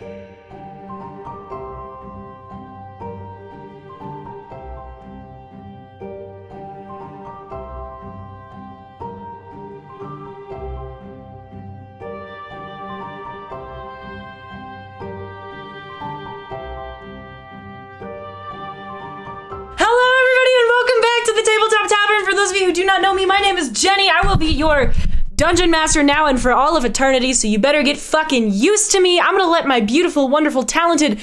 Tabletop Tavern. For those of you who do not know me, my name is Jenny. I will be your dungeon master now and for all of eternity, so you better get fucking used to me. I'm gonna let my beautiful, wonderful, talented,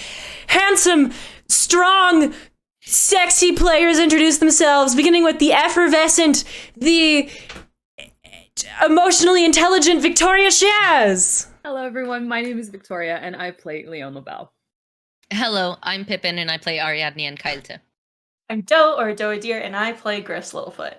handsome, strong, sexy players introduce themselves, beginning with the effervescent, the emotionally intelligent Victoria Shaz. Hello everyone, my name is Victoria and I play Leon LaBelle. Hello, I'm Pippin and I play Ariadne and Kailte. I'm Doe, or Doe-Deer, and I play Gris Littlefoot.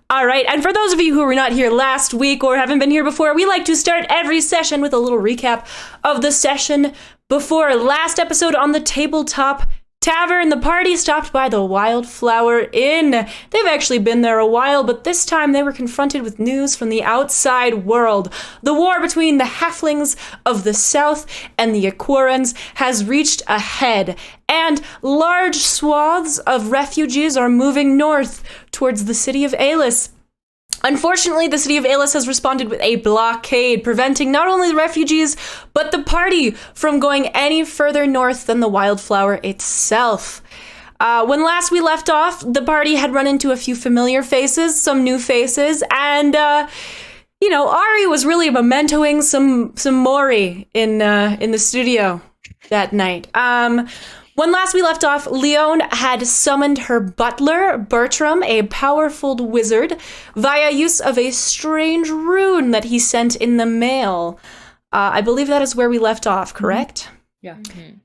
All right, and for those of you who were not here last week or haven't been here before, we like to start every session with a little recap of the session before last episode on the Tabletop Tavern. The party stopped by the Wildflower Inn. They've actually been there a while, but this time they were confronted with news from the outside world. The war between the halflings of the south and the Aquarans has reached a head, and large swaths of refugees are moving north towards the city of Alis. Unfortunately, the city of Alis has responded with a blockade, preventing not only the refugees, but the party from going any further north than the Wildflower itself. When last we left off, the party had run into a few familiar faces, some new faces, and, Ari was really mementoing some Mori in the studio that night. When last we left off, Leon had summoned her butler, Bertram, a powerful wizard, via use of a strange rune that he sent in the mail. I believe that is where we left off, correct? Yeah. Mm-hmm.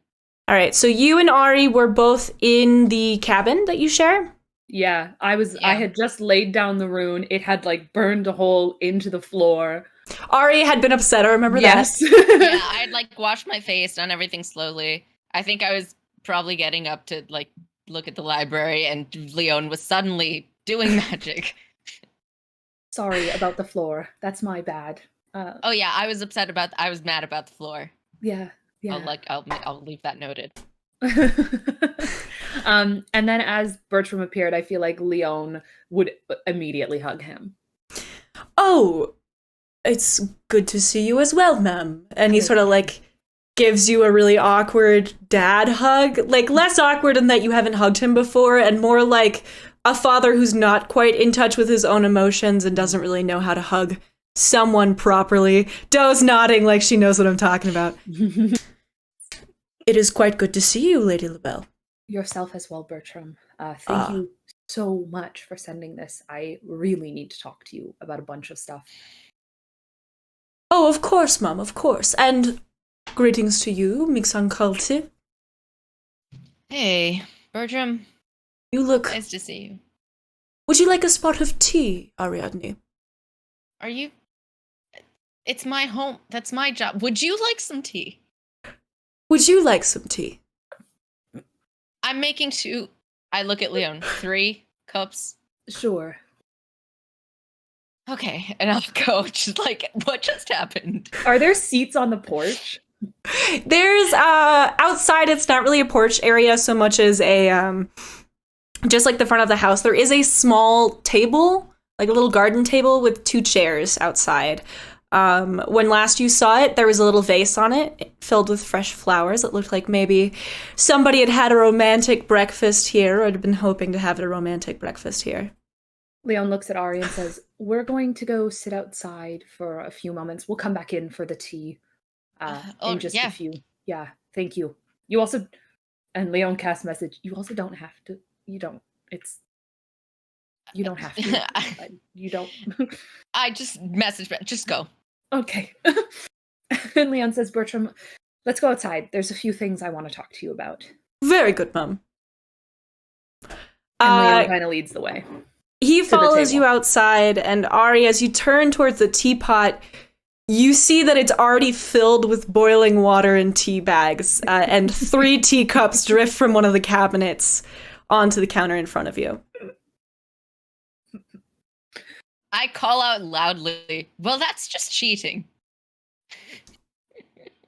All right, so you and Ari were both in the cabin that you share? Yeah, I had just laid down the rune. It had, burned a hole into the floor. Ari had been upset, I remember yes. that. Yeah, I'd, washed my face, done everything slowly. I think I was probably getting up to look at the library and Leon was suddenly doing magic. Sorry about the floor. That's my bad. Oh yeah, I was mad about the floor. Yeah. I'll leave that noted. And then as Bertram appeared, I feel like Leon would immediately hug him. Oh, it's good to see you as well, ma'am. And he sort of gives you a really awkward dad hug. Less awkward in that you haven't hugged him before, and more like a father who's not quite in touch with his own emotions and doesn't really know how to hug someone properly. Doe's nodding like she knows what I'm talking about. It is quite good to see you, Lady LaBelle. Yourself as well, Bertram. Thank you so much for sending this. I really need to talk to you about a bunch of stuff. Oh, of course, Mum, of course. And greetings to you, Mixon Culti. Hey, Bertram. You look... Nice to see you. Would you like a spot of tea, Ariadne? Are you... It's my home. That's my job. Would you like some tea? Would you like some tea? I'm making 2... I look at Leon. 3 cups? Sure. Okay, and I'll go just what just happened? Are there seats on the porch? There's outside, it's not really a porch area so much as a just the front of the house. There is a small table, a little garden table with 2 chairs outside. When last you saw it, there was a little vase on it filled with fresh flowers. It looked like maybe somebody had had a romantic breakfast here or had been hoping to have a romantic breakfast here. Leon looks at Ari and says, "We're going to go sit outside for a few moments. We'll come back in for the tea in just a few." Yeah, thank you. You also, and Leon casts message, you also don't have to, you don't have to. You don't. I just message back, just go. Okay. And Leon says, "Bertram, let's go outside. There's a few things I want to talk to you about." Very good, Mum. And Leon kind of leads the way. He follows you outside, and Ari, as you turn towards the teapot, you see that it's already filled with boiling water and tea bags, and 3 teacups drift from one of the cabinets onto the counter in front of you. I call out loudly, "Well, that's just cheating."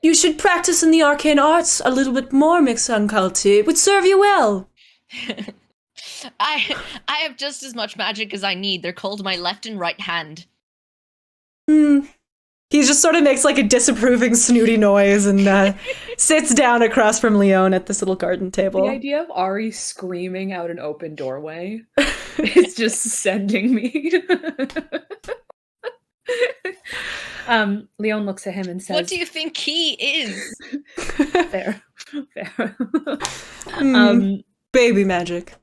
You should practice in the arcane arts a little bit more, Mixankalti. It would serve you well. I have just as much magic as I need. They're called my left and right hand. He just sort of makes like a disapproving, snooty noise and sits down across from Leon at this little garden table. The idea of Ari screaming out an open doorway is just sending me. Leon looks at him and says, "What do you think he is?" Fair. Baby magic.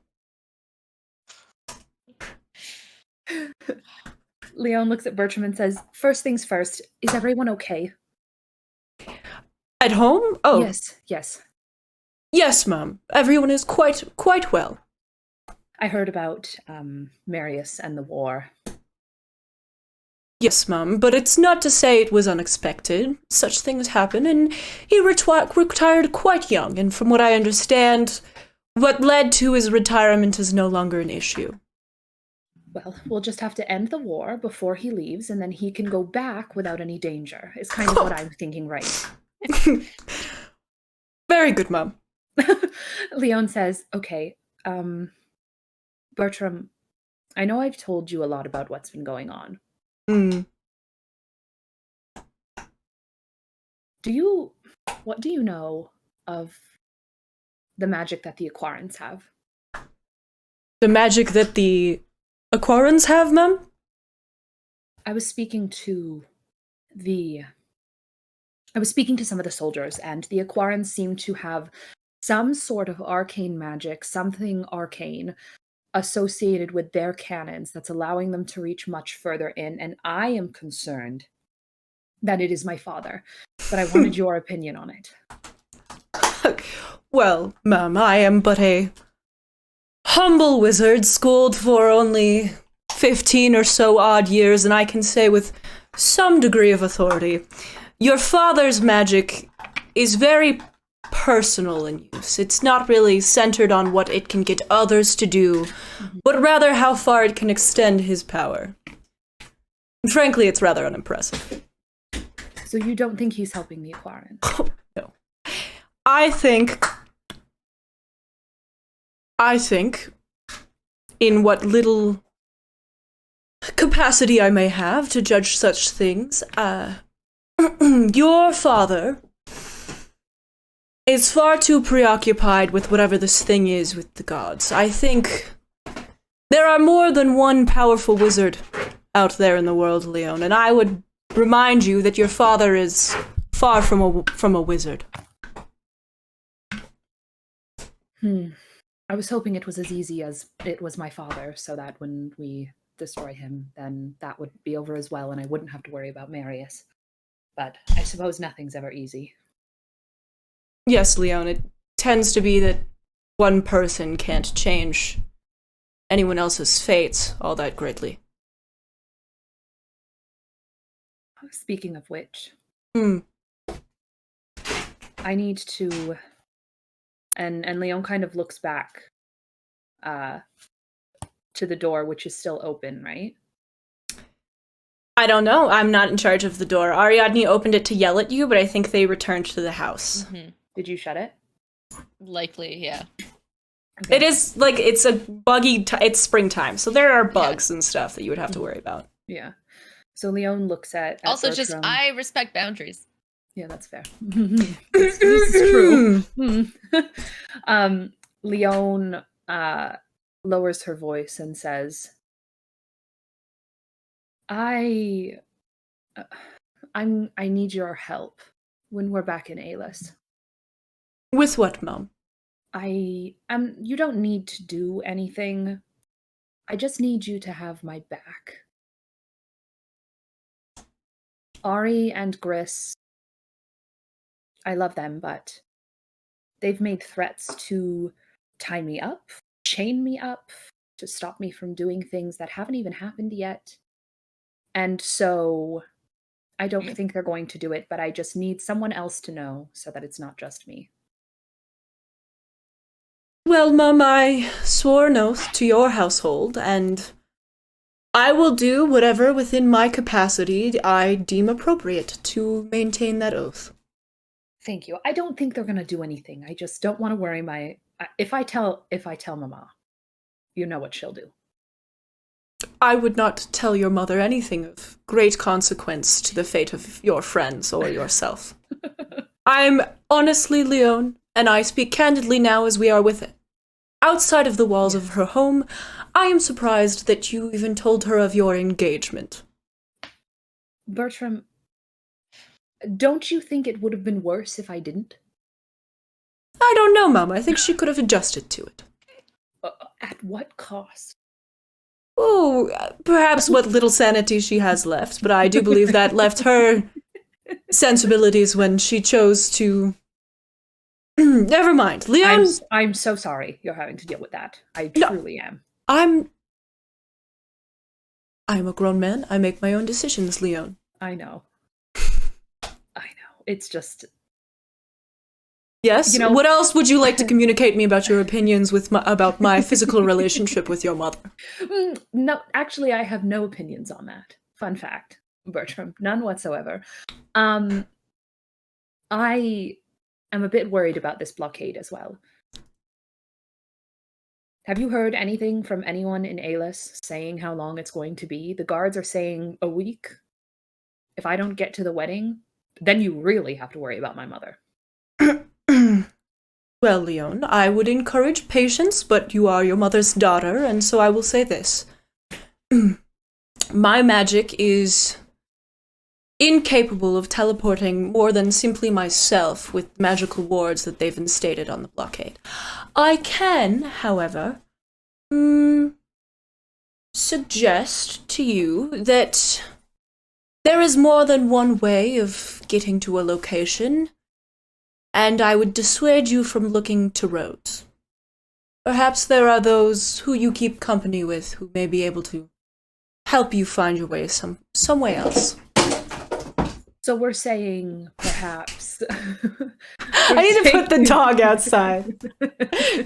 Leon looks at Bertram and says, "First things first, is everyone okay?" At home? Oh. Yes. Yes, Mum. Everyone is quite well. I heard about Marius and the war. Yes, Mum, but it's not to say it was unexpected. Such things happen, and he retired quite young, and from what I understand, what led to his retirement is no longer an issue. Well, we'll just have to end the war before he leaves, and then he can go back without any danger, is kind of what I'm thinking, right? Very good, Mum. Leon says, okay, Bertram, I know I've told you a lot about what's been going on. What do you know of the magic that the Aquarans have? The magic that the Aquarans have, Mum? I was speaking to some of the soldiers, and the Aquarans seem to have some sort of arcane magic, something arcane, associated with their cannons that's allowing them to reach much further in, and I am concerned that it is my father, but I wanted your opinion on it. Well, Mum, I am but a humble wizard, schooled for only 15 or so odd years, and I can say with some degree of authority, your father's magic is very personal in use. It's not really centered on what it can get others to do, but rather how far it can extend his power. And frankly, it's rather unimpressive. So you don't think he's helping the Aquarian? No. I think, in what little capacity I may have to judge such things, your father is far too preoccupied with whatever this thing is with the gods. I think there are more than one powerful wizard out there in the world, Leon, and I would remind you that your father is far from a wizard. I was hoping it was as easy as it was my father, so that when we destroy him, then that would be over as well, and I wouldn't have to worry about Marius. But I suppose nothing's ever easy. Yes, Leon, it tends to be that one person can't change anyone else's fate all that greatly. Speaking of which, I need to... And Leon kind of looks back to the door, which is still open, right? I don't know. I'm not in charge of the door. Ariadne opened it to yell at you, but I think they returned to the house. Mm-hmm. Did you shut it? Likely, yeah. Okay. It is, like, it's a buggy... it's springtime, so there are bugs and stuff that you would have to worry about. Yeah. So Leon looks at also, Bertram. just, I respect boundaries. Yeah, that's fair. This is true. Leon lowers her voice and says, I need your help when we're back in Alis. With what, Mom? You don't need to do anything. I just need you to have my back. Ari and Gris, I love them, but they've made threats to tie me up, chain me up, to stop me from doing things that haven't even happened yet. And so I don't think they're going to do it, but I just need someone else to know so that it's not just me. Well, Mum, I swore an oath to your household, and I will do whatever within my capacity I deem appropriate to maintain that oath. Thank you. I don't think they're gonna do anything. I just don't want to worry my. If I tell Mama, you know what she'll do. I would not tell your mother anything of great consequence to the fate of your friends or yourself. I'm honestly Leon, and I speak candidly now as we are with it. Outside of the walls of her home, I am surprised that you even told her of your engagement. Bertram, don't you think it would have been worse if I didn't? I don't know, Mum. I think she could have adjusted to it. At what cost? Oh, perhaps what little sanity she has left, but I do believe that left her sensibilities when she chose to... Never mind. Leon... I'm so sorry you're having to deal with that. I truly am. I'm a grown man. I make my own decisions, Leon. I know. It's just... Yes? What else would you like to communicate me about your opinions about my physical relationship with your mother? No, actually, I have no opinions on that. Fun fact, Bertram. None whatsoever. I am a bit worried about this blockade as well. Have you heard anything from anyone in Alis saying how long it's going to be? The guards are saying a week. If I don't get to the wedding, then you really have to worry about my mother. Well, Leon, I would encourage patience, but you are your mother's daughter, and so I will say this. My magic is incapable of teleporting more than simply myself with magical wards that they've instated on the blockade. I can, however, suggest to you that there is more than one way of getting to a location, and I would dissuade you from looking to roads. Perhaps there are those who you keep company with who may be able to help you find your way some way else. So we're saying, perhaps... I need to put the dog outside.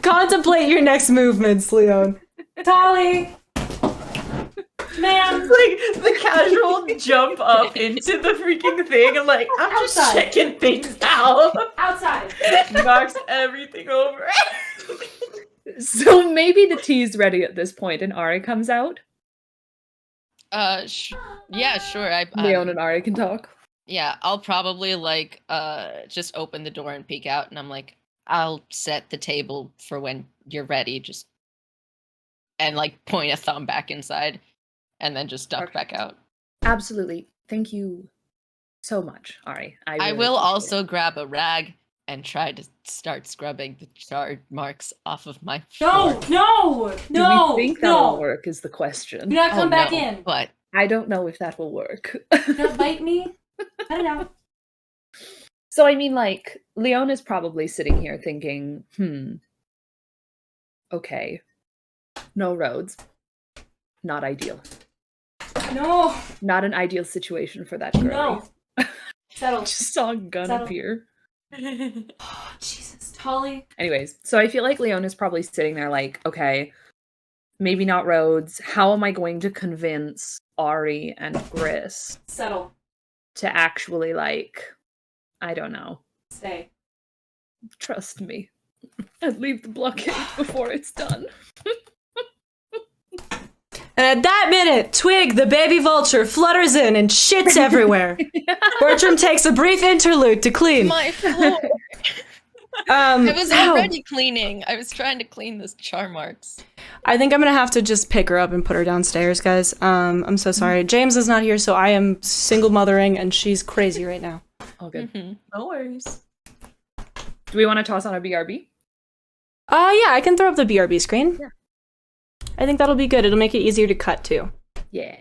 Contemplate your next movements, Leon. Tolly! Man, like the casual jump up into the freaking thing and like, I'm just checking things out. Outside. Knocks everything over. So maybe the tea's ready at this point and Ari comes out? Yeah, sure. Leon and Ari can talk. Yeah, I'll probably like just open the door and peek out, and I'm like, I'll set the table for when you're ready, and like point a thumb back inside, and then just duck back out. Absolutely. Thank you so much, Ari. I will also grab a rag and try to start scrubbing the charred marks off of my floor. Do we think that'll work is the question. Do not come back in. But I don't know if that will work. Do not bite me. I don't know. So I mean, like, Leon is probably sitting here thinking, okay, no roads. Not ideal. No. Not an ideal situation for that girl. No. Settle. Just saw a gun appear. Oh, Jesus, Tolly. Anyways, so I feel like Leon is probably sitting there like, okay, maybe not roads. How am I going to convince Ari and Gris Settle. to actually, like, I don't know. Stay. Trust me. And leave the blockade before it's done. And at that minute, Twig, the baby vulture, flutters in and shits everywhere. Bertram takes a brief interlude to clean. my floor. I was already cleaning. I was trying to clean those char marks. I think I'm gonna have to just pick her up and put her downstairs, guys. I'm so sorry. James is not here, so I am single mothering, and she's crazy right now. All good. No worries. Do we want to toss on a BRB? Yeah, I can throw up the BRB screen. Yeah. I think that'll be good. It'll make it easier to cut, too. Yeah.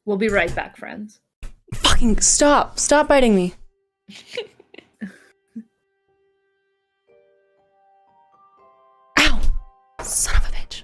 We'll be right back, friends. Fucking stop. Stop biting me. Ow! Son of a bitch.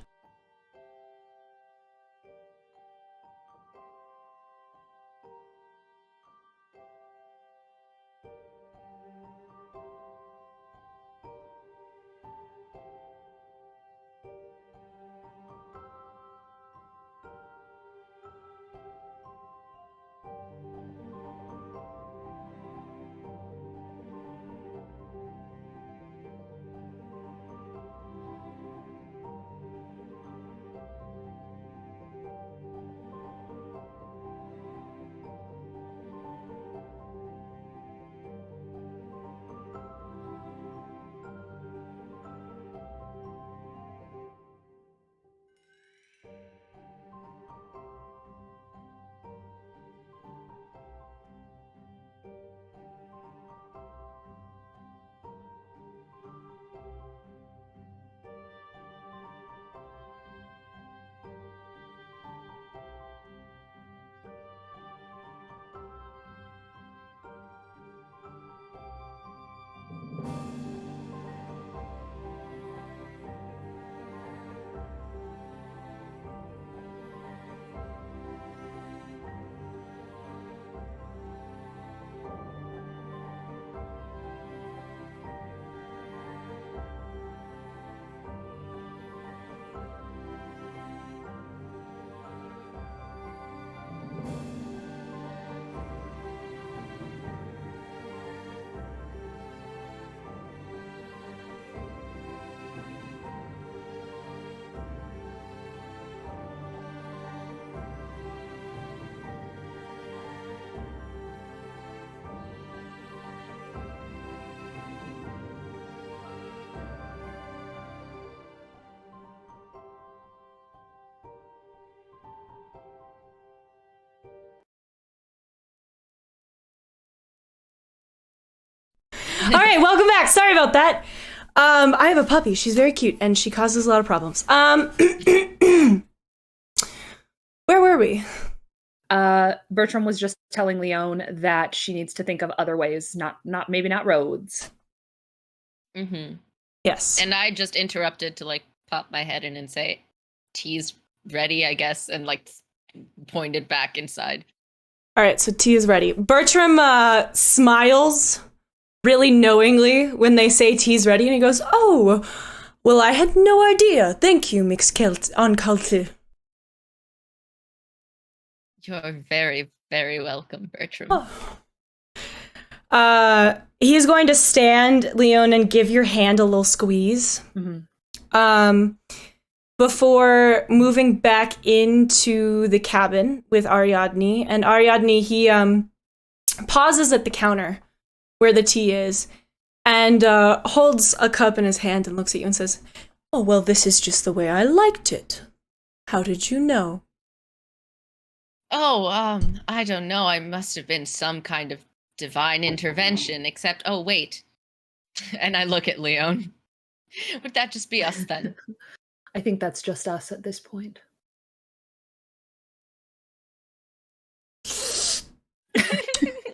right, welcome back. Sorry about that. I have a puppy. She's very cute, and she causes a lot of problems. Where were we? Bertram was just telling Leon that she needs to think of other ways, maybe not roads. Mm-hmm. Yes. And I just interrupted to like pop my head in and say, "Tea's ready, I guess," and like pointed back inside. All right, so tea is ready. Bertram smiles really knowingly when they say tea's ready, and he goes, "Oh, well, I had no idea. Thank you, Mix Unculti." You're very, very welcome, Bertram. Oh. He's going to stand, Leon, and give your hand a little squeeze. Mm-hmm. Before moving back into the cabin with Ariadne. And Ariadne, he pauses at the counter where the tea is and holds a cup in his hand and looks at you and says, "Oh, well, this is just the way I liked it. How did you know?" Oh, I don't know. I must have been some kind of divine intervention, except, oh, wait. And I look at Leon. Would that just be us then? I think that's just us at this point.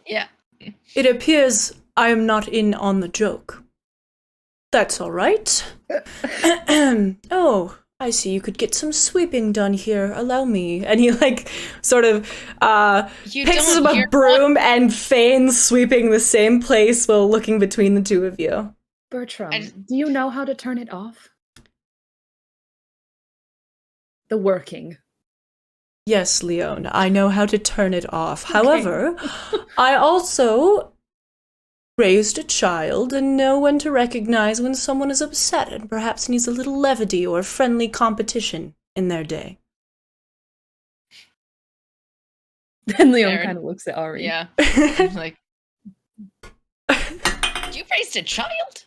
Yeah. It appears I am not in on the joke. That's all right. Oh, I see you could get some sweeping done here. Allow me. And he, like, sort of picks up a broom and feigns sweeping the same place while looking between the two of you. Bertram, do you know how to turn it off? The working. Yes, Leon, I know how to turn it off. Okay. However, I also raised a child and know when to recognize when someone is upset and perhaps needs a little levity or friendly competition in their day. Then Leon kind of looks at Ari. Yeah. Like, you raised a child?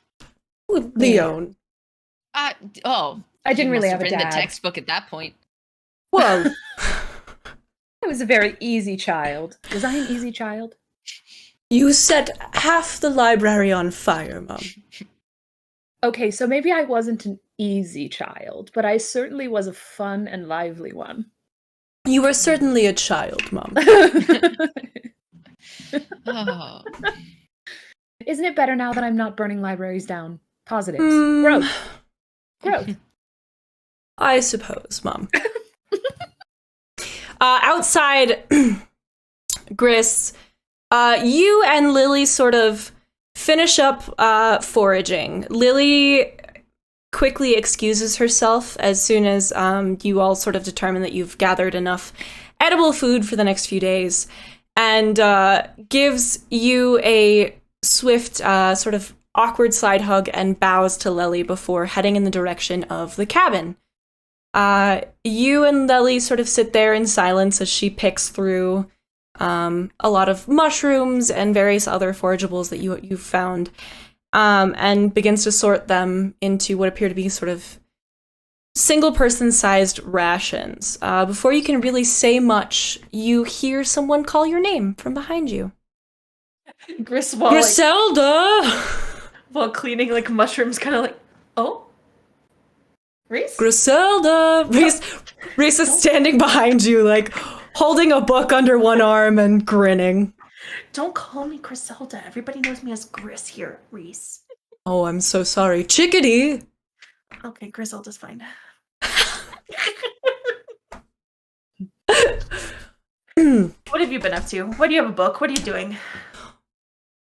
Leon. I didn't really have a dad. The textbook at that point. Well, I was a very easy child. Was I an easy child? You set half the library on fire, Mom. Okay, so maybe I wasn't an easy child, but I certainly was a fun and lively one. You were certainly a child, Mom. Oh. Isn't it better now that I'm not burning libraries down? Positives. Growth. I suppose, Mom. Outside, Gris, you and Lili sort of finish up foraging. Lili quickly excuses herself as soon as you all sort of determine that you've gathered enough edible food for the next few days, and gives you a swift sort of awkward side hug and bows to Lili before heading in the direction of the cabin. You and Lili sort of sit there in silence as she picks through a lot of mushrooms and various other forageables that you've found, and begins to sort them into what appear to be sort of single-person-sized rations. Before you can really say much, you hear someone call your name from behind you. Griselda! While cleaning, like, mushrooms, kind of like, oh? Gris? Griselda! Reese is standing behind you, like, holding a book under one arm and grinning. Don't call me Griselda. Everybody knows me as Gris here, Reese. Oh, I'm so sorry. Chickadee! Okay, Griselda's fine. What have you been up to? Why do you have a book? What are you doing?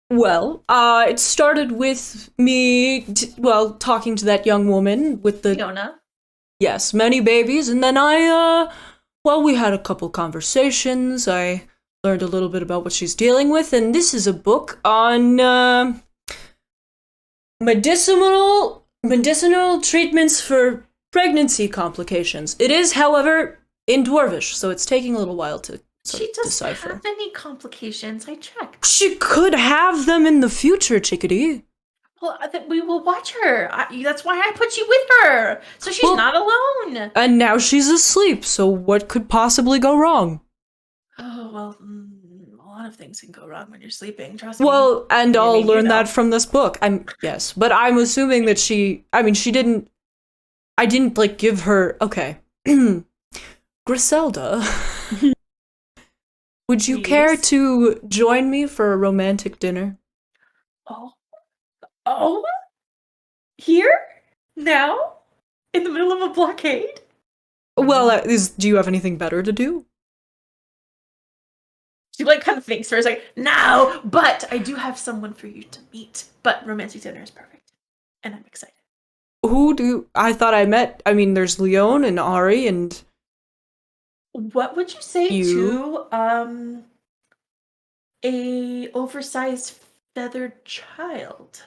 Well, it started with me, talking to that young woman with the... Fiona? Yes, many babies, and then we had a couple conversations. I learned a little bit about what she's dealing with, and this is a book on medicinal treatments for pregnancy complications. It is, however, in Dwarvish, so it's taking a little while to decipher. Have any complications. I checked. She could have them in the future, Chickadee. Well, we will watch her. That's why I put you with her, so she's not alone. And now she's asleep, so what could possibly go wrong? Oh, well, lot of things can go wrong when you're sleeping. Trust me. Well, and I'll learn that from this book. Yes, but I'm assuming that she didn't. I didn't like give her. Okay, Griselda, would you care to join me for a romantic dinner? Oh, here now, in the middle of a blockade. Well, do you have anything better to do? She like kind of thinks for a second. No, but I do have someone for you to meet. But romantic dinner is perfect, and I'm excited. I thought I met. I mean, there's Leon and Ari and. What would you say to a oversized feathered child?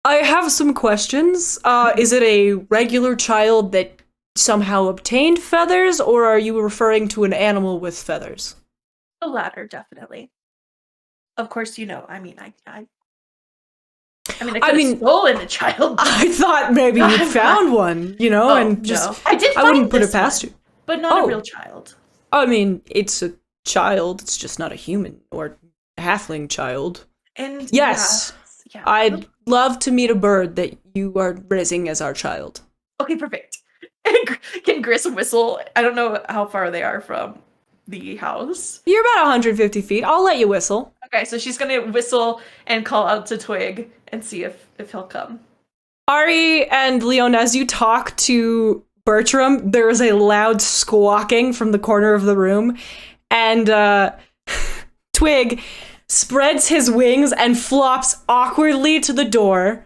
I have some questions. Is it a regular child that somehow obtained feathers, or are you referring to an animal with feathers? The latter, definitely. Of course, I mean, I could have stolen a child. I thought maybe you found one, and just no. I did. I wouldn't put it past you, but not a real child. I mean, it's a child. It's just not a human or halfling child. And yes, yeah. I'd love to meet a bird that you are raising as our child. Okay, perfect. Can Gris whistle? I don't know how far they are from the house. You're about 150 feet. I'll let you whistle. Okay, so she's gonna whistle and call out to Twig and see if he'll come. Ari and Leon, as you talk to Bertram, there is a loud squawking from the corner of the room, and Twig spreads his wings and flops awkwardly to the door,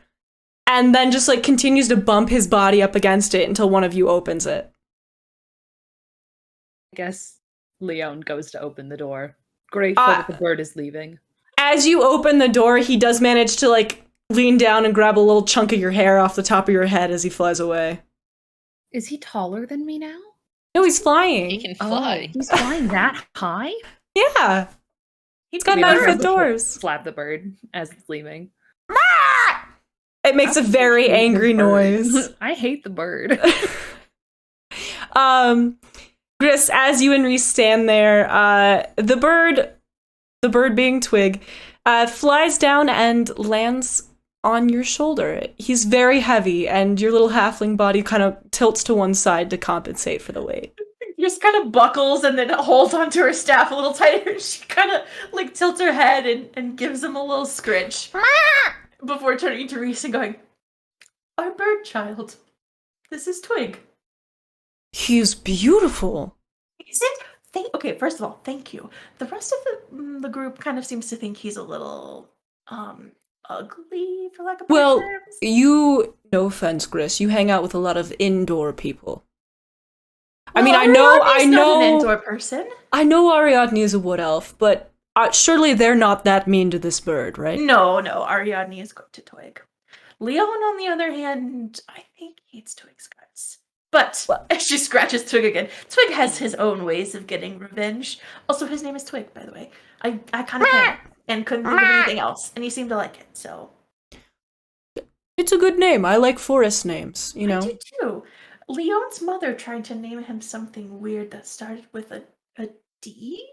and then just continues to bump his body up against it until one of you opens it. I guess Leon goes to open the door, grateful that the bird is leaving. As you open the door, he does manage to lean down and grab a little chunk of your hair off the top of your head as he flies away. Is he taller than me now? No, he's flying. He can fly. He's flying that high? Yeah. He's got 9-foot doors. Slap the bird as it's leaving. It makes a very angry noise. I hate the bird. Gris, as you and Reese stand there, the bird being Twig, flies down and lands on your shoulder. He's very heavy, and your little halfling body kind of tilts to one side to compensate for the weight. Just kind of buckles and then holds onto her staff a little tighter. She kind of tilts her head and gives him a little scritch before turning to Reese and going, "Our bird child, this is Twig." He's beautiful. Is it? Okay, first of all, thank you. The rest of the group kind of seems to think he's a little ugly, for lack of better terms. No offense, Gris, you hang out with a lot of indoor people. Well, I mean, I know not an indoor person. I know Ariadne is a wood elf, but surely they're not that mean to this bird, right? No, Ariadne is good to Twig. Leon, on the other hand, I think hates Twig's guts. But she scratches Twig again. Twig has his own ways of getting revenge. Also, his name is Twig, by the way. I kind of can't and couldn't think of anything else, and he seemed to like it, so. It's a good name. I like forest names, I do too. Leon's mother tried to name him something weird that started with a D?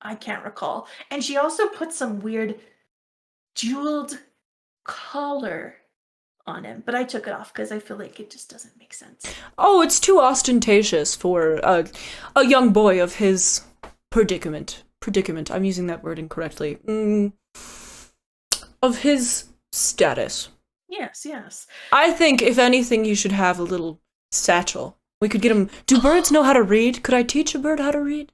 I can't recall. And she also put some weird jeweled collar on him, but I took it off because I feel like it just doesn't make sense. Oh, it's too ostentatious for a young boy of his predicament. I'm using that word incorrectly. Of his status. Yes. I think, if anything, you should have a little satchel. We could get him. Do birds know how to read? Could I teach a bird how to read?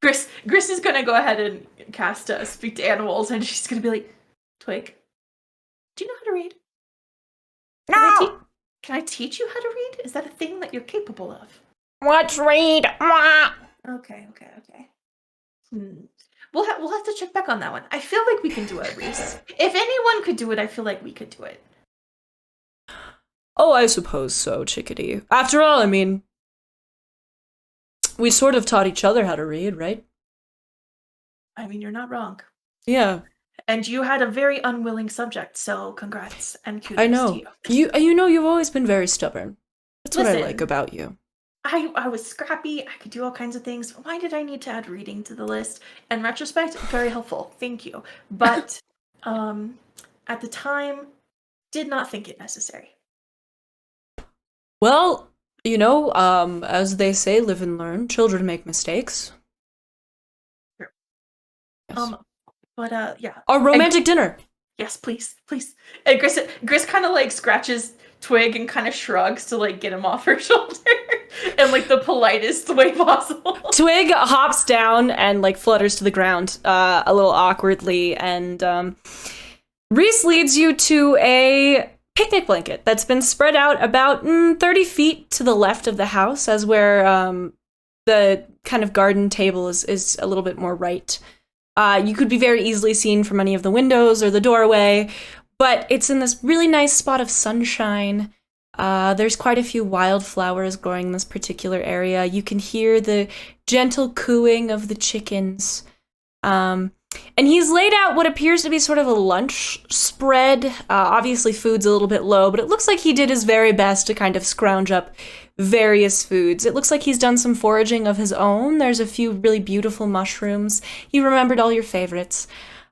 Gris is gonna go ahead and cast Speak to Animals, and she's gonna be like, Twig, do you know how to read? Can I teach you how to read? Is that a thing that you're capable of? Let's read. Okay. We'll have to check back on that one. I feel like we can do it, Reese. If anyone could do it, I feel like we could do it. Oh, I suppose so, chickadee. After all, I mean, we sort of taught each other how to read, right? I mean, you're not wrong. Yeah. And you had a very unwilling subject, so congrats and kudos I know. to you. You know, you've always been very stubborn. That's what I like about you. I was scrappy. I could do all kinds of things. Why did I need to add reading to the list? In retrospect, very helpful. Thank you. But at the time, did not think it necessary. Well, as they say, live and learn. Children make mistakes. Sure. Yes. Yeah. A romantic dinner. Yes, please. And Gris kind of like scratches Twig and kind of shrugs to like get him off her shoulder in like the politest way possible. Twig hops down and like flutters to the ground a little awkwardly, and Reese leads you to a picnic blanket that's been spread out about 30 feet to the left of the house, as where the kind of garden table is a little bit more right. You could be very easily seen from any of the windows or the doorway, but it's in this really nice spot of sunshine. There's quite a few wildflowers growing in this particular area. You can hear the gentle cooing of the chickens. And he's laid out what appears to be sort of a lunch spread. Obviously, food's a little bit low, but it looks like he did his very best to kind of scrounge up various foods. It looks like he's done some foraging of his own. There's a few really beautiful mushrooms. He remembered all your favorites.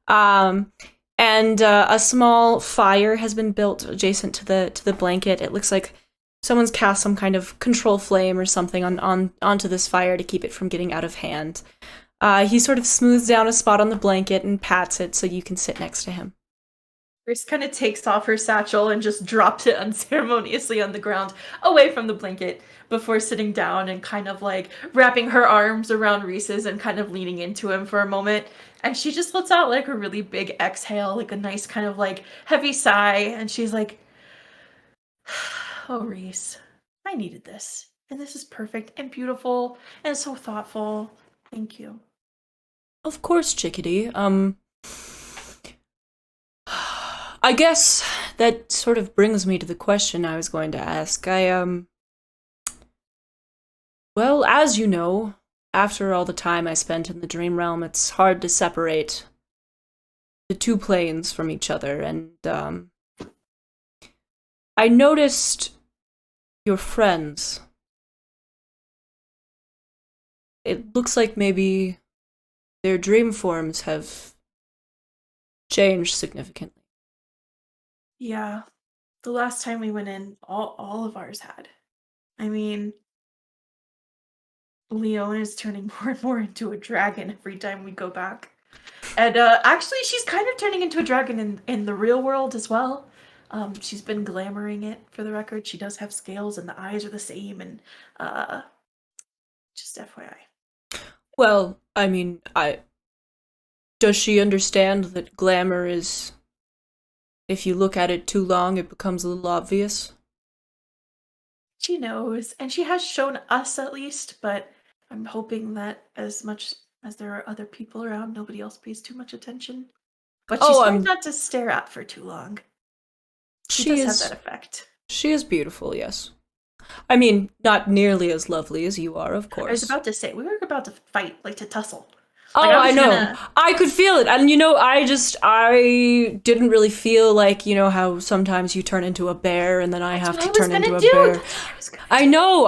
And a small fire has been built adjacent to the blanket. It looks like someone's cast some kind of control flame or something onto this fire to keep it from getting out of hand. He sort of smooths down a spot on the blanket and pats it so you can sit next to him. Gris kind of takes off her satchel and just drops it unceremoniously on the ground, away from the blanket, before sitting down and kind of like wrapping her arms around Reese's and kind of leaning into him for a moment. And she just lets out like a really big exhale, like a nice kind of like heavy sigh. And she's like, oh, Reese, I needed this. And this is perfect and beautiful and so thoughtful. Thank you. Of course, Chickadee. I guess that sort of brings me to the question I was going to ask. Well, as you know, after all the time I spent in the dream realm, it's hard to separate the two planes from each other, and I noticed your friends. It looks like maybe their dream forms have changed significantly. Yeah. The last time we went in, all of ours had. I mean, Leon is turning more and more into a dragon every time we go back. And actually, she's kind of turning into a dragon in the real world as well. She's been glamoring it, for the record. She does have scales and the eyes are the same, and just FYI. Well, I mean, does she understand that glamour is, if you look at it too long, it becomes a little obvious? She knows, and she has shown us at least, but I'm hoping that as much as there are other people around, nobody else pays too much attention. But she's trying not to stare at for too long. She does have that effect. She is beautiful, yes. I mean, not nearly as lovely as you are, of course. I was about to say, we were about to fight, like to tussle. Oh, like, I know. I could feel it. And, I didn't really feel like, how sometimes you turn into a bear and then I have to turn into a bear. I know.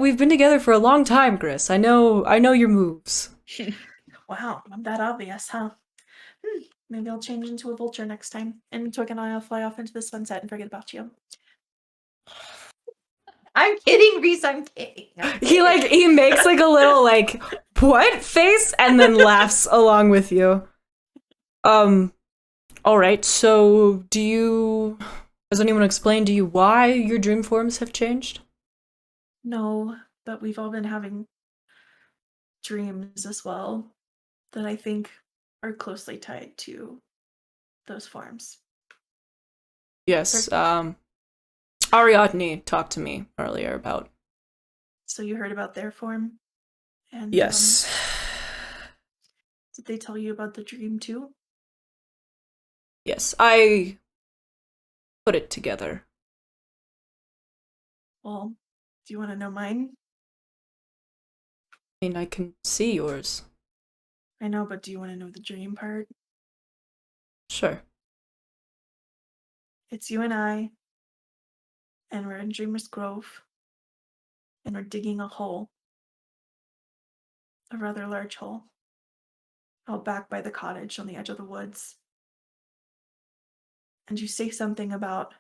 We've been together for a long time, Gris. I know your moves. Wow, I'm that obvious, huh? Maybe I'll change into a vulture next time. And Twig and I'll fly off into the sunset and forget about you. I'm kidding, Reese, I'm kidding. He makes like a little like what face and then laughs along with you. All right, so has anyone explained to you why your dream forms have changed? No, but we've all been having dreams as well that I think are closely tied to those forms. Yes, Ariadne talked to me earlier about. So you heard about their form? And yes. Did they tell you about the dream too? Yes, I put it together. Well, do you want to know mine? I mean, I can see yours. I know, but do you want to know the dream part? Sure. It's you and I, and we're in Dreamer's Grove. and are digging a hole, a rather large hole, out back by the cottage on the edge of the woods. And you say something about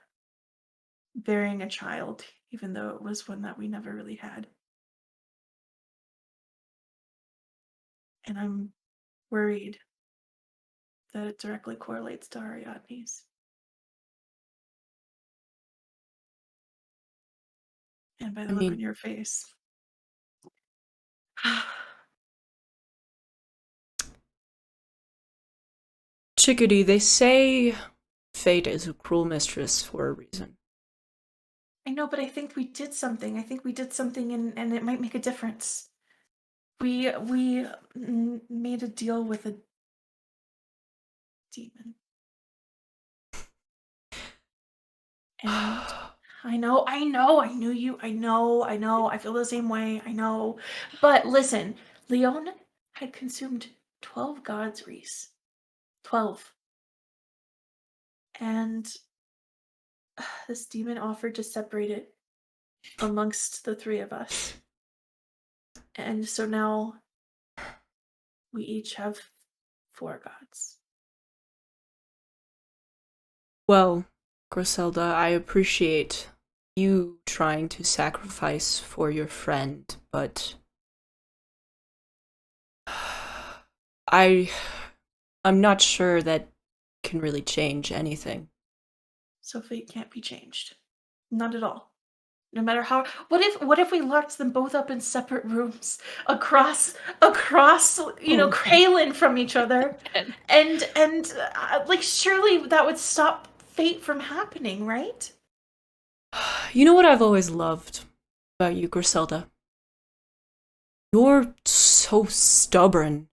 burying a child, even though it was one that we never really had. And I'm worried that it directly correlates to Ariadne's. And by the look on your face. Chickadee, they say fate is a cruel mistress for a reason. I know, but I think we did something. I think we did something and it might make a difference. We made a deal with a demon. And I know, I knew you, I know, I feel the same way, I know. But listen, Leon had consumed 12 gods, Reese. 12. And this demon offered to separate it amongst the three of us. And so now we each have 4 gods. Well, Griselda, I appreciate you trying to sacrifice for your friend, but I'm not sure that can really change anything. So fate can't be changed. Not at all. No matter how. What if we locked them both up in separate rooms across Kralin from each other, and like surely that would stop fate from happening, right? You know what I've always loved about you, Griselda? You're so stubborn.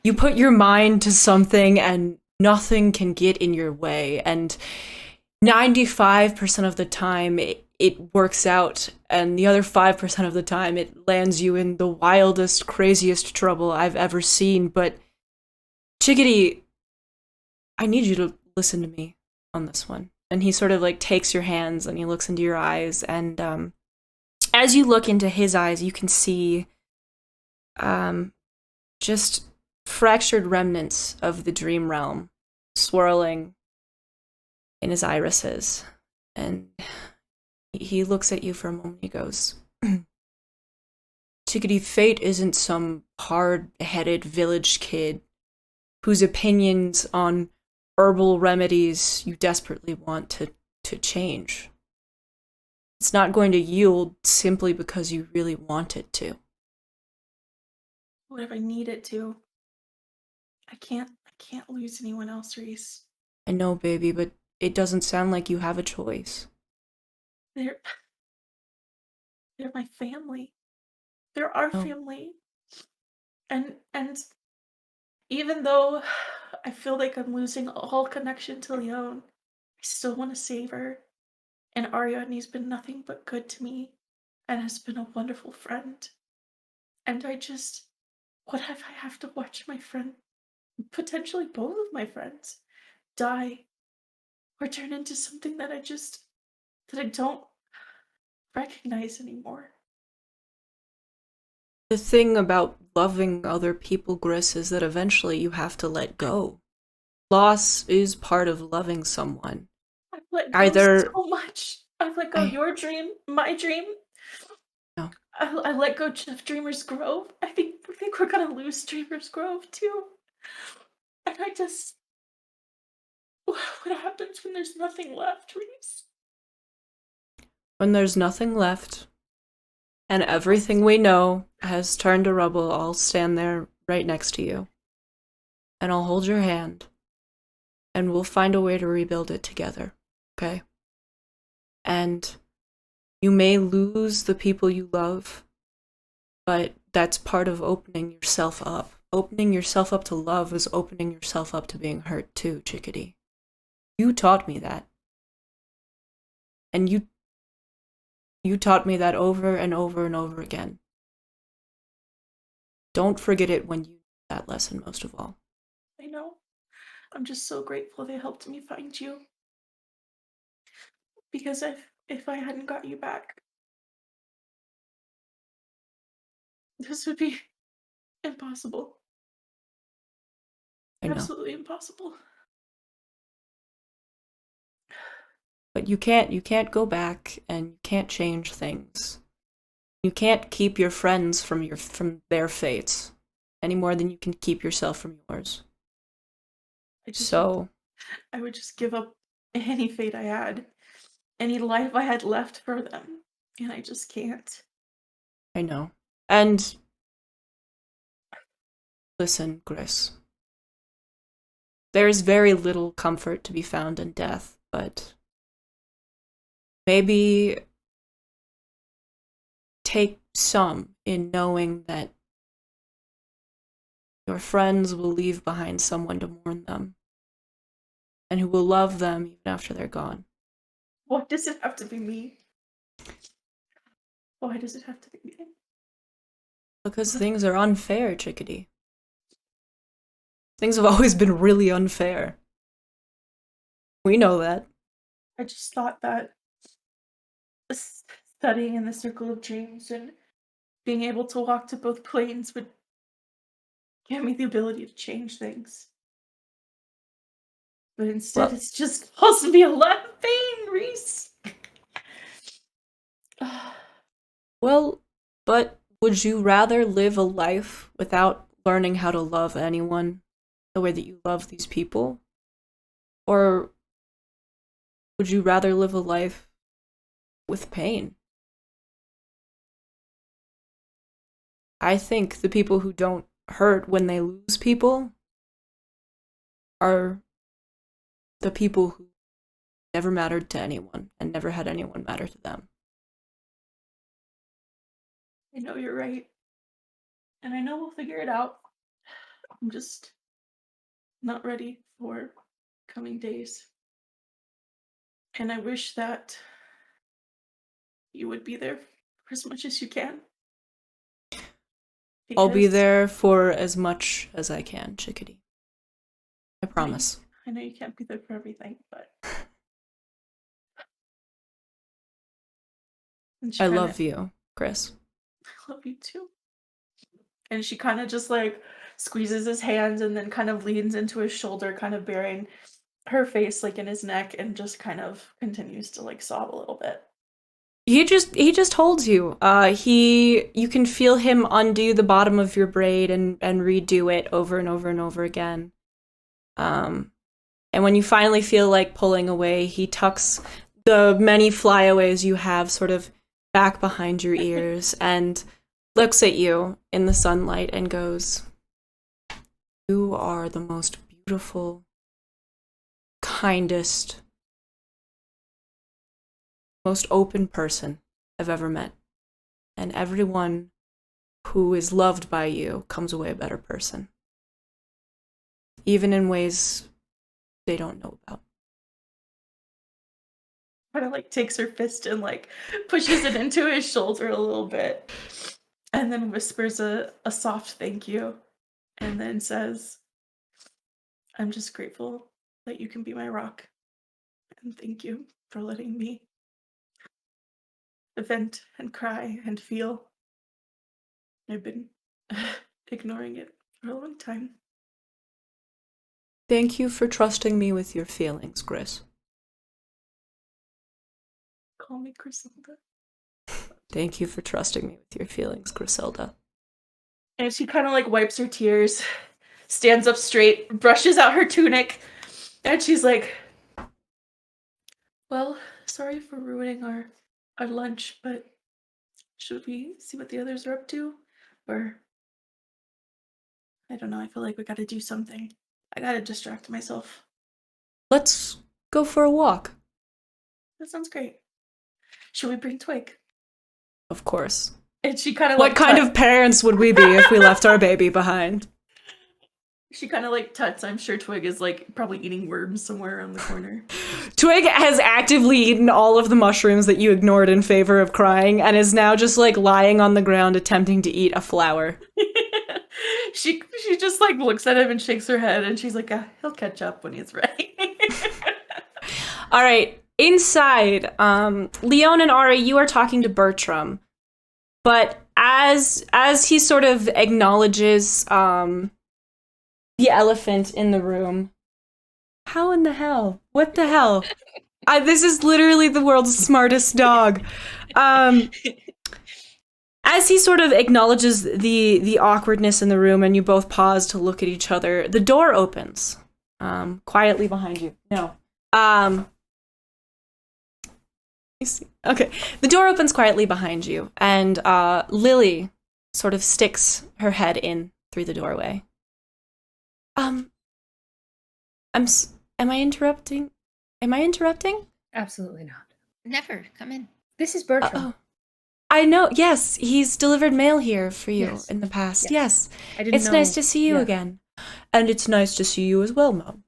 You put your mind to something and nothing can get in your way, and 95% of the time it works out, and the other 5% of the time it lands you in the wildest, craziest trouble I've ever seen. But Chickadee, I need you to listen to me on this one. And he sort of like takes your hands and he looks into your eyes, and as you look into his eyes, you can see just fractured remnants of the dream realm swirling in his irises. And he looks at you for a moment. He goes, Chickadee, fate isn't some hard-headed village kid whose opinions on herbal remedies you desperately want to change. It's not going to yield simply because you really want it to. What if I need it to? I can't lose anyone else, Reese. I know, baby, but it doesn't sound like you have a choice. They're my family. They're our family. And even though I feel like I'm losing all connection to Leon, I still want to save her. And Ariadne's been nothing but good to me and has been a wonderful friend. And what if I have to watch my friend, potentially both of my friends, die or turn into something that I don't recognize anymore? The thing about loving other people, Gris, is that eventually you have to let go. Loss is part of loving someone. I've let go so much. I've let go your dream, my dream. No. I let go of Dreamer's Grove. I think we're gonna lose Dreamer's Grove too. And what happens when there's nothing left, Reese? When there's nothing left, and everything we know has turned to rubble, I'll stand there right next to you. And I'll hold your hand. And we'll find a way to rebuild it together, okay? And you may lose the people you love, but that's part of opening yourself up. Opening yourself up to love is opening yourself up to being hurt too, Chickadee. You taught me that. And you taught me that over and over and over again. Don't forget it when you need that lesson most of all. I know. I'm just so grateful they helped me find you. Because if I hadn't got you back, This would be impossible. I know. Absolutely impossible. But you can't go back, and you can't change things. You can't keep your friends from their fates any more than you can keep yourself from yours. I would just give up any fate I had, any life I had left for them, and I just can't. I know. And listen, Gris. There's very little comfort to be found in death, but maybe take some in knowing that your friends will leave behind someone to mourn them, and who will love them even after they're gone. Why does it have to be me? Why does it have to be me? Because things are unfair, Chickadee. Things have always been really unfair. We know that. I just thought that studying in the Circle of Dreams and being able to walk to both planes would give me the ability to change things. But instead, it's just causing me a lot of pain, Reese. Well, but would you rather live a life without learning how to love anyone the way that you love these people? Or would you rather live a life with pain? I think the people who don't hurt when they lose people are the people who never mattered to anyone and never had anyone matter to them. I know you're right. And I know we'll figure it out. I'm just not ready for coming days. And I wish that you would be there for as much as you can. I'll be there for as much as I can, Chickadee. I promise. I know you can't be there for everything, but... I love you, Chris. I love you too. And she kind of just like squeezes his hands and then kind of leans into his shoulder, kind of bearing her face like in his neck, and just kind of continues to like sob a little bit. He just holds you. You can feel him undo the bottom of your braid and redo it over and over and over again. And when you finally feel like pulling away, he tucks the many flyaways you have sort of back behind your ears and looks at you in the sunlight and goes, "You are the most beautiful, kindest, most open person I've ever met. And everyone who is loved by you comes away a better person. Even in ways they don't know about." Kind of like takes her fist and like pushes it into his shoulder a little bit. And then whispers a soft thank you. And then says, "I'm just grateful that you can be my rock. And thank you for letting me vent and cry and feel. I've been ignoring it for a long time." Thank you for trusting me with your feelings, Gris. Call me Griselda. Thank you for trusting me with your feelings, Griselda. And she kind of like wipes her tears, stands up straight, brushes out her tunic, and she's like, "Well, sorry for ruining our lunch, but should we see what the others are up to? Or, I don't know, I feel like we gotta do something. I gotta distract myself." Let's go for a walk. That sounds great. Should we bring Twig? Of course. And she kind of What kind of parents would we be if we left our baby behind? She kind of like tuts. I'm sure Twig is like probably eating worms somewhere around the corner. Twig has actively eaten all of the mushrooms that you ignored in favor of crying and is now just like lying on the ground attempting to eat a flower. She just like looks at him and shakes her head, and she's like, "He'll catch up when he's ready." All right. Inside, Leon and Ari, you are talking to Bertram. But as he sort of acknowledges the elephant in the room. How in the hell? What the hell? This is literally the world's smartest dog. As he sort of acknowledges the awkwardness in the room and you both pause to look at each other, the door opens quietly behind you. No. Okay. The door opens quietly behind you, and Lily sort of sticks her head in through the doorway. Am I interrupting? Am I interrupting? Absolutely not. Never. Come in. This is Bertram. I know. Yes, he's delivered mail here for you in the past. Yes. It's nice to see you again. And it's nice to see you as well, Mom.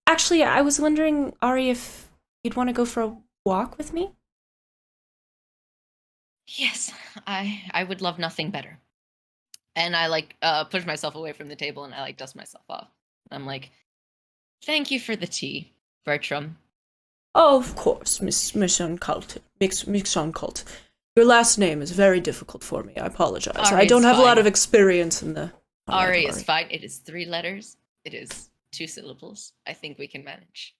Actually, I was wondering, Ari, if you'd want to go for a walk with me? Yes, I would love nothing better. And I push myself away from the table and I dust myself off. I'm like, thank you for the tea, Bertram. Oh, of course, Miss Untitled. Your last name is very difficult for me. I apologize. I don't have a lot of experience in the... Ari is fine. It is 3 letters. It is 2 syllables. I think we can manage.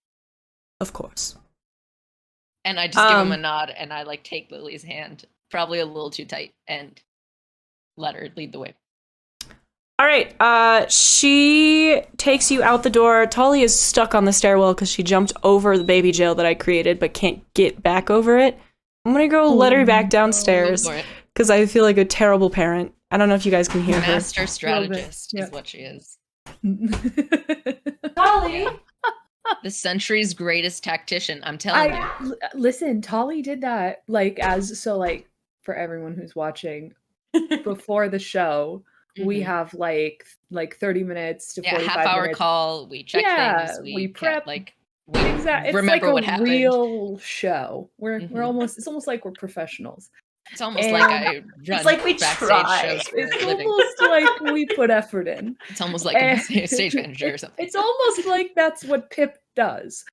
Of course. And I just give him a nod and I take Lily's hand, probably a little too tight, and let her lead the way. All right, she takes you out the door. Tolly is stuck on the stairwell because she jumped over the baby jail that I created but can't get back over it. I'm going to go let her back downstairs because I feel like a terrible parent. I don't know if you guys can hear her. Master strategist is what she is. Tolly! The century's greatest tactician, I'm telling you. Listen, Tolly did that, for everyone who's watching, before the show, we have 30 minutes to 45 minutes. Half-hour call, we check things, we prep, we exactly. remember what happened. It's like a real show. We're almost like we're professionals. It's almost like I run we try. shows for It's a living. almost like we put effort in. It's almost like a stage manager or something. It's almost like that's what Pip does.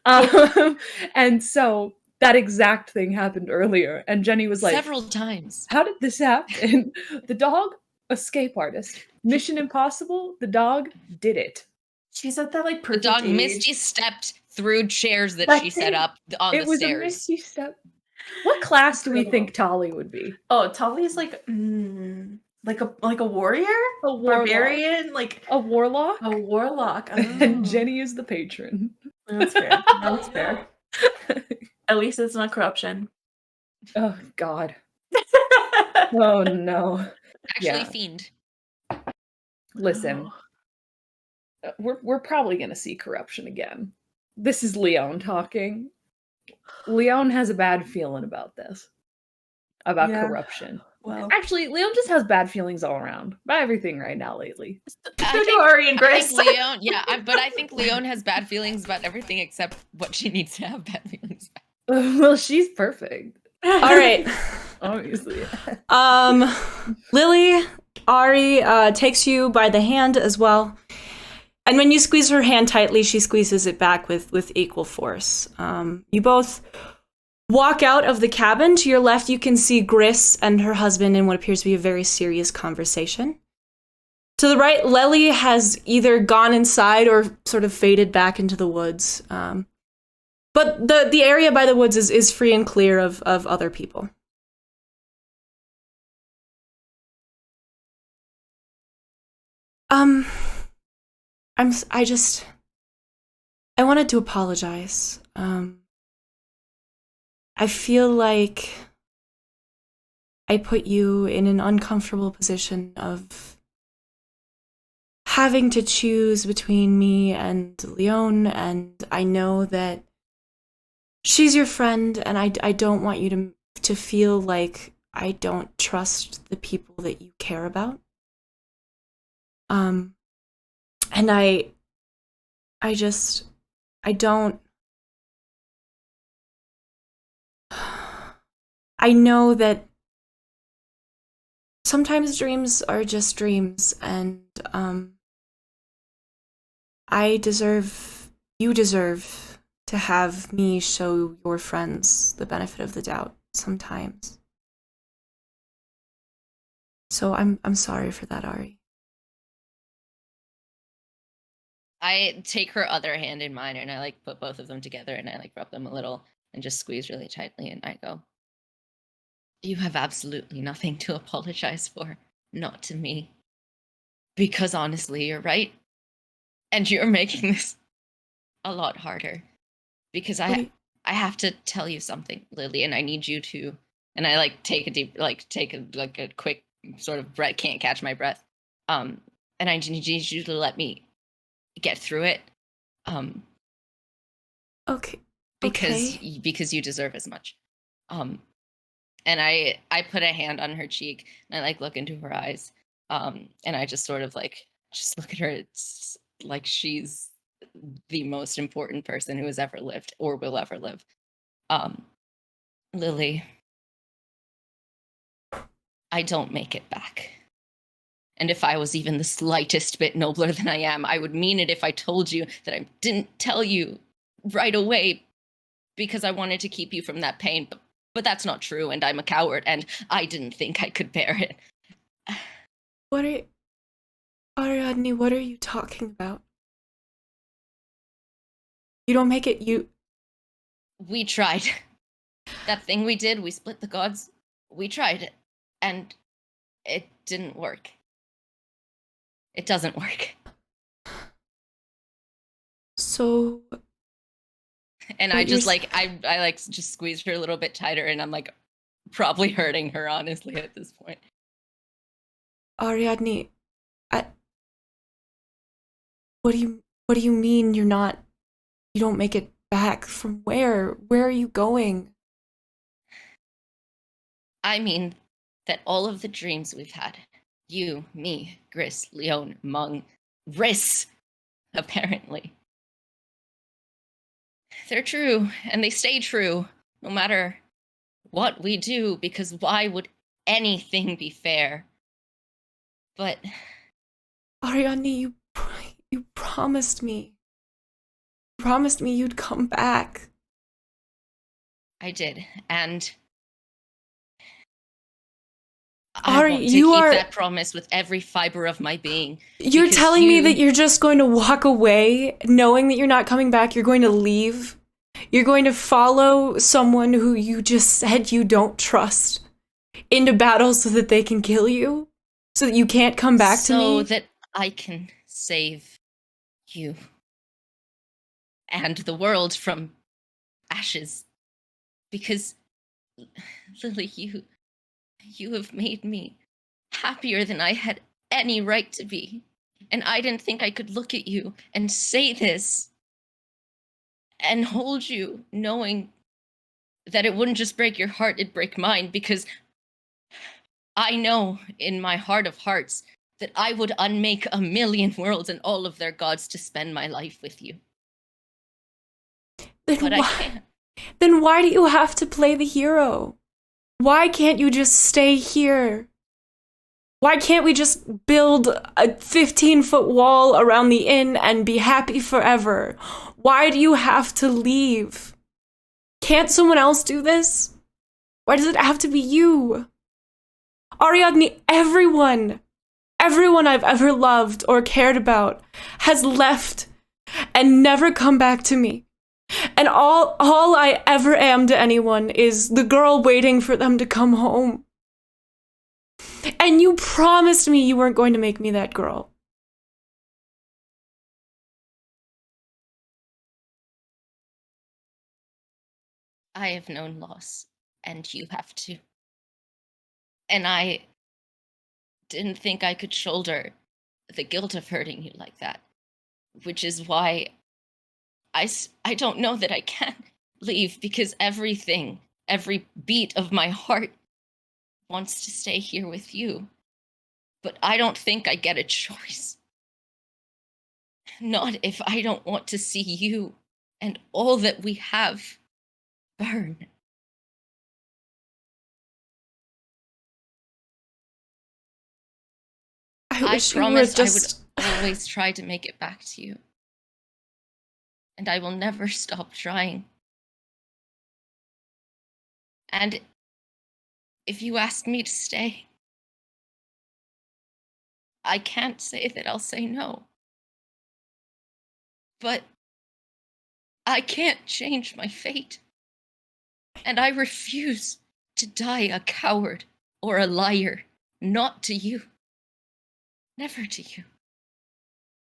And so that exact thing happened earlier. And Jenny was like... Several times. How did this happen? The dog, escape artist. Mission Impossible, the dog did it. She's at that perfect The dog age. Misty stepped through chairs that she set up on the stairs. It was a Misty step. What class do we think Tolly would be? Oh, Tolly's like a warrior? A barbarian? A warlock? A warlock. Oh. And Jenny is the patron. That's fair. That's fair. At least it's not corruption. Oh, God. Oh, no. Actually, fiend. Listen. We're probably going to see corruption again. This is Leon talking. Leon has a bad feeling about this. About corruption. Well, actually, Leon just has bad feelings all around about everything right now lately. Ari and Gris. Leon, but I think Leon has bad feelings about everything except what she needs to have bad feelings about. Well, she's perfect. All right. Obviously. Lily, Ari takes you by the hand as well. And when you squeeze her hand tightly, she squeezes it back with equal force. You both walk out of the cabin. To your left, you can see Gris and her husband in what appears to be a very serious conversation. To the right, Lily has either gone inside or sort of faded back into the woods. But the area by the woods is free and clear of other people. I wanted to apologize. I feel like I put you in an uncomfortable position of having to choose between me and Leon, and I know that she's your friend, and I don't want you to feel like I don't trust the people that you care about. And I know that sometimes dreams are just dreams, and you deserve to have me show your friends the benefit of the doubt sometimes. So I'm sorry for that, Ari. I take her other hand in mine and I like put both of them together and I like rub them a little and just squeeze really tightly and I go, you have absolutely nothing to apologize for, not to me. Because honestly, you're right. And you're making this a lot harder. Because I have to tell you something, Lily, and I need you to, and I like take a quick sort of breath, can't catch my breath. And I need you to let me get through it. Okay. Because you deserve as much. And I put a hand on her cheek and I like look into her eyes. And I just sort of like just look at her. It's like she's the most important person who has ever lived or will ever live. Lily, I don't make it back. And if I was even the slightest bit nobler than I am, I would mean it if I told you that I didn't tell you right away because I wanted to keep you from that pain. But that's not true, and I'm a coward, and I didn't think I could bear it. Ariadne, what are you talking about? You don't make it, We tried. That thing we did, we split the gods. We tried it, and it didn't work. It doesn't work. So... And I just like, I like just squeezed her a little bit tighter, and I'm like probably hurting her, honestly, at this point. Ariadne, what do you mean you don't make it back? From where? Where are you going? I mean that all of the dreams we've had, you, me, Gris, Leon, Mung, Riss, apparently, they're true, and they stay true, no matter what we do, because why would anything be fair? But... Ariadne, you promised me. You promised me you'd come back. I did, and... Ari, I want to keep that promise with every fiber of my being. You're telling me that you're just going to walk away, knowing that you're not coming back? You're going to leave? You're going to follow someone who you just said you don't trust into battle so that they can kill you? So that you can't come back to me? So that I can save you. And the world from ashes. Because, Lily, you have made me happier than I had any right to be. And I didn't think I could look at you and say this and hold you, knowing that it wouldn't just break your heart, it'd break mine, because I know in my heart of hearts that I would unmake 1,000,000 worlds and all of their gods to spend my life with you. But I can't. Then why do you have to play the hero? Why can't you just stay here? Why can't we just build a 15-foot wall around the inn and be happy forever? Why do you have to leave? Can't someone else do this? Why does it have to be you? Ariadne, everyone I've ever loved or cared about has left and never come back to me. And all I ever am to anyone is the girl waiting for them to come home. And you promised me you weren't going to make me that girl. I have known loss, and you have too. And I didn't think I could shoulder the guilt of hurting you like that, which is why I don't know that I can leave, because everything, every beat of my heart wants to stay here with you. But I don't think I get a choice. Not if I don't want to see you and all that we have burn. I promised I would always try to make it back to you. And I will never stop trying. And if you ask me to stay, I can't say that I'll say no. But I can't change my fate. And I refuse to die a coward or a liar. Not to you. Never to you.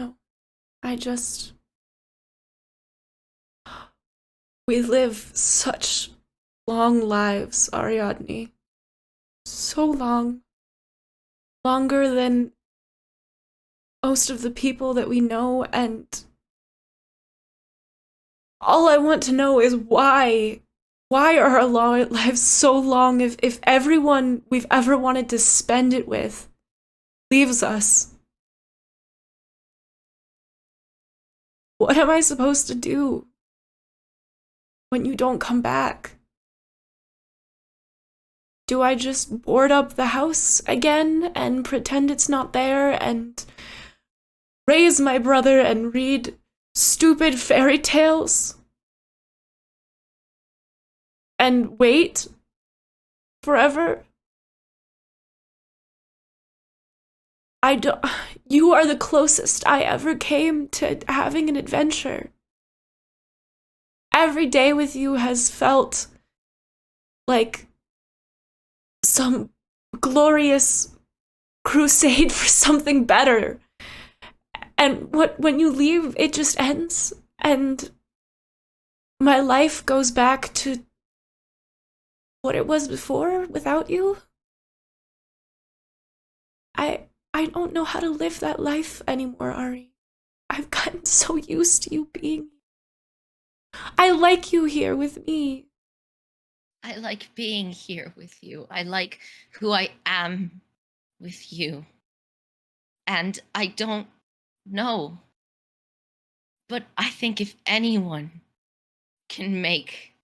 No, we live such long lives, Ariadne. So long. Longer than most of the people that we know, and all I want to know is why are our lives so long if everyone we've ever wanted to spend it with leaves us? What am I supposed to do when you don't come back? Do I just board up the house again and pretend it's not there and raise my brother and read stupid fairy tales? And wait forever? You are the closest I ever came to having an adventure. Every day with you has felt like some glorious crusade for something better. And when you leave, it just ends, and my life goes back to what it was before without you. I don't know how to live that life anymore, Ari. I've gotten so used to you being. I like you here with me. I like being here with you. I like who I am with you. And I don't know. But I think if anyone can make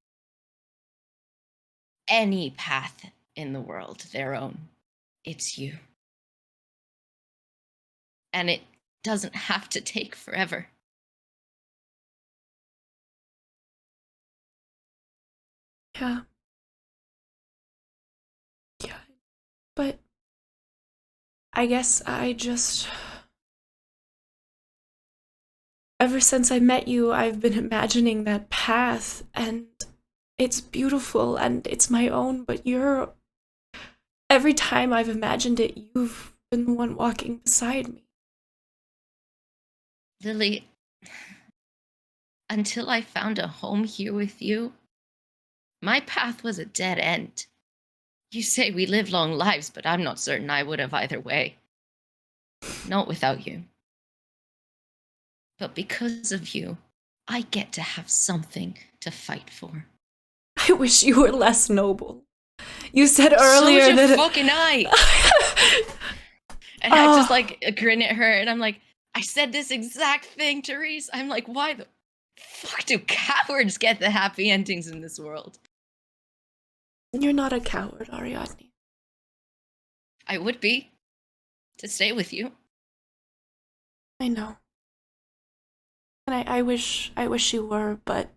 any path in the world their own, it's you. And it doesn't have to take forever. Yeah. Yeah. But I guess ever since I met you, I've been imagining that path, and it's beautiful and it's my own, but every time I've imagined it, you've been the one walking beside me. Lily, until I found a home here with you, my path was a dead end. You say we live long lives, but I'm not certain I would have either way. Not without you. But because of you, I get to have something to fight for. I wish you were less noble. You said earlier so that fucking I. And I just like grin at her, and I'm like, I said this exact thing, Therese. I'm like, why the fuck do cowards get the happy endings in this world? You're not a coward, Ariadne. I would be, to stay with you. I know. And I wish you were, but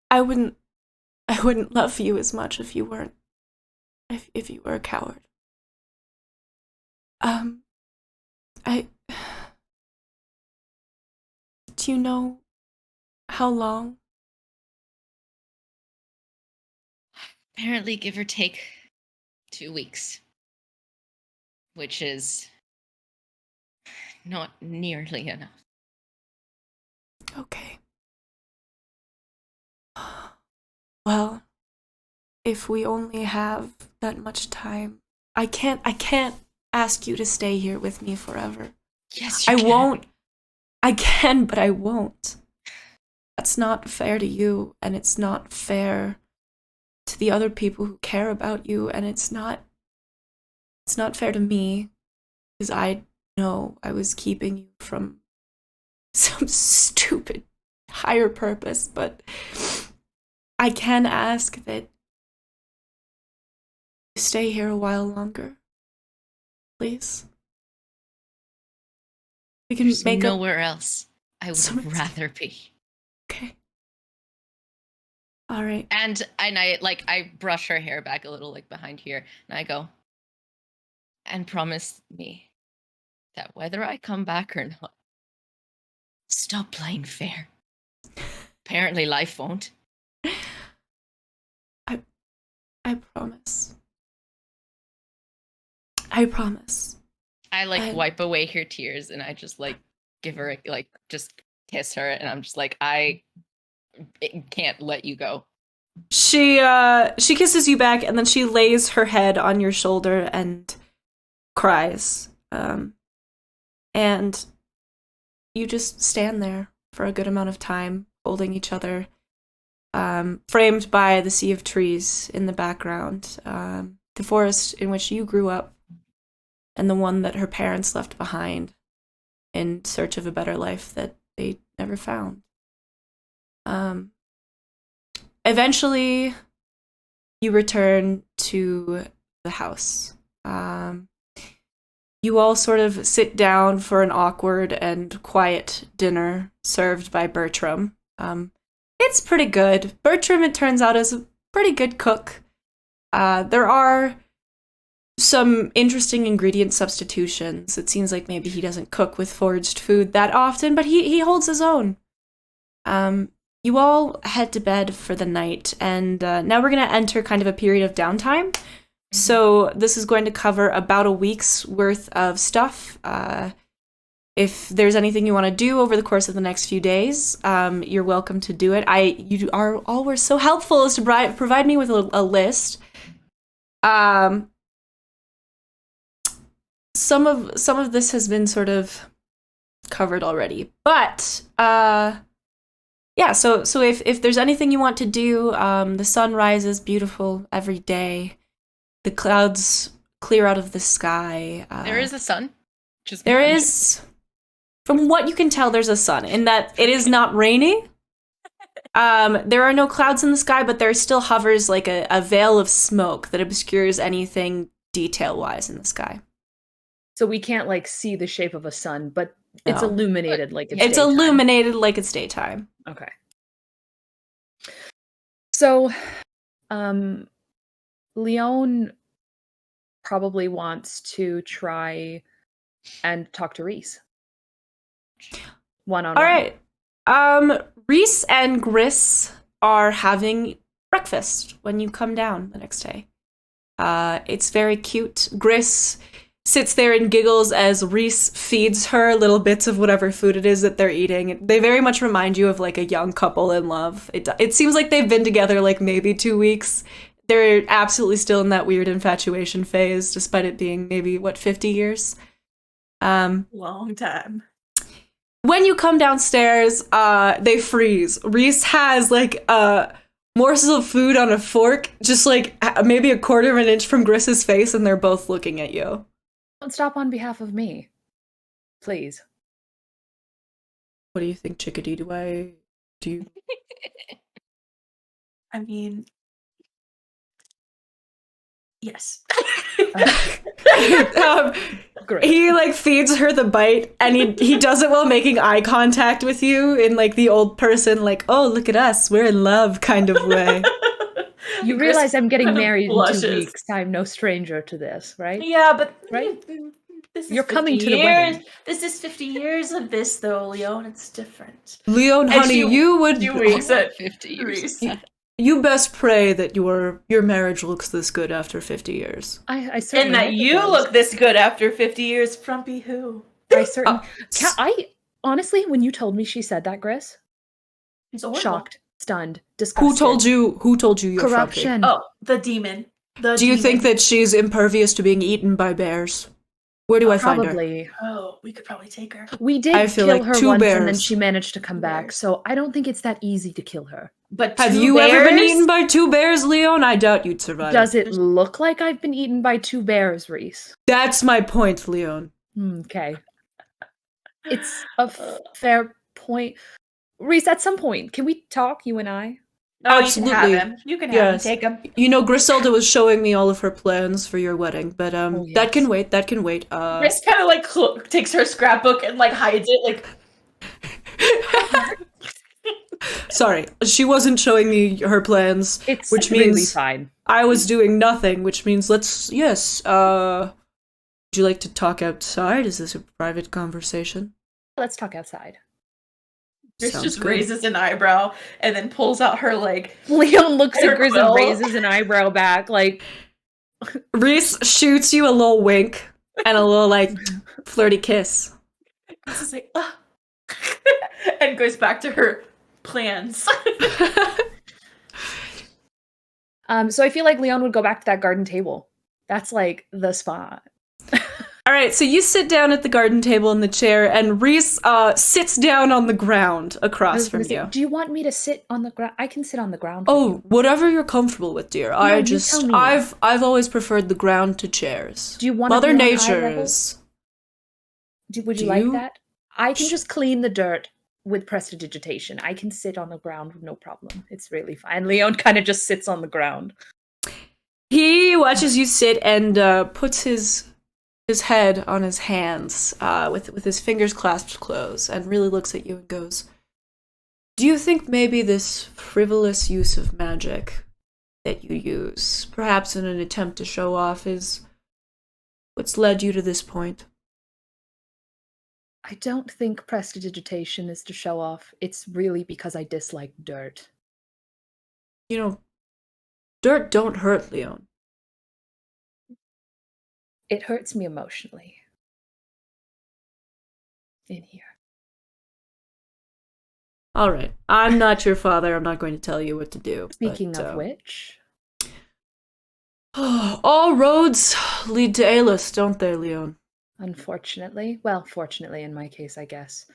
I wouldn't love you as much if you weren't, if you were a coward. Do you know how long? Apparently, give or take 2 weeks. Which is not nearly enough. Okay. Well, if we only have that much time, I can't ask you to stay here with me forever. Yes, you can. I won't. I can, but I won't. That's not fair to you, and it's not fair to the other people who care about you, and it's not fair to me, because I know I was keeping you from some stupid higher purpose, but I can ask that you stay here a while longer. Please. We can There's make nowhere else I would rather be. Okay. All right. And I brush her hair back a little, like behind here, and I go, and promise me that whether I come back or not, stop playing fair. Apparently life won't. I promise. I promise. I wipe away her tears and I just give her just kiss her, and I'm just I can't let you go. She kisses you back, and then she lays her head on your shoulder and cries. And you just stand there for a good amount of time, holding each other, framed by the sea of trees in the background, the forest in which you grew up, and the one that her parents left behind in search of a better life that they never found. Eventually, you return to the house. You all sort of sit down for an awkward and quiet dinner served by Bertram. It's pretty good. Bertram, it turns out, is a pretty good cook. There are some interesting ingredient substitutions. It seems like maybe he doesn't cook with foraged food that often, but he holds his own. You all head to bed for the night, and now we're going to enter kind of a period of downtime. So this is going to cover about a week's worth of stuff. If there's anything you want to do over the course of the next few days, you're welcome to do it. You are all were so helpful as to provide me with a list. Some of this has been sort of covered already, but yeah. So if there's anything you want to do, the sun rises beautiful every day. The clouds clear out of the sky. There is a sun. There is, from what you can tell, there's a sun, in that it is not raining. There are no clouds in the sky, but there still hovers like a veil of smoke that obscures anything detail-wise in the sky. So we can't see the shape of a sun, but it's illuminated like it's daytime. Illuminated like it's daytime. Okay. So, Leon probably wants to try and talk to Reese. One-on-one. All right. Reese and Gris are having breakfast when you come down the next day. It's very cute. Gris sits there and giggles as Reese feeds her little bits of whatever food it is that they're eating. They very much remind you of a young couple in love. It seems like they've been together maybe 2 weeks. They're absolutely still in that weird infatuation phase, despite it being maybe, 50 years? Long time. When you come downstairs, they freeze. Reese has, morsels of food on a fork, just, maybe a quarter of an inch from Gris's face, and they're both looking at you. Don't stop on behalf of me. Please. What do you think, Chickadee? Do you... I mean... Yes. Great. He feeds her the bite, and he does it while making eye contact with you in the old person, oh, look at us, we're in love kind of way. You realize I'm getting married in 2 weeks. I'm no stranger to this, right? Yeah, but right? You're coming to the wedding. This is 50 years of this, though, Leon. It's different. Leon, honey, you would... 2 weeks at 50 years. You best pray that your marriage looks this good after 50 years. I certainly and that you look this good after 50 years, Frumpy who? I certainly... I honestly, when you told me she said that, Gris, shocked, stunned, disgusted. Who told you you're corruption? Frumpy? Oh, the demon. Do you think that she's impervious to being eaten by bears? Where do I find her? Oh, we could probably take her. We did kill her once, and then she managed to come back. So I don't think it's that easy to kill her. But have you ever been eaten by 2 bears, Leon? I doubt you'd survive. Does it look like I've been eaten by 2 bears, Reese? That's my point, Leon. Okay. It's a fair point. Reese, at some point, can we talk, you and I? Oh, absolutely. You can have him. You can have him. Take him. You know, Griselda was showing me all of her plans for your wedding, but yes. That can wait. Gris kind of takes her scrapbook and hides it. Sorry, she wasn't showing me her plans, which means really fine. I was doing nothing, which means let's Would you like to talk outside? Is this a private conversation? Let's talk outside. Gris just raises an eyebrow and then pulls out her, like... Leon looks at Gris and raises an eyebrow back, like... Reese shoots you a little wink and a little, like, flirty kiss. Gris is like, ah. And goes back to her plans. So I feel like Leon would go back to that garden table. That's, like, the spot. All right, so you sit down at the garden table in the chair, and Reese sits down on the ground across from you. Do you want me to sit on the ground? I can sit on the ground. Oh, whatever you're comfortable with, dear. No, you tell me. I've always preferred the ground to chairs. Do you want Mother to be on Nature eye level? is. Would you like that? I can just clean the dirt with prestidigitation. I can sit on the ground with no problem. It's really fine. Leon kind of just sits on the ground. He watches you sit and puts his head on his hands with his fingers clasped close and really looks at you and goes, do you think maybe this frivolous use of magic that you use, perhaps in an attempt to show off, is what's led you to this point? I don't think prestidigitation is to show off. It's really because I dislike dirt. You know, dirt don't hurt, Leon. It hurts me emotionally. In here. All right. I'm not your father. I'm not going to tell you what to do. Speaking of which... all roads lead to Alis, don't they, Leon? Unfortunately. Well, fortunately in my case, I guess.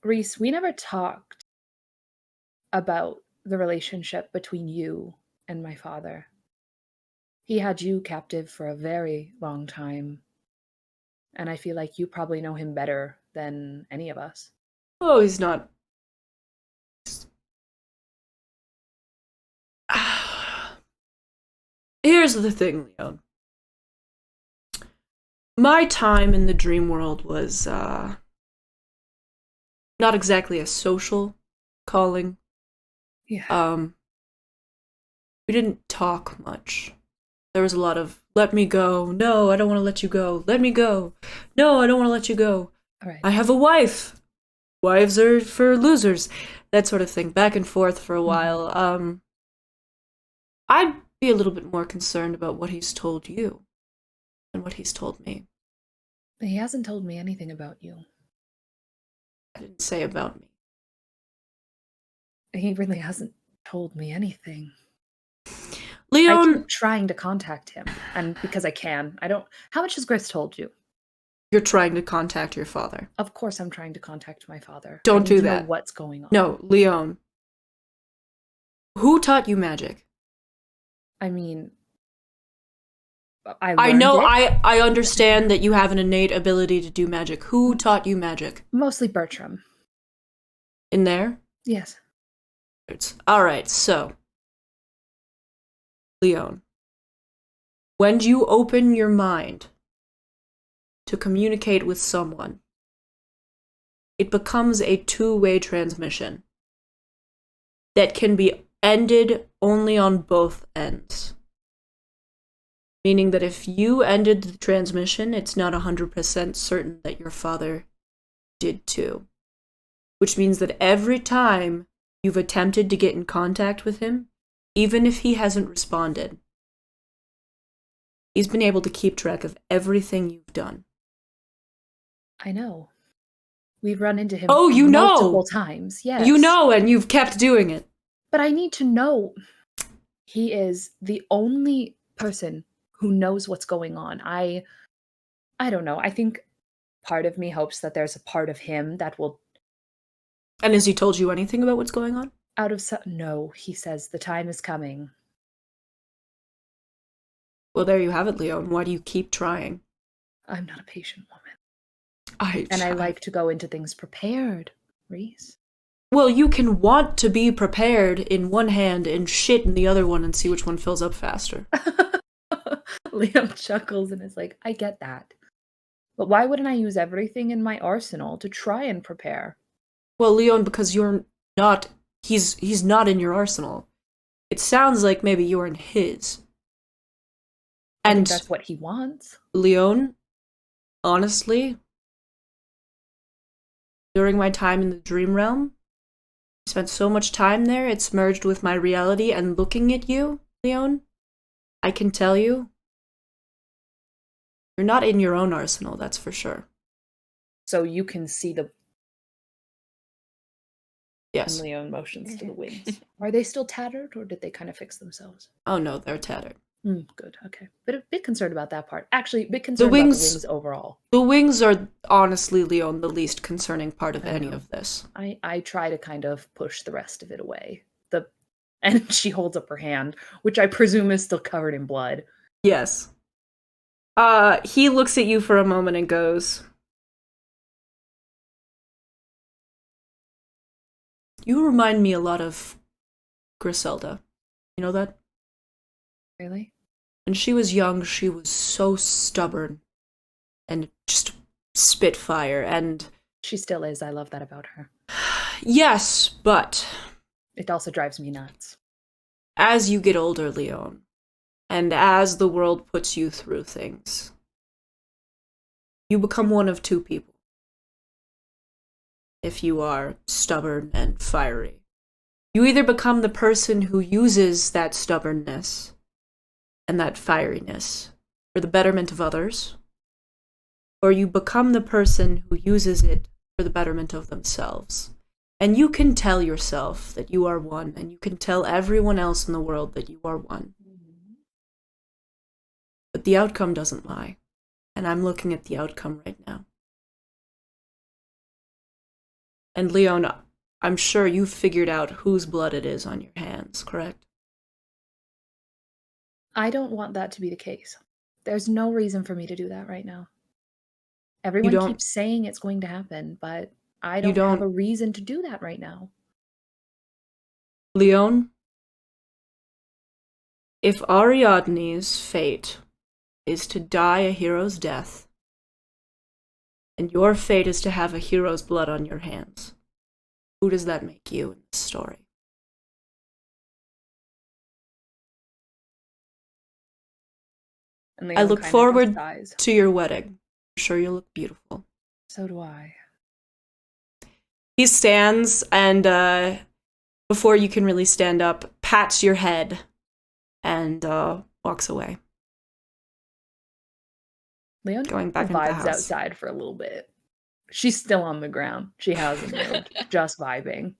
Reese, we never talked about the relationship between you and my father. He had you captive for a very long time, and I feel like you probably know him better than any of us. Oh, he's not. Here's the thing, Leon. My time in the dream world was, not exactly a social calling. Yeah. We didn't talk much. There was a lot of, let me go, no, I don't want to let you go, let me go, no, I don't want to let you go. All right. I have a wife. Wives are for losers. That sort of thing, back and forth for a while. I'd be a little bit more concerned about what he's told you than what he's told me. He hasn't told me anything about you. I didn't say about me. He really hasn't told me anything. Leon, I keep trying to contact him, and because I can. How much has Gris told you? You're trying to contact your father. Of course I'm trying to contact my father. Don't I need do to that. know what's going on. No, Leon. Who taught you magic? I mean, I understand that you have an innate ability to do magic. Who taught you magic? Mostly Bertram. In there? Yes. All right, so Leon, when you open your mind to communicate with someone, it becomes a two-way transmission that can be ended only on both ends. Meaning that if you ended the transmission, it's not 100% certain that your father did too. Which means that every time you've attempted to get in contact with him, even if he hasn't responded, he's been able to keep track of everything you've done. I know. We've run into him multiple times, yes. You know, and you've kept doing it. But I need to know. He is the only person who knows what's going on. I don't know. I think part of me hopes that there's a part of him that will... And has he told you anything about what's going on? No, he says the time is coming. Well, there you have it, Leon. Why do you keep trying? I'm not a patient woman. I like to go into things prepared, Reese. Well, you can want to be prepared in one hand and shit in the other one and see which one fills up faster. Liam chuckles and is like, I get that. But why wouldn't I use everything in my arsenal to try and prepare? Well, Leon, because you're not... He's not in your arsenal. It sounds like maybe you're in his. I think that's what he wants. Leon, honestly, during my time in the dream realm, I spent so much time there, it's merged with my reality, and looking at you, Leon, I can tell you, you're not in your own arsenal, that's for sure. So you can see the... Yes. And Leon motions to the wings. Are they still tattered, or did they kind of fix themselves? Oh no, they're tattered. Good, okay. But a bit concerned about that part. Actually, a bit concerned about the wings overall. The wings are, honestly, Leon, the least concerning part of any of this. I try to kind of push the rest of it away. And she holds up her hand, which I presume is still covered in blood. Yes. He looks at you for a moment and goes, "You remind me a lot of Griselda. You know that?" Really? When she was young, she was so stubborn and just spitfire, and... She still is. I love that about her. Yes, but... It also drives me nuts. As you get older, Leon, and as the world puts you through things, you become one of two people. If you are stubborn and fiery, you either become the person who uses that stubbornness and that fieriness for the betterment of others, or you become the person who uses it for the betterment of themselves. And you can tell yourself that you are one, and you can tell everyone else in the world that you are one. But the outcome doesn't lie, and I'm looking at the outcome right now. And Leon, I'm sure you've figured out whose blood it is on your hands, correct? I don't want that to be the case. There's no reason for me to do that right now. Everyone keeps saying it's going to happen, but I don't have a reason to do that right now. Leon, if Ariadne's fate is to die a hero's death, and your fate is to have a hero's blood on your hands, who does that make you in this story? I look forward to your wedding. I'm sure you'll look beautiful. So do I. He stands and, before you can really stand up, pats your head and walks away. Leon going back into the house. Vibes outside for a little bit. She's still on the ground. She hasn't moved. Just vibing.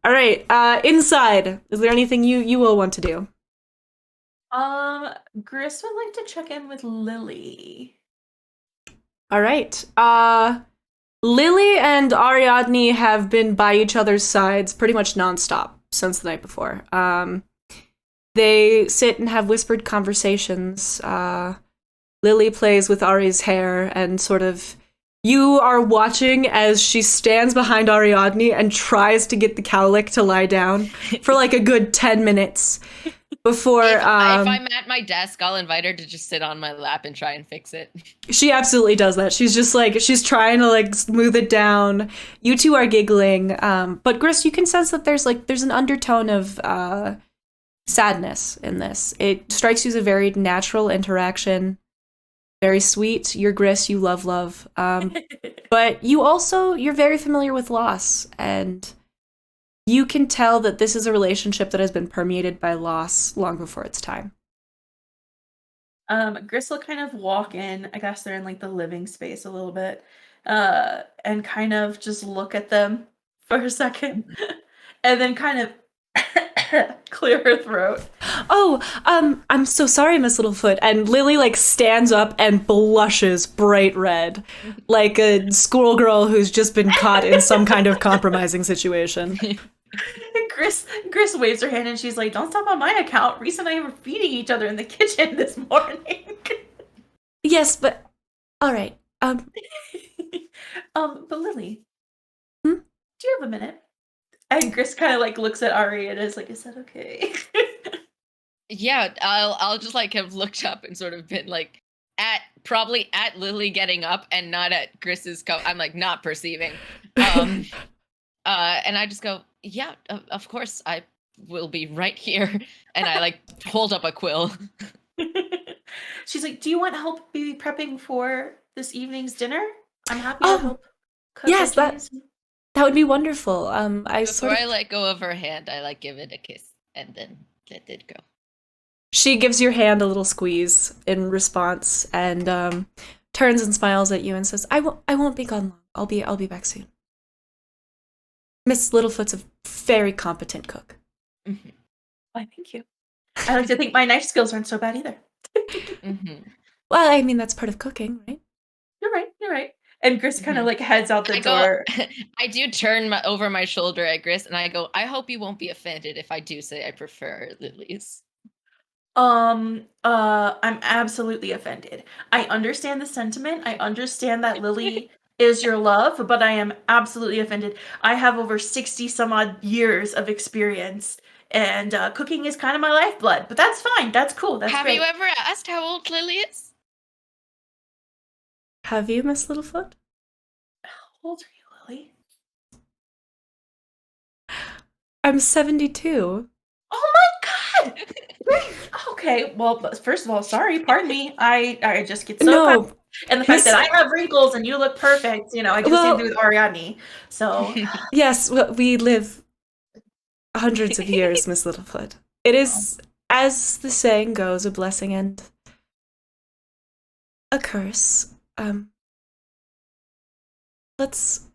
All right. Inside, is there anything you will want to do? Gris would like to check in with Lili. All right. Lili and Ariadne have been by each other's sides pretty much nonstop since the night before. They sit and have whispered conversations. Lili plays with Ari's hair and sort of... You are watching as she stands behind Ariadne and tries to get the cowlick to lie down for like a good 10 minutes before... If I'm at my desk, I'll invite her to just sit on my lap and try and fix it. She absolutely does that. She's just like, she's trying to like smooth it down. You two are giggling. But Gris, you can sense that there's an undertone of sadness in this. It strikes you as a very natural interaction. Very sweet. You're Gris, you love. But you're very familiar with loss, and you can tell that this is a relationship that has been permeated by loss long before its time. Gris will kind of walk in. I guess they're in like the living space a little bit, and kind of just look at them for a second, and then kind of clear her throat. Oh, I'm so sorry, Miss Littlefoot. And Lili like stands up and blushes bright red, like a schoolgirl who's just been caught in some kind of compromising situation. Gris waves her hand and she's like, "Don't stop on my account. Reese and I were feeding each other in the kitchen this morning." Yes, but all right. But Lili, do you have a minute? And Gris kind of like looks at Ari and is like, "Is that okay?" Yeah, I'll just like have looked up and sort of been like probably at Lili getting up and not at Gris's I'm like not perceiving. And I just go, "Yeah, of course. I will be right here. And I like hold up a quill. She's like, do you want help be prepping for this evening's dinner? I'm happy to help cook. Yes, that would be wonderful. Before I let go of her hand, I like give it a kiss and then let it go. She gives your hand a little squeeze in response and turns and smiles at you and says, I won't be gone long. I'll be back soon. Miss Littlefoot's a very competent cook. Mm-hmm. Why, thank you. I like to think my knife skills aren't so bad either. Mm-hmm. Well, I mean, that's part of cooking, right? You're right. And Gris kind of like heads out the door. I do turn over my shoulder at Gris and I go, I hope you won't be offended if I do say I prefer Lily's. I'm absolutely offended. I understand the sentiment. I understand that Lily is your love, but I am absolutely offended. I have over 60 some odd years of experience, and cooking is kind of my lifeblood, but that's fine. That's cool. That's Have great. you ever asked how old Lily is? Have you, Miss Littlefoot? How old are you, Lily? I'm 72. Oh my god! Okay, well, first of all, sorry, pardon me. I just get so caught. And the fact that I have wrinkles and you look perfect, I just need to do with Ariadne. So yes, well, we live hundreds of years, Miss Littlefoot. It is, as the saying goes, a blessing and a curse. Let's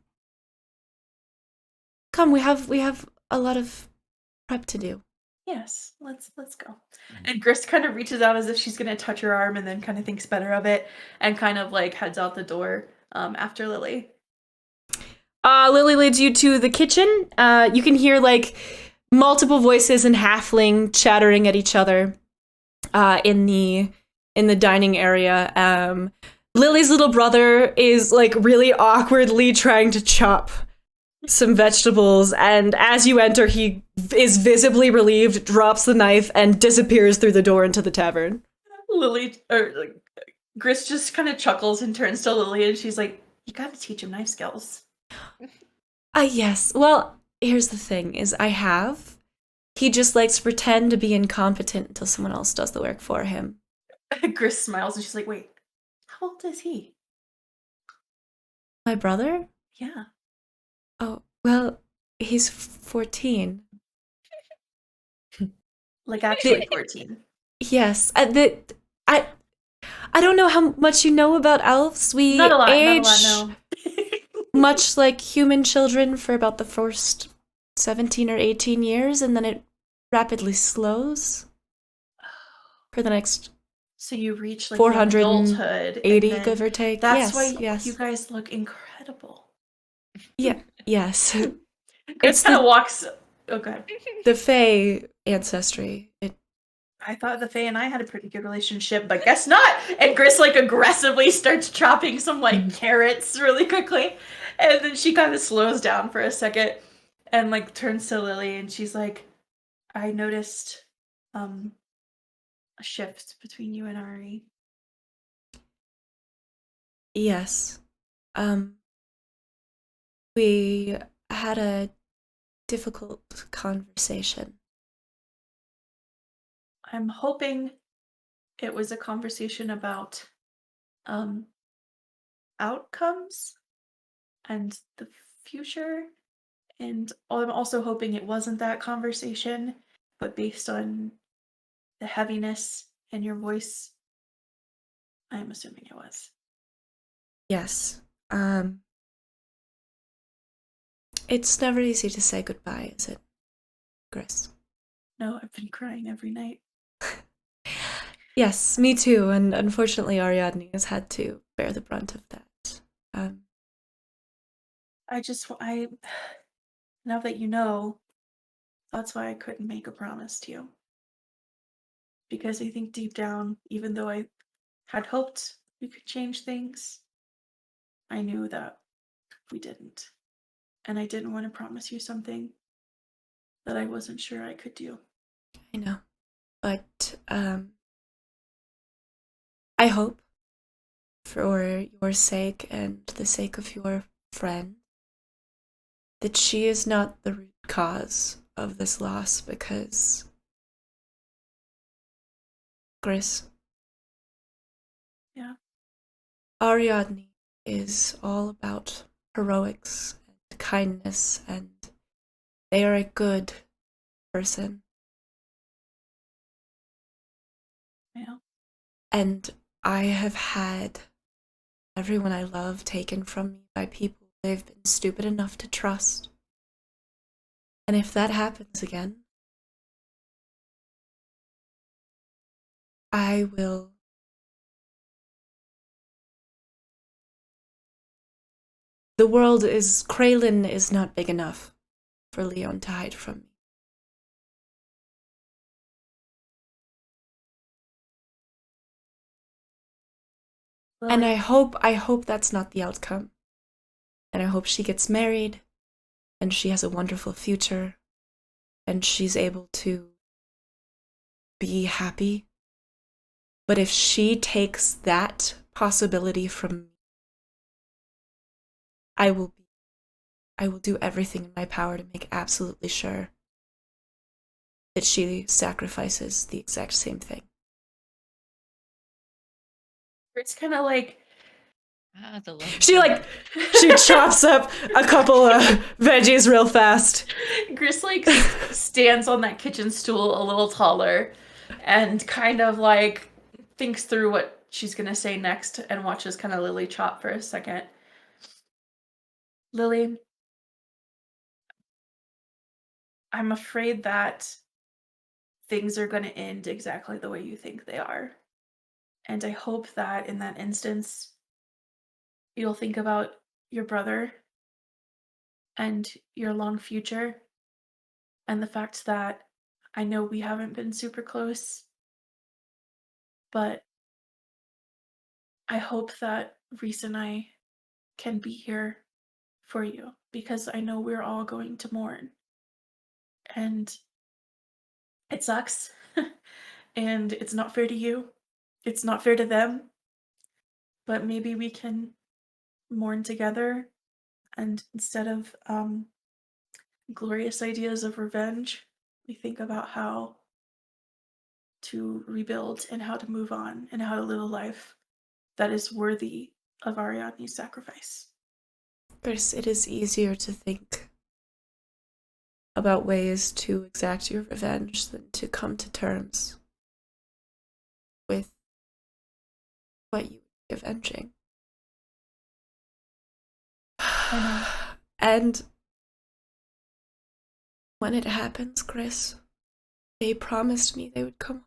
come. We have a lot of prep to do. Yes, let's go. And Gris kind of reaches out as if she's gonna touch her arm, and then kind of thinks better of it, and kind of like heads out the door after Lily. Lily leads you to the kitchen. You can hear like multiple voices in halfling chattering at each other in the dining area. Lily's little brother is like really awkwardly trying to chop some vegetables, and as you enter, he is visibly relieved, drops the knife, and disappears through the door into the tavern. Gris just kind of chuckles and turns to Lily, and she's like, "You got to teach him knife skills." Yes. Well, here's the thing: is he just likes to pretend to be incompetent until someone else does the work for him. Gris smiles, and she's like, "Wait, how old is he?" My brother? Yeah. Oh, well, he's 14. Like actually 14. Yes. I don't know how much you know about elves. We not a lot, age no. much like human children for about the first 17 or 18 years, and then it rapidly slows for the next so you reach like 480, give or take. That's yes. You guys look incredible. Yeah, yes. It kind of walks. Okay. The Fae ancestry. I thought the Fae and I had a pretty good relationship, but guess not. And Gris like aggressively starts chopping some like carrots really quickly, and then she kind of slows down for a second, and like turns to Lily, and she's like, "I noticed a shift between you and Ari." Yes. We had a difficult conversation. I'm hoping it was a conversation about outcomes and the future, and I'm also hoping it wasn't that conversation, but based on the heaviness in your voice, I'm assuming it was. Yes. It's never easy to say goodbye, is it, Gris? No, I've been crying every night. Yes, me too, and unfortunately Ariadne has had to bear the brunt of that. Now that you know, that's why I couldn't make a promise to you. Because I think deep down, even though I had hoped we could change things, I knew that we didn't. And I didn't want to promise you something that I wasn't sure I could do. I know. But I hope, for your sake and the sake of your friend, that she is not the root cause of this loss because Gris. Yeah. Ariadne is all about heroics and kindness, and they are a good person. Yeah. And I have had everyone I love taken from me by people they've been stupid enough to trust. And if that happens again, I will. The world is. Kraylin is not big enough for Leon to hide from me. Well, And I hope that's not the outcome. And I hope she gets married, and she has a wonderful future, and she's able to be happy. But if she takes that possibility from me, I will do everything in my power to make absolutely sure that she sacrifices the exact same thing. it's kind of like She chops up a couple of veggies real fast. Gris like stands on that kitchen stool a little taller and kind of like thinks through what she's gonna say next and watches kind of Lily chop for a second. Lily, I'm afraid that things are going to end exactly the way you think they are. And I hope that in that instance, you'll think about your brother and your long future and the fact that I know we haven't been super close, but I hope that Reese and I can be here for you because I know we're all going to mourn. And it sucks. And it's not fair to you. It's not fair to them. But maybe we can mourn together, and instead of glorious ideas of revenge, we think about how to rebuild and how to move on and how to live a life that is worthy of Ariadne's sacrifice. Gris, it is easier to think about ways to exact your revenge than to come to terms with what you would be avenging. And when it happens, Gris, they promised me they would come.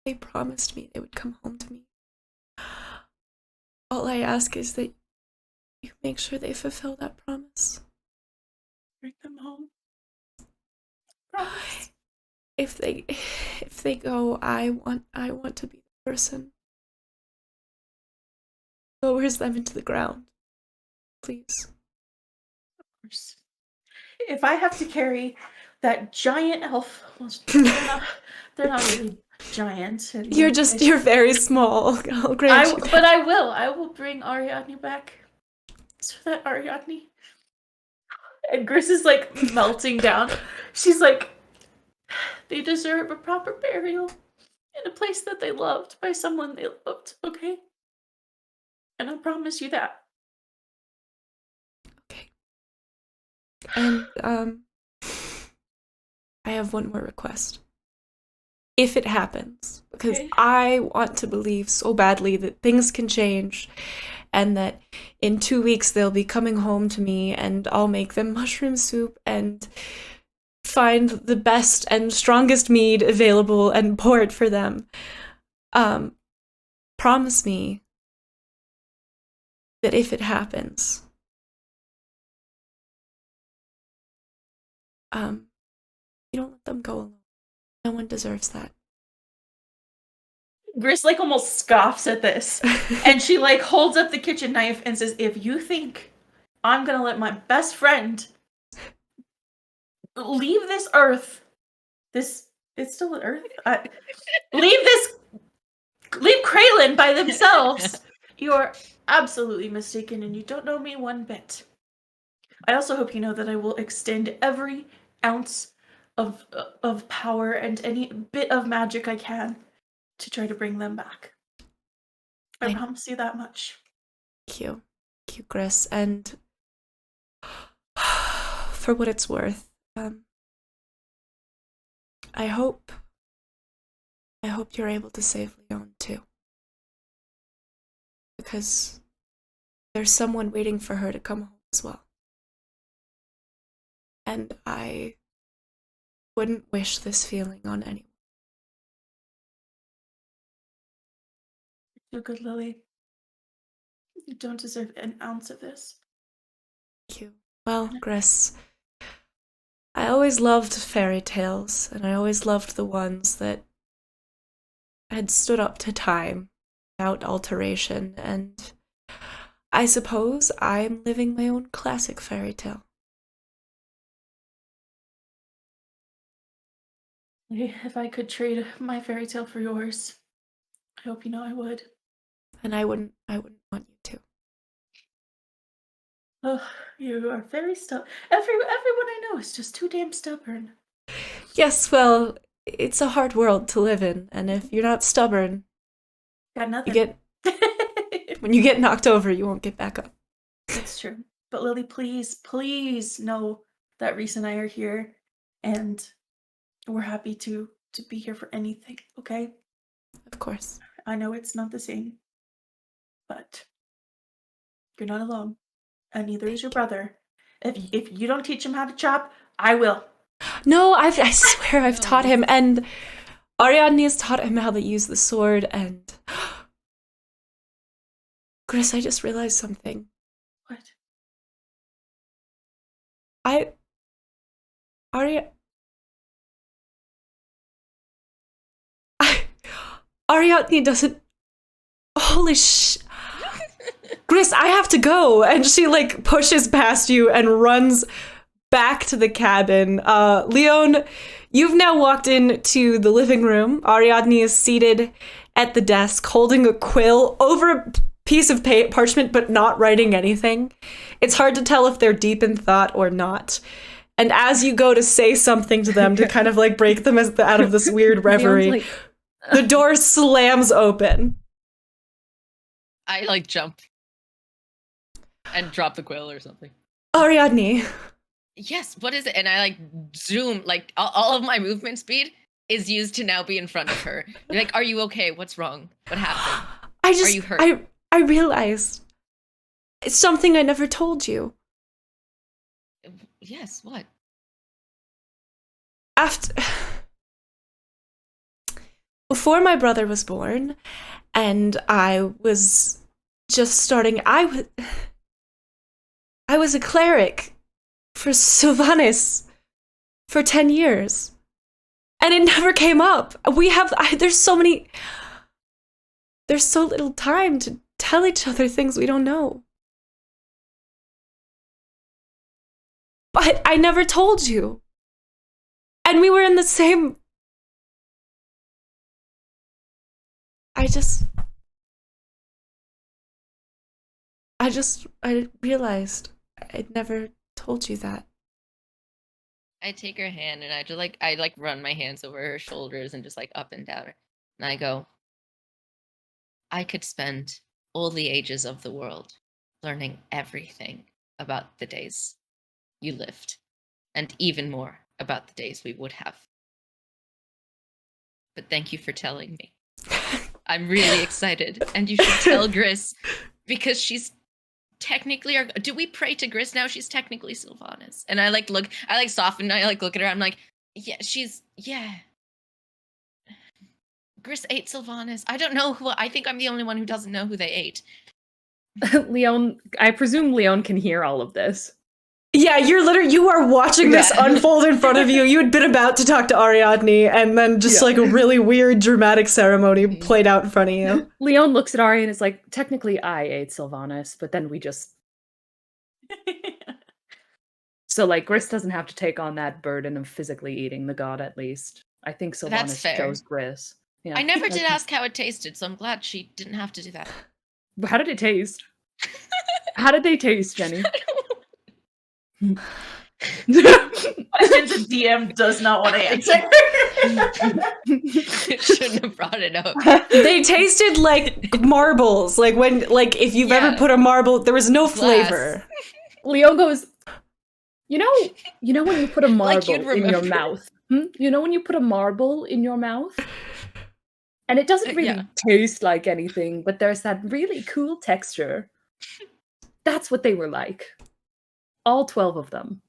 They promised me they would come home to me. All I ask is that you make sure they fulfill that promise. Bring them home. Promise. If they go, I want to be the person who lowers them into the ground. Please. Of course. If I have to carry that giant elf, well, they're not really giant. You're very small. I'll grant you that. But I will bring Ariadne back. So that Ariadne. And Gris is like melting down. She's like, they deserve a proper burial in a place that they loved by someone they loved, okay? And I promise you that. Okay. And I have one more request. If it happens, because Okay. I want to believe so badly that things can change and that in 2 weeks they'll be coming home to me and I'll make them mushroom soup and find the best and strongest mead available and pour it for them. Promise me that if it happens, you don't let them go alone. No one deserves that. Gris like almost scoffs at this. And she like holds up the kitchen knife and says, if you think I'm gonna let my best friend leave this earth, it's still an earth? Leave Kraylin by themselves, you are absolutely mistaken and you don't know me one bit. I also hope you know that I will extend every ounce of power and any bit of magic I can to try to bring them back. I promise you that much. Thank you, Gris. And for what it's worth, I hope you're able to save Leon too. Because there's someone waiting for her to come home as well. And I wouldn't wish this feeling on anyone. You're good, Lily. You don't deserve an ounce of this. Thank you. Well, Gris, I always loved fairy tales, and I always loved the ones that had stood up to time without alteration, and I suppose I'm living my own classic fairy tale. If I could trade my fairy tale for yours, I hope you know I would. And I wouldn't want you to. Oh, you are very stubborn. Everyone I know is just too damn stubborn. Yes, well, it's a hard world to live in, and if you're not stubborn, got nothing. When you get knocked over, you won't get back up. That's true. But Lily, please know that Reese and I are here, and we're happy to be here for anything, okay? Of course. I know it's not the same, but you're not alone, and neither is your brother. If you don't teach him how to chop, I will. No, I swear I've taught him, and Ariadne has taught him how to use the sword, and... Gris, I just realized something. What? Ariadne doesn't... Holy Gris, I have to go! And she, pushes past you and runs back to the cabin. Leon, you've now walked into the living room. Ariadne is seated at the desk, holding a quill over a piece of parchment, but not writing anything. It's hard to tell if they're deep in thought or not. And as you go to say something to them to kind of break them out of this weird reverie, the door slams open. I jump and drop the quill or something. Ariadne. Yes, what is it? And I zoom, all of my movement speed is used to now be in front of her. You're are you okay? What's wrong? What happened? Are you hurt? I realized it's something I never told you. Yes, what? Before my brother was born, and I was just starting, I was a cleric for Sylvanas for 10 years. And it never came up. There's so little time to tell each other things we don't know. But I never told you. And we were in the same... I realized I'd never told you that. I take her hand and I just run my hands over her shoulders and just up and down. And I go, I could spend all the ages of the world learning everything about the days you lived, and even more about the days we would have. But thank you for telling me. I'm really excited, and you should tell Gris, because she's technically do we pray to Gris now? She's technically Sylvanas. And I soften, I look at her, I'm yeah. Gris ate Sylvanas. I don't know I think I'm the only one who doesn't know who they ate. Leon, I presume Leon can hear all of this. Yeah, you are watching this unfold in front of you. You had been about to talk to Ariadne, and then just a really weird dramatic ceremony played out in front of you. Leon looks at Ari and is technically I ate Sylvanas, but then we just... So Gris doesn't have to take on that burden of physically eating the god, at least. I think Sylvanas chose Gris. Yeah. I never did ask how it tasted, so I'm glad she didn't have to do that. How did it taste? How did they taste, Jenny? Questions a DM does not want to answer. Shouldn't have brought it up. They tasted like marbles. Like if you've ever put a marble, there was no flavor. Leon goes, you know when you put a marble Like in your mouth? You know when you put a marble in your mouth? And it doesn't really taste like anything, but there's that really cool texture. That's what they were like. All 12 of them.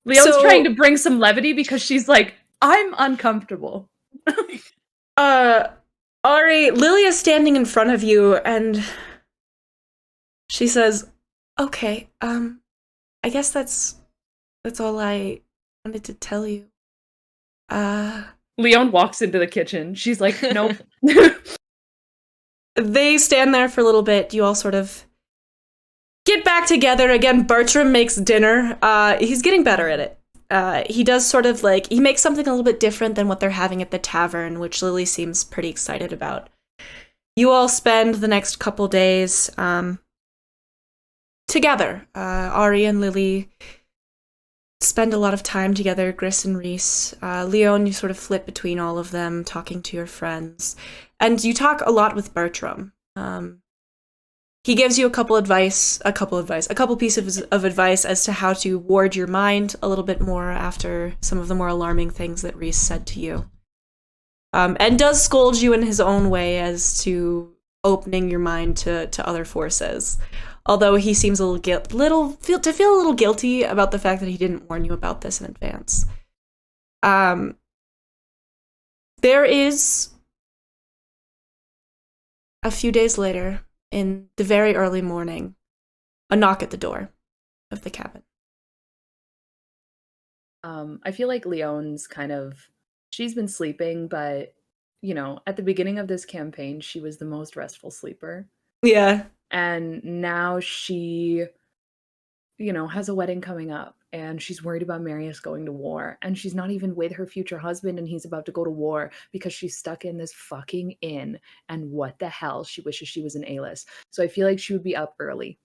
Leon's trying to bring some levity because she's like, I'm uncomfortable. Ari, Lily is standing in front of you and she says, okay, I guess that's all I wanted to tell you. Leon walks into the kitchen. She's like, nope. They stand there for a little bit. You all sort of get back together. Again, Bertram makes dinner. He's getting better at it. He does sort of he makes something a little bit different than what they're having at the tavern, which Lily seems pretty excited about. You all spend the next couple days together. Ari and Lili spend a lot of time together, Gris and Reese. Leon, you sort of flip between all of them, talking to your friends. And you talk a lot with Bertram. He gives you a couple pieces of advice as to how to ward your mind a little bit more after some of the more alarming things that Reese said to you. And does scold you in his own way as to opening your mind to other forces. Although he seems a little guilty about the fact that he didn't warn you about this in advance. There is a few days later, in the very early morning, a knock at the door of the cabin. I feel like Leon's she's been sleeping, but, at the beginning of this campaign, she was the most restful sleeper. Yeah. And now she, has a wedding coming up and she's worried about Marius going to war. And she's not even with her future husband and he's about to go to war because she's stuck in this fucking inn. And what the hell? She wishes she was an A-list. So I feel like she would be up early.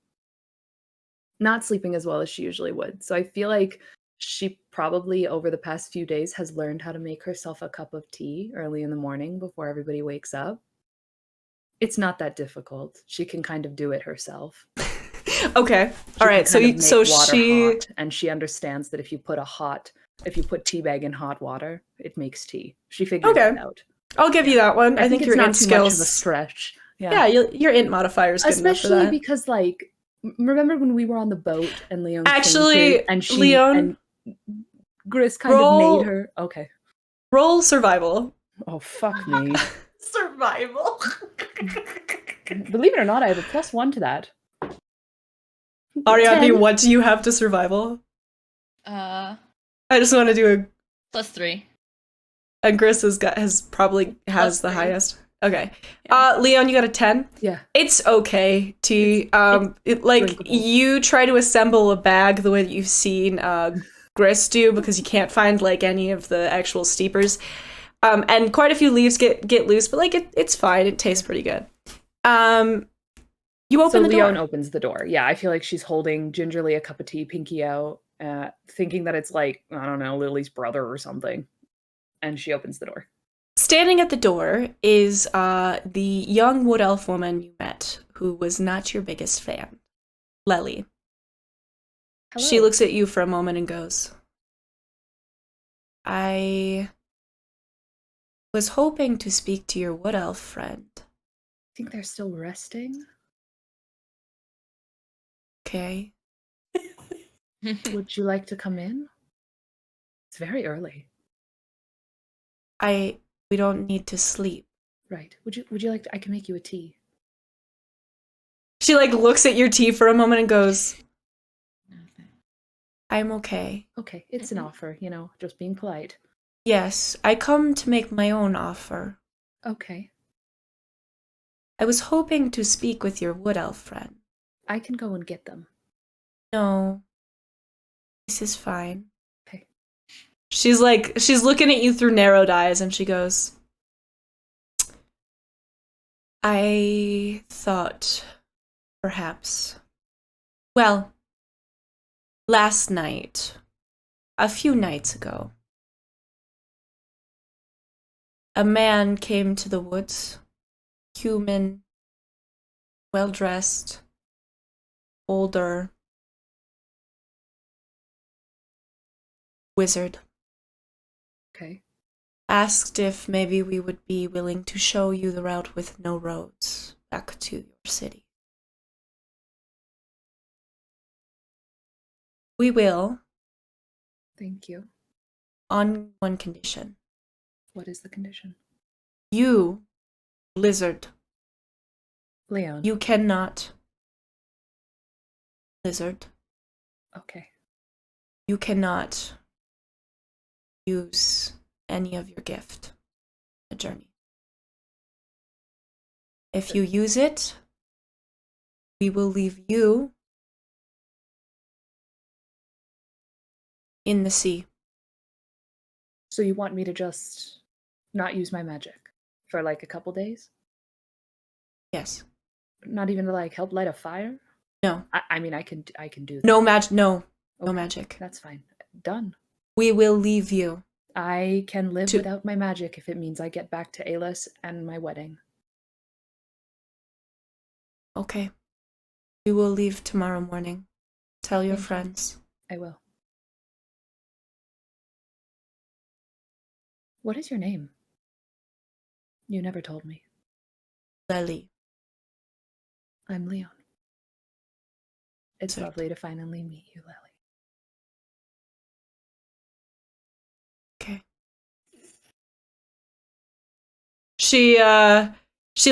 Not sleeping as well as she usually would. So I feel like she probably over the past few days has learned how to make herself a cup of tea early in the morning before everybody wakes up. It's not that difficult. She can kind of do it herself. Okay. All right. So she hot, and she understands that if you put tea bag in hot water, it makes tea. She figured it out. I'll give you that one. I think your int skills much of a stretch. Yeah, your int modifier is good especially enough for that. Because remember when we were on the boat and Leon Leon and Gris kind of made her roll survival. Oh fuck me. Survival. Believe it or not, I have a +1 to that. Ariadne, what do you have to survival? I just want to do a +3. And Gris has the highest. Okay. Leon, you got a 10? Yeah. It's okay. You try to assemble a bag the way that you've seen Gris do because you can't find any of the actual steepers. And quite a few leaves get loose, but it's fine. It tastes pretty good. You open the door. Leon opens the door. Yeah, I feel like she's holding gingerly a cup of tea, pinky out, thinking that it's I don't know, Lily's brother or something. And she opens the door. Standing at the door is the young wood elf woman you met, who was not your biggest fan, Lily. Hello. She looks at you for a moment and goes, I was hoping to speak to your wood elf friend. I think they're still resting. Okay. Would you like to come in? It's very early. We don't need to sleep. Right. Would you like to, I can make you a tea. She looks at your tea for a moment and goes, I'm okay. Okay, it's an offer, just being polite. Yes, I come to make my own offer. Okay. I was hoping to speak with your wood elf friend. I can go and get them. No. This is fine. Okay. She's looking at you through narrowed eyes and she goes, I thought perhaps. Well, last night, a few nights ago, a man came to the woods, human, well-dressed, older, wizard. Okay. Asked if maybe we would be willing to show you the route with no roads back to your city. We will. Thank you. On one condition. What is the condition? You, lizard. Leon. You cannot. Lizard. Okay. You cannot use any of your gift. A journey. If you use it, we will leave you in the sea. So you want me to just not use my magic for like a couple days? Yes. Not even to like help light a fire? No. I mean, I can do that. No magic. No. Okay, No magic. That's fine. Done. We will leave you. I can live without my magic if it means I get back to Alis and my wedding. Okay. We will leave tomorrow morning. Tell your friends. I will. What is your name? You never told me. Lili. I'm Leon. It's lovely to finally meet you, Lily. Okay. She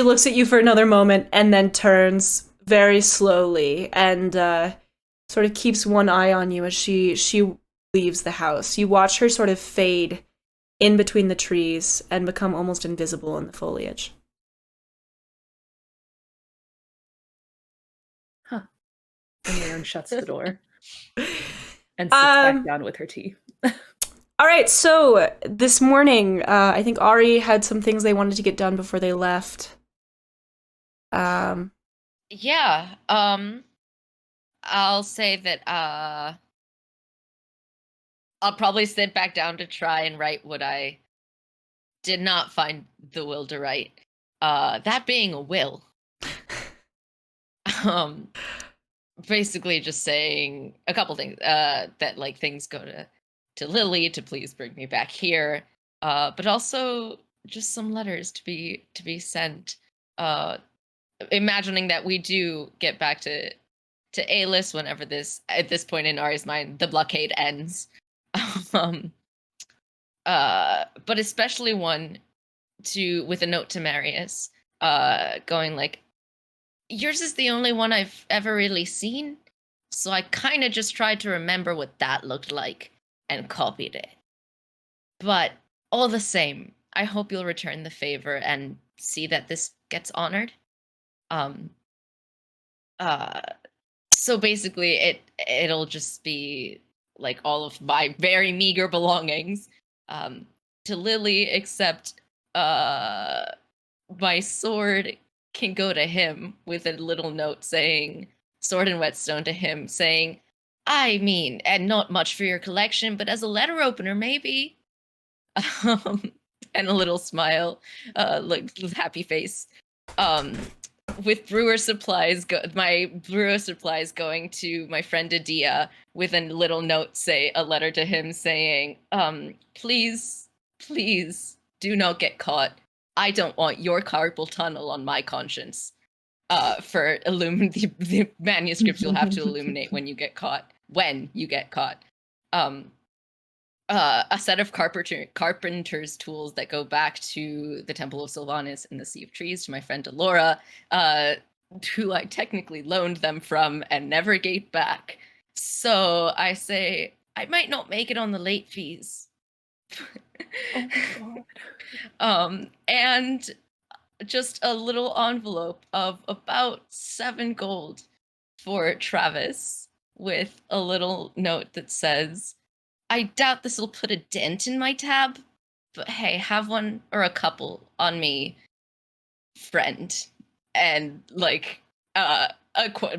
looks at you for another moment and then turns very slowly and sort of keeps one eye on you as she leaves the house. You watch her sort of fade in between the trees and become almost invisible in the foliage. Huh. And Leon shuts the door and sits back down with her tea. All right, so this morning, I think Ari had some things they wanted to get done before they left. Yeah. I'll say that I'll probably sit back down to try and write what I did not find the will to write. That being a will. Basically just saying a couple things. That like things go to Lily to please bring me back here. But also just some letters to be sent. Imagining that we do get back to Alis whenever at this point in Ari's mind, the blockade ends. But especially one with a note to Marius, going like, yours is the only one I've ever really seen, so I kind of just tried to remember what that looked like and copied it. But all the same, I hope you'll return the favor and see that this gets honored. So basically it'll just be like all of my very meager belongings to Lily, except my sword can go to him with a little note saying, sword and whetstone to him saying, I mean, and not much for your collection, but as a letter opener, maybe. And a little smile, like happy face. With my brewer supplies going to my friend Adia with a little note, a letter to him saying, please do not get caught. I don't want your carpal tunnel on my conscience. For the manuscripts you'll have to illuminate when you get caught. A set of carpenter's tools that go back to the Temple of Sylvanus in the Sea of Trees to my friend Delora, who I technically loaned them from and never gave back. So I say, I might not make it on the late fees. Oh my god. And just a little envelope of about 7 gold for Travis with a little note that says, I doubt this will put a dent in my tab, but hey, have one or a couple on me, friend. And like a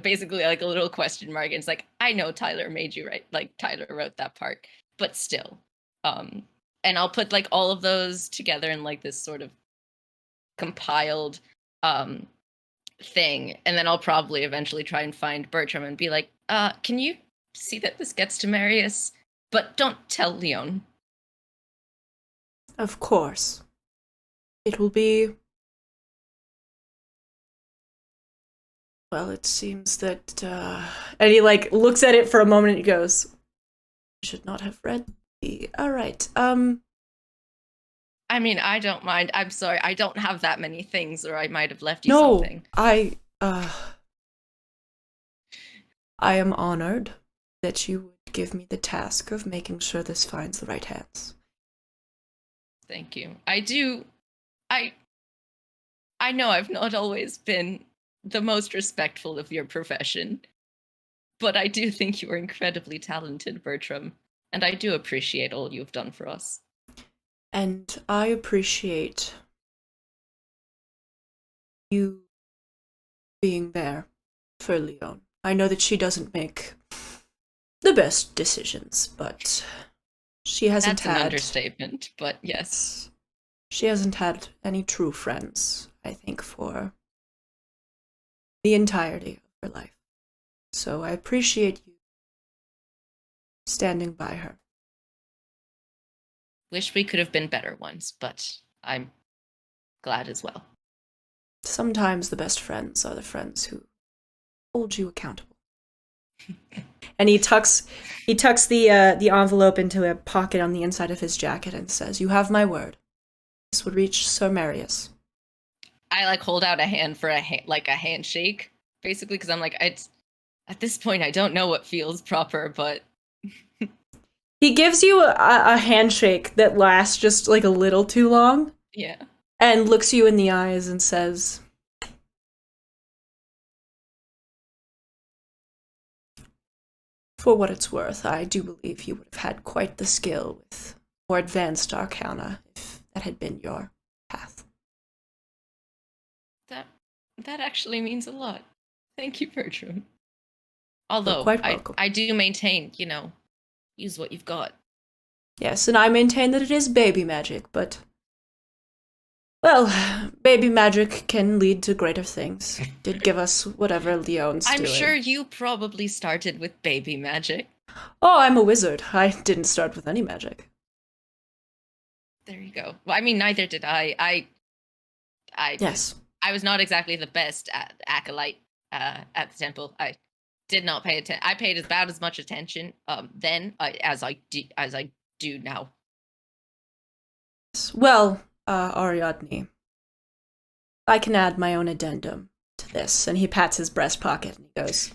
basically like a little question mark. And it's like, I know Tyler made you write, like Tyler wrote that part, but still. And I'll put like all of those together in like this sort of compiled thing, and then I'll probably eventually try and find Bertram and be like, can you see that this gets to Marius? But don't tell Leon. Of course. It will be... Well, it seems that, And he, like, looks at it for a moment and he goes, I should not have read the... Alright, I mean, I don't mind. I'm sorry, I don't have that many things, or I might have left you something. I am honored that you would give me the task of making sure this finds the right hands. Thank you. I know I've not always been the most respectful of your profession, but I do think you are incredibly talented, Bertram, and I do appreciate all you've done for us. And I appreciate you being there for Leon. I know that she doesn't make the best decisions, but she hasn't had... That's an understatement, but yes. She hasn't had any true friends, I think, for the entirety of her life. So I appreciate you standing by her. Wish we could have been better ones, but I'm glad as well. Sometimes the best friends are the friends who hold you accountable. And he tucks the envelope into a pocket on the inside of his jacket and says, "You have my word. This would reach Sir Marius." I like hold out a hand for a handshake, basically, because I'm like, at this point I don't know what feels proper, but he gives you a handshake that lasts just like a little too long. Yeah. And looks you in the eyes and says, "For what it's worth, I do believe you would have had quite the skill with more advanced arcana if that had been your path." That actually means a lot. Thank you, Bertram. Although, You're quite welcome. I do maintain, use what you've got. Yes, and I maintain that it is baby magic, but... Well, baby magic can lead to greater things. Did give us whatever Leon's doing. I'm sure you probably started with baby magic. Oh, I'm a wizard. I didn't start with any magic. There you go. Well, I mean, neither did I. Yes. I was not exactly the best acolyte at the temple. I did not pay attention. I paid about as much attention then as I do now. Well, Ariadne, I can add my own addendum to this. And he pats his breast pocket and he goes,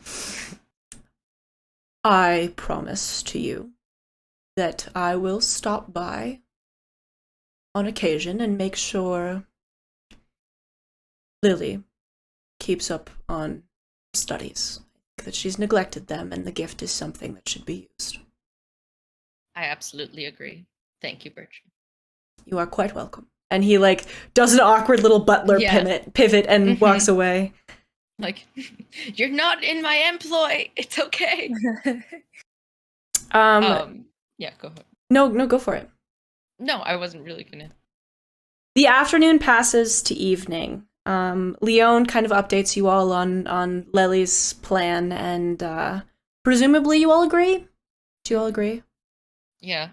"I promise to you that I will stop by on occasion and make sure Lily keeps up on studies, that she's neglected them, and the gift is something that should be used." I absolutely agree. Thank you, Bertram. You are quite welcome. And he, like, does an awkward little butler pivot and walks away. Like, you're not in my employ. It's okay. Yeah, go ahead. No, go for it. No, I wasn't really gonna. The afternoon passes to evening. Leon kind of updates you all on Lily's plan, and presumably you all agree? Do you all agree? Yeah.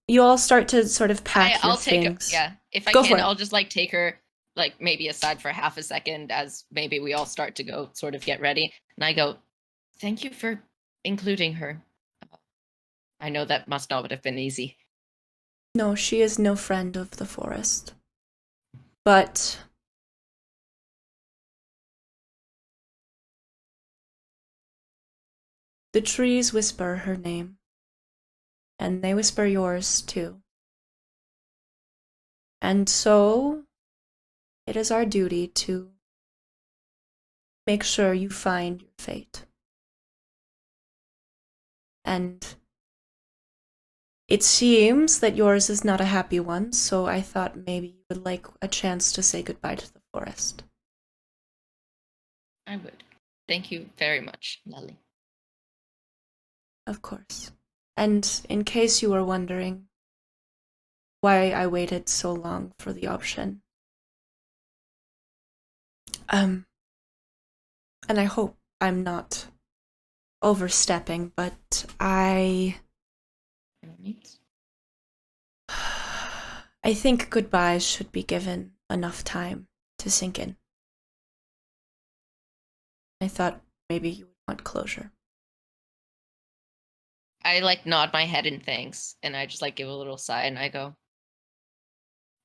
You all start to sort of pack your things. If I can, I'll just like take her like maybe aside for half a second as maybe we all start to go sort of get ready. And I go, "Thank you for including her. I know that must not have been easy." No, she is no friend of the forest. But the trees whisper her name. And they whisper yours, too. And so, it is our duty to make sure you find your fate. And it seems that yours is not a happy one, so I thought maybe you would like a chance to say goodbye to the forest. I would. Thank you very much, Lily. Of course. And in case you were wondering why I waited so long for the option, and I hope I'm not overstepping, but I think goodbyes should be given enough time to sink in. I thought maybe you would want closure. I nod my head in thanks, and I just give a little sigh, and I go,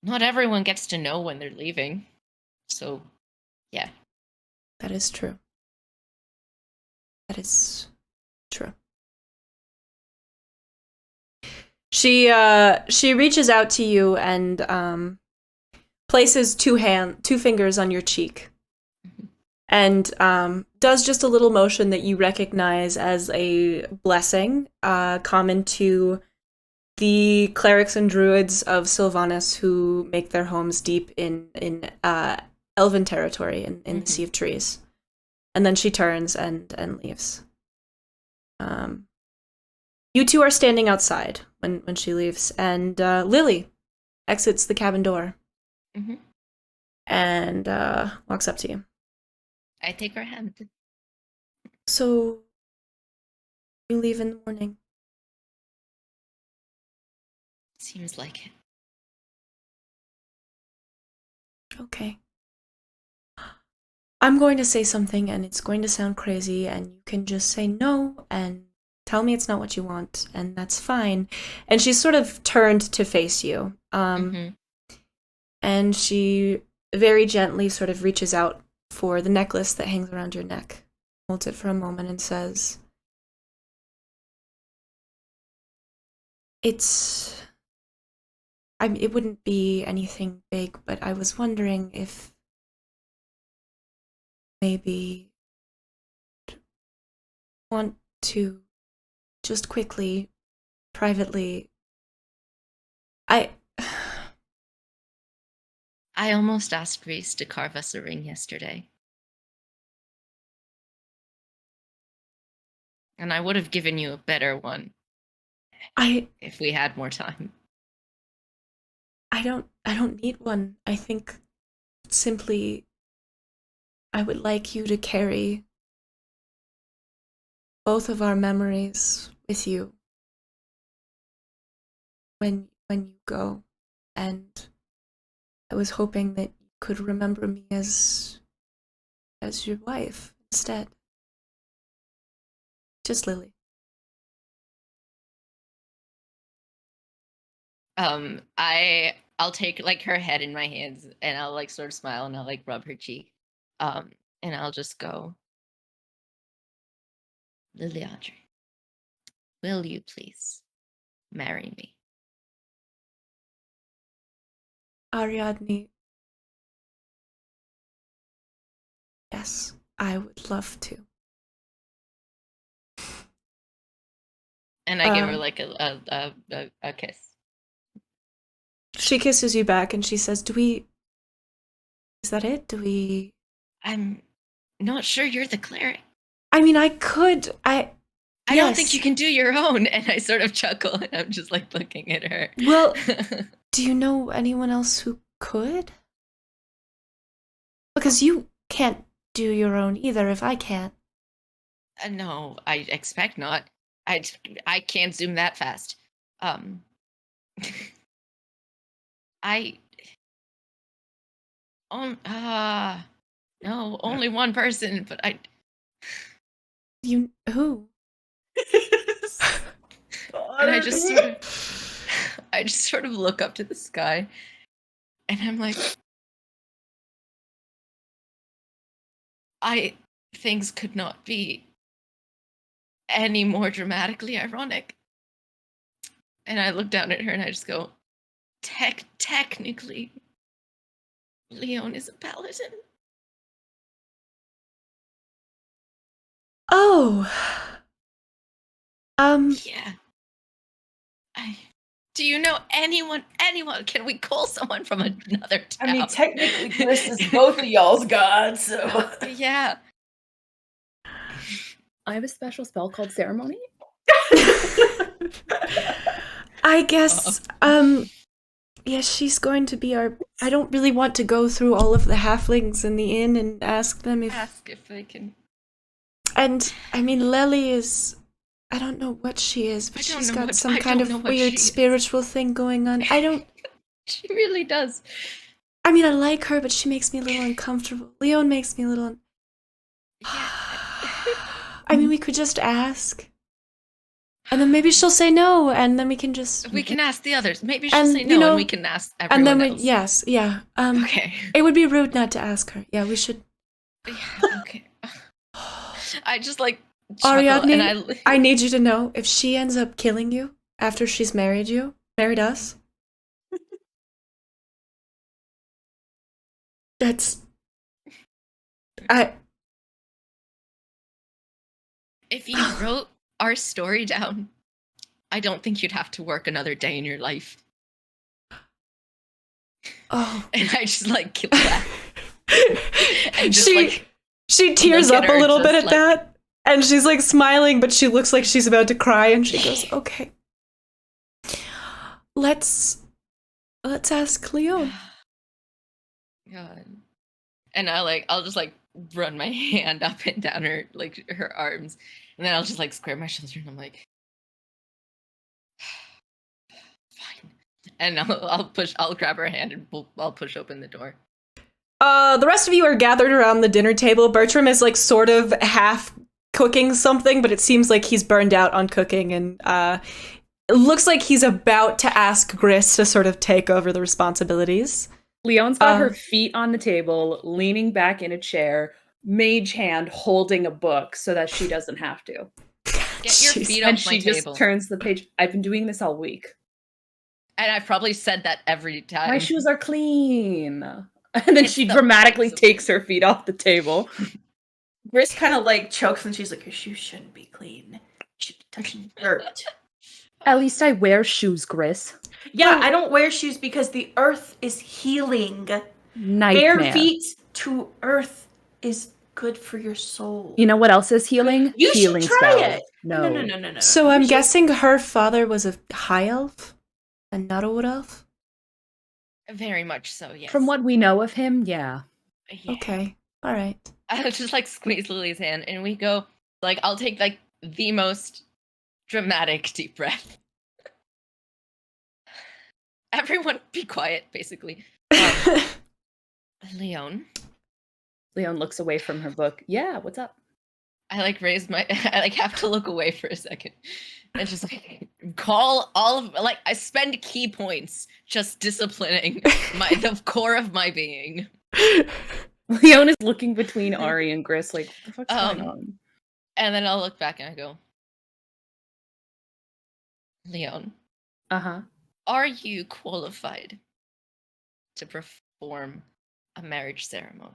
not everyone gets to know when they're leaving. So, yeah. That is true. That is true. She reaches out to you and places two fingers on your cheek, and does just a little motion that you recognize as a blessing, common to the clerics and druids of Sylvanas who make their homes deep in elven territory in the Sea of Trees. And then she turns and leaves. You two are standing outside when she leaves, and Lily exits the cabin door and walks up to you. I take her hand. So, you leave in the morning? Seems like it. Okay. I'm going to say something, and it's going to sound crazy, and you can just say no, and tell me it's not what you want, and that's fine. And she's sort of turned to face you. And she very gently sort of reaches out for the necklace that hangs around your neck, holds it for a moment, and says, it wouldn't be anything big, but I was wondering if maybe want to just quickly, privately, I almost asked Gris to carve us a ring yesterday. And I would have given you a better one if we had more time. I don't need one. I think simply I would like you to carry both of our memories with you when you go, and I was hoping that you could remember me as your wife instead. Just Lily. I'll take her head in my hands, and I'll sort of smile, and I'll rub her cheek. And I'll just go, Lily Audrey, will you please marry me? Ariadne, yes, I would love to. And I give her a kiss. She kisses you back, and she says, is that it? I'm not sure you're the cleric. I mean, I could, I don't think you can do your own. And I sort of chuckle, and I'm just looking at her. Well, do you know anyone else who could? Because you can't do your own either if I can't. No, I expect not. I can't zoom that fast. No, only one person, but who? And I just sort of look up to the sky, and I'm like, things could not be any more dramatically ironic. And I look down at her and I just go, technically, Leon is a paladin. Oh. Yeah. Do you know anyone? Can we call someone from another town? I mean, technically, Gris is both of y'all's gods, so. Yeah. I have a special spell called Ceremony. I guess, yes, she's going to be our... I don't really want to go through all of the halflings in the inn and ask them if... Ask if they can... And, I mean, Lily is... I don't know what she is, but she's got some kind of weird spiritual thing going on. I don't... She really does. I mean, I like her, but she makes me a little uncomfortable. Leon makes me a little... I mean, we could just ask. And then maybe she'll say no, and then we can just... We can ask the others. Maybe she'll say no, and we can ask everyone and then else. Yes, yeah. Okay. It would be rude not to ask her. Yeah, we should... Yeah, okay. I just, like, chuckle, Ariadne, I need you to know, if she ends up killing you after she's married us, that's... If you wrote our story down, I don't think you'd have to work another day in your life. Oh. And I just, like, kill that. And just, she tears up a little bit at that, and she's, like, smiling, but she looks like she's about to cry, and she goes, okay. Let's ask Leon. God. And I'll just, like, run my hand up and down her arms, and then I'll just, like, square my shoulder, and I'm like, fine. And I'll grab her hand, and I'll push open the door. The rest of you are gathered around the dinner table. Bertram is, like, sort of half cooking something, but it seems like he's burned out on cooking, and it looks like he's about to ask Gris to sort of take over the responsibilities. Leon's got her feet on the table, leaning back in a chair, mage hand holding a book so that she doesn't have to. Get your feet off my table. And she just turns the page. I've been doing this all week. And I've probably said that every time. My shoes are clean. And then she dramatically takes her feet off the table. Gris kind of, like, chokes, and she's like, your shoes shouldn't be clean. You should be touching dirt. At least I wear shoes, Gris. Yeah, I don't wear shoes because the earth is healing. Nightmare. Bare feet to earth is good for your soul. You know what else is healing? You healing should try spells. it. No. So I'm guessing her father was a high elf and not a wood elf? Very much so, yes. From what we know of him, yeah. Okay, all right. I'll just, like, squeeze Lily's hand, and we go, like, I'll take, like, the most dramatic deep breath. Everyone be quiet, basically. Leon looks away from her book. Yeah, what's up? I, like, I, like, have to look away for a second. And just, like, call all of, like, I spend key points just disciplining the core of my being. Leon is looking between Ari and Gris, like, what the fuck's going on? And then I'll look back and I go, Leon. Uh-huh. Are you qualified to perform a marriage ceremony?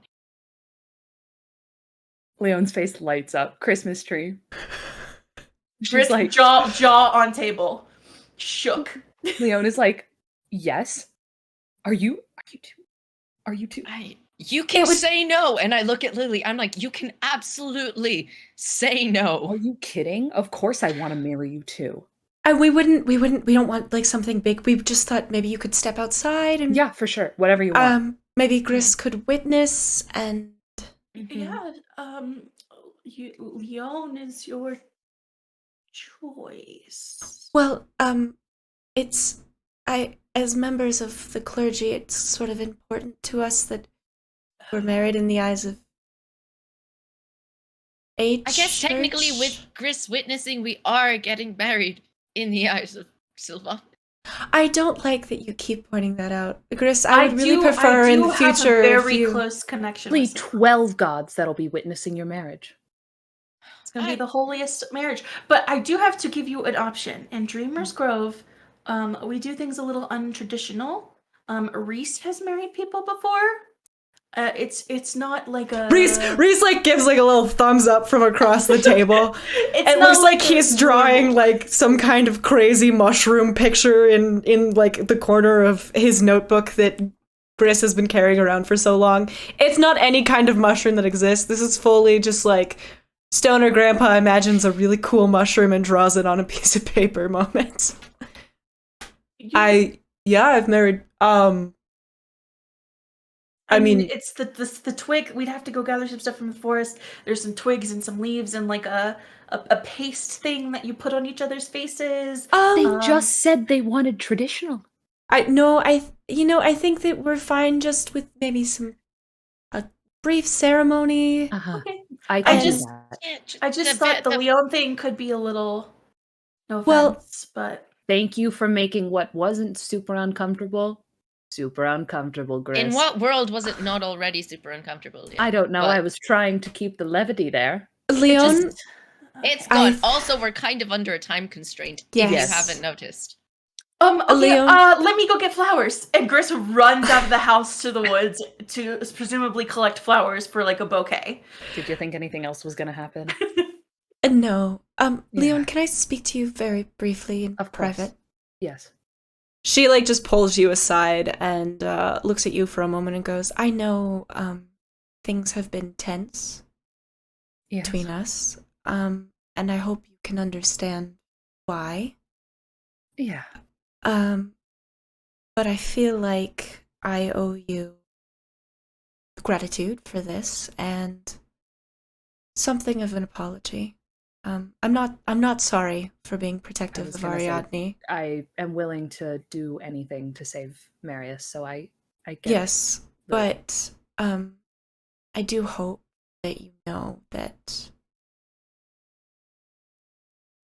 Leon's face lights up. Christmas tree. She's like, jaw on table. Shook. Leon is like, yes. Are you two? You can say no. And I look at Lily. I'm like, you can absolutely say no. Are you kidding? Of course I want to marry you too. We don't want, like, something big. We just thought maybe you could step outside and... Yeah, for sure. Whatever you want. Maybe Gris could witness and... Yeah, Leon is your choice. Well, as members of the clergy, it's sort of important to us that we're married in the eyes of age. I guess technically with Gris witnessing, we are getting married in the eyes of Silva. I don't like that you keep pointing that out. Gris, I would really prefer in the future have a very close connection with 12 gods that'll be witnessing your marriage. It's going to be the holiest marriage. But I do have to give you an option. In Dreamer's Grove, we do things a little untraditional. Reese has married people before. It's not like a... Reese like gives like a little thumbs up from across the table. It looks like he's drawing like some kind of crazy mushroom picture in like the corner of his notebook that Gris has been carrying around for so long. It's not any kind of mushroom that exists. This is fully just like Stoner Grandpa imagines a really cool mushroom and draws it on a piece of paper moment. I've married, I mean, it's the twig. We'd have to go gather some stuff from the forest. There's some twigs and some leaves and like a paste thing that you put on each other's faces. They just said they wanted traditional. I think that we're fine just with maybe a brief ceremony. Okay. I just thought the Leon thing could be a little, no offense, but thank you for making what wasn't super uncomfortable, Gris. In what world was it not already super uncomfortable? I don't know. I was trying to keep the levity there. Leon, it's gone. Also, we're kind of under a time constraint. Yes. If you haven't noticed. Okay, Leon? Let me go get flowers. And Gris runs out of the house to the woods to presumably collect flowers for like a bouquet. Did you think anything else was going to happen? No. Leon, can I speak to you very briefly in private? Yes. She like just pulls you aside and looks at you for a moment and goes, I know things have been tense between us, and I hope you can understand why. Yeah. But I feel like I owe you gratitude for this and something of an apology. I'm not sorry for being protective of Ariadne. I am willing to do anything to save Marius, so I get yes, but I do hope that you know that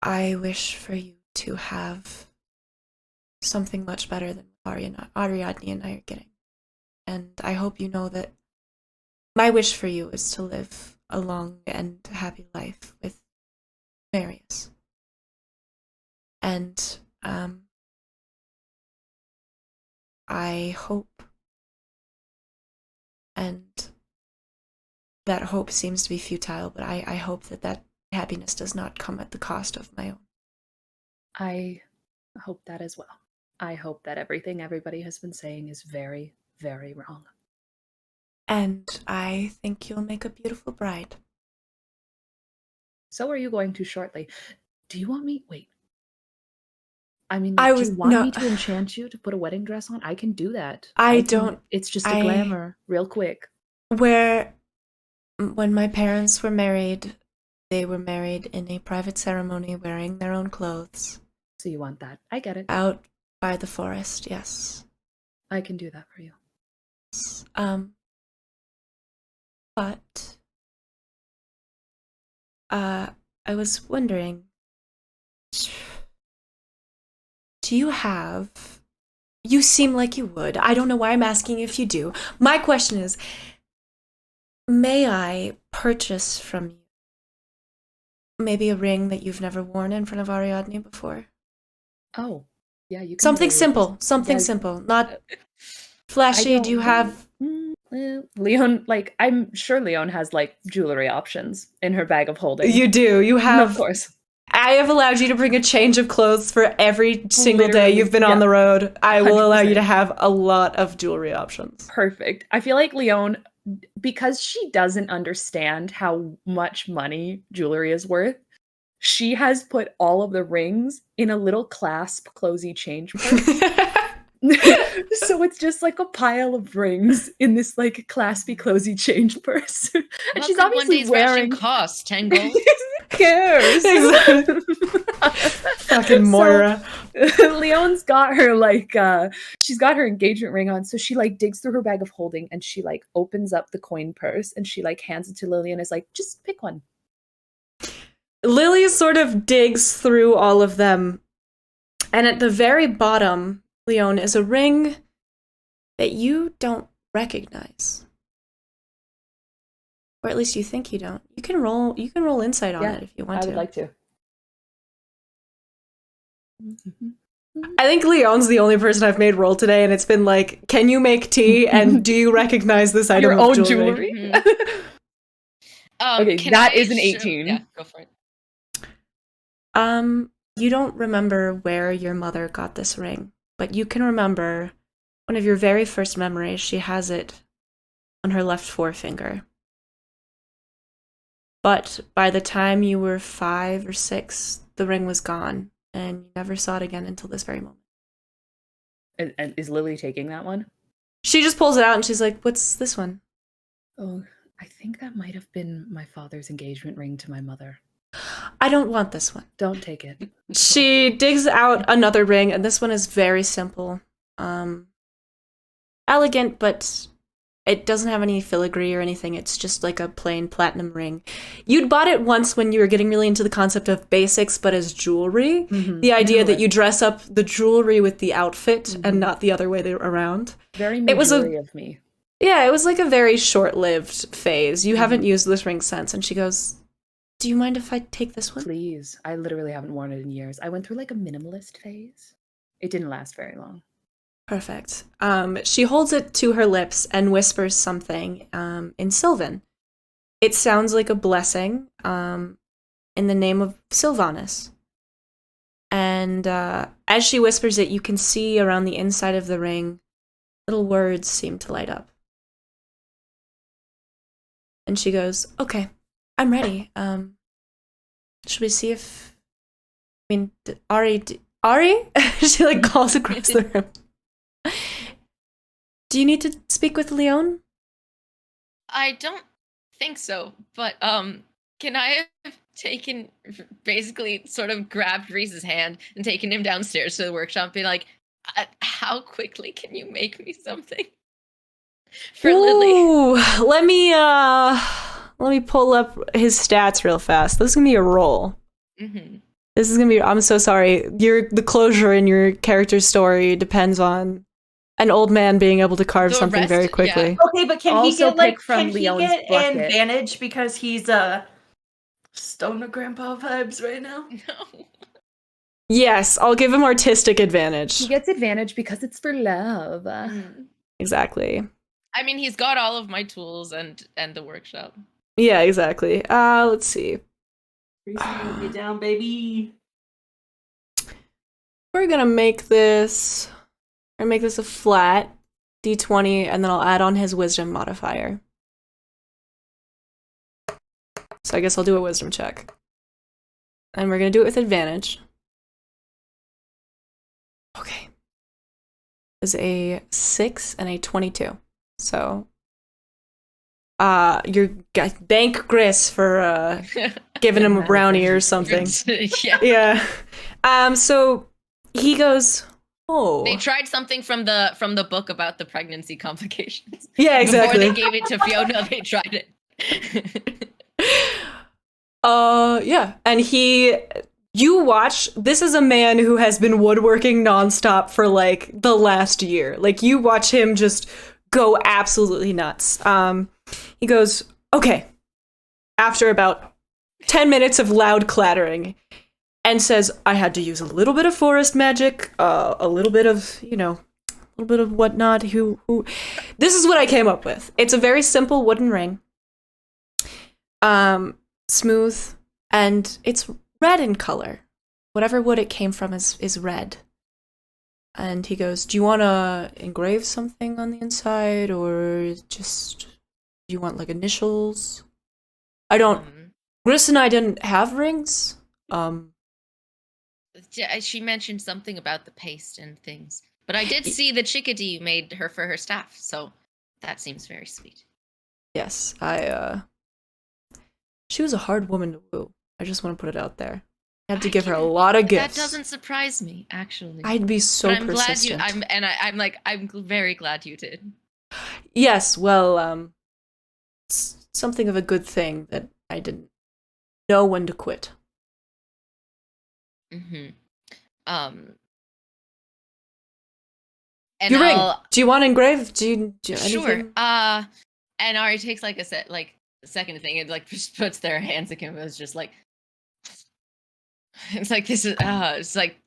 I wish for you to have something much better than Ariadne and I are getting. And I hope you know that my wish for you is to live a long and happy life with Marius. And I hope, and that hope seems to be futile, but I hope that happiness does not come at the cost of my own. I hope that as well. I hope that everything everybody has been saying is very, very wrong. And I think you'll make a beautiful bride. So are you going to shortly. Do you want me? Wait. Do you want me to enchant you to put a wedding dress on? I can do that. It's just a glamour, real quick. When my parents were married, they were married in a private ceremony wearing their own clothes. So you want that. I get it. Out by the forest, yes. I can do that for you. But I was wondering, you seem like you would. I don't know why I'm asking if you do. My question is, may I purchase from you maybe a ring that you've never worn in front of Ariadne before? Oh, yeah, you can. Something simple, simple, not flashy. Do you have... Leon, I'm sure Leon has, jewelry options in her bag of holding. You do. You have... Of course. I have allowed you to bring a change of clothes for every single day you've been on the road. I will 100%. Allow you to have a lot of jewelry options. Perfect. I feel like Leon, because she doesn't understand how much money jewelry is worth, she has put all of the rings in a little clasp closey change purse. So it's just like a pile of rings in this claspy closey change purse. And she's obviously wearing cost 10 gold. Who cares? Fucking Moira. So, Leon's got her she's got her engagement ring on, so she digs through her bag of holding and she opens up the coin purse and she hands it to Lily and is like, just pick one. Lily sort of digs through all of them, and at the very bottom, Leon, is a ring that you don't recognize. Or at least you think you don't. You can roll insight on it if you want to. I would like to. I think Leon's the only person I've made roll today, and it's been can you make tea, and do you recognize this item of jewelry? Mm-hmm. Okay, that is an 18. Yeah, go for it. You don't remember where your mother got this ring, but you can remember one of your very first memories. She has it on her left forefinger. But by the time you were 5 or 6, the ring was gone, and you never saw it again until this very moment. And is Lily taking that one? She just pulls it out and she's like, "What's this one?" Oh, I think that might have been my father's engagement ring to my mother. "I don't want this one." Don't take it. She digs out another ring, and this one is very simple. Elegant, but it doesn't have any filigree or anything. It's just like a plain platinum ring. You'd bought it once when you were getting really into the concept of basics, but as jewelry. Mm-hmm. The idea that you dress up the jewelry with the outfit and not the other way around. Very majority of me. Yeah, it was like a very short-lived phase. You haven't used this ring since. And she goes, "Do you mind if I take this one?" Please. I literally haven't worn it in years. I went through like a minimalist phase. It didn't last very long. Perfect. She holds it to her lips and whispers something in Sylvan. It sounds like a blessing in the name of Sylvanus. And as she whispers it, you can see around the inside of the ring, little words seem to light up. And she goes, "Okay, I'm ready. Should we see if... Ari? She like calls across the room. Do you need to speak with Leon? I don't think so, but can I have basically sort of grabbed Gris's hand and taken him downstairs to the workshop and be like, how quickly can you make me something for Lily? Let me pull up his stats real fast. This is gonna be a roll. Mm-hmm. This is gonna be. I'm so sorry. The closure in your character's story depends on an old man being able to carve something very quickly. Yeah. Okay, but can he get advantage because he's stoner grandpa vibes right now? No. Yes, I'll give him artistic advantage. He gets advantage because it's for love. Exactly. I mean, he's got all of my tools and the workshop. Yeah, exactly. Let's see. Get down, baby. We're gonna make this a flat d20, and then I'll add on his wisdom modifier. So I guess I'll do a wisdom check. And we're gonna do it with advantage. Okay. Is a 6 and a 22. So thank Gris for giving him a brownie or something. Yeah. So he goes, "Oh." They tried something from the book about the pregnancy complications. Yeah, exactly. Before they gave it to Fiona, they tried it. Yeah. And you watch, this is a man who has been woodworking nonstop for like the last year. Like you watch him just go absolutely nuts. He goes, "Okay," after about 10 minutes of loud clattering, and says, "I had to use a little bit of forest magic, a little bit of, whatnot. Who? This is what I came up with. It's a very simple wooden ring. Smooth, and it's red in color. Whatever wood it came from is red." And he goes, "Do you want to engrave something on the inside, or just, do you want like initials?" I don't. Gris and I didn't have rings. She mentioned something about the paste and things, but I did see the chickadee you made her for her staff, so that seems very sweet. Yes, she was a hard woman to woo. I just want to put it out there. I had to give her a lot of gifts. That doesn't surprise me, actually. I'd be so persistent. I'm very glad you did. Yes, well, it's something of a good thing that I didn't know when to quit. Mm-hmm. And your ring. Do you want engraved? Do you sure. Anything? And Ari takes like a second thing and like just puts their hands against him. It's just like it's like this is it's like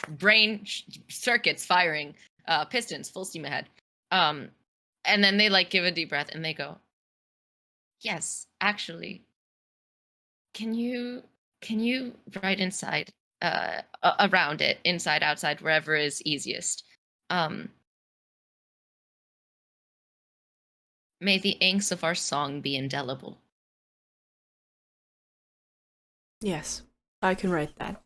brain circuits firing, pistons full steam ahead. And then they like give a deep breath and they go, "Yes, actually, can you write inside, around it, inside, outside, wherever is easiest. May the inks of our song be indelible." Yes, I can write that.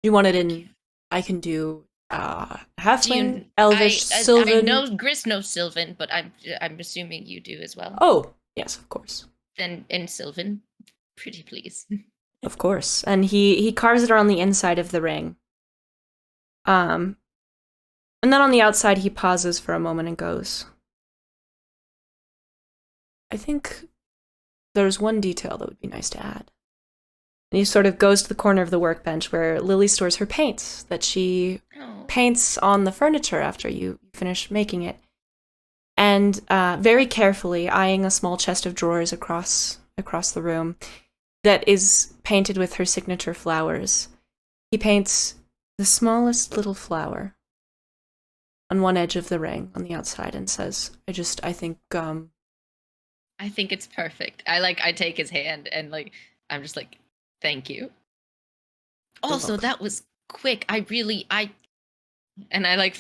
You want it in... I can do halfling, elvish, sylvan... I know Gris knows sylvan, but I'm assuming you do as well. Oh, yes, of course. Then in sylvan, pretty please. Of course. And he carves it around the inside of the ring. And then on the outside, he pauses for a moment and goes, I think there's one detail that would be nice to add. And he sort of goes to the corner of the workbench where Lily stores her paints that she paints on the furniture after you finish making it. And very carefully, eyeing a small chest of drawers across the room that is painted with her signature flowers, he paints the smallest little flower on one edge of the ring on the outside and says, I think it's perfect. I take his hand and I'm just like, thank you. Also, that was quick. And I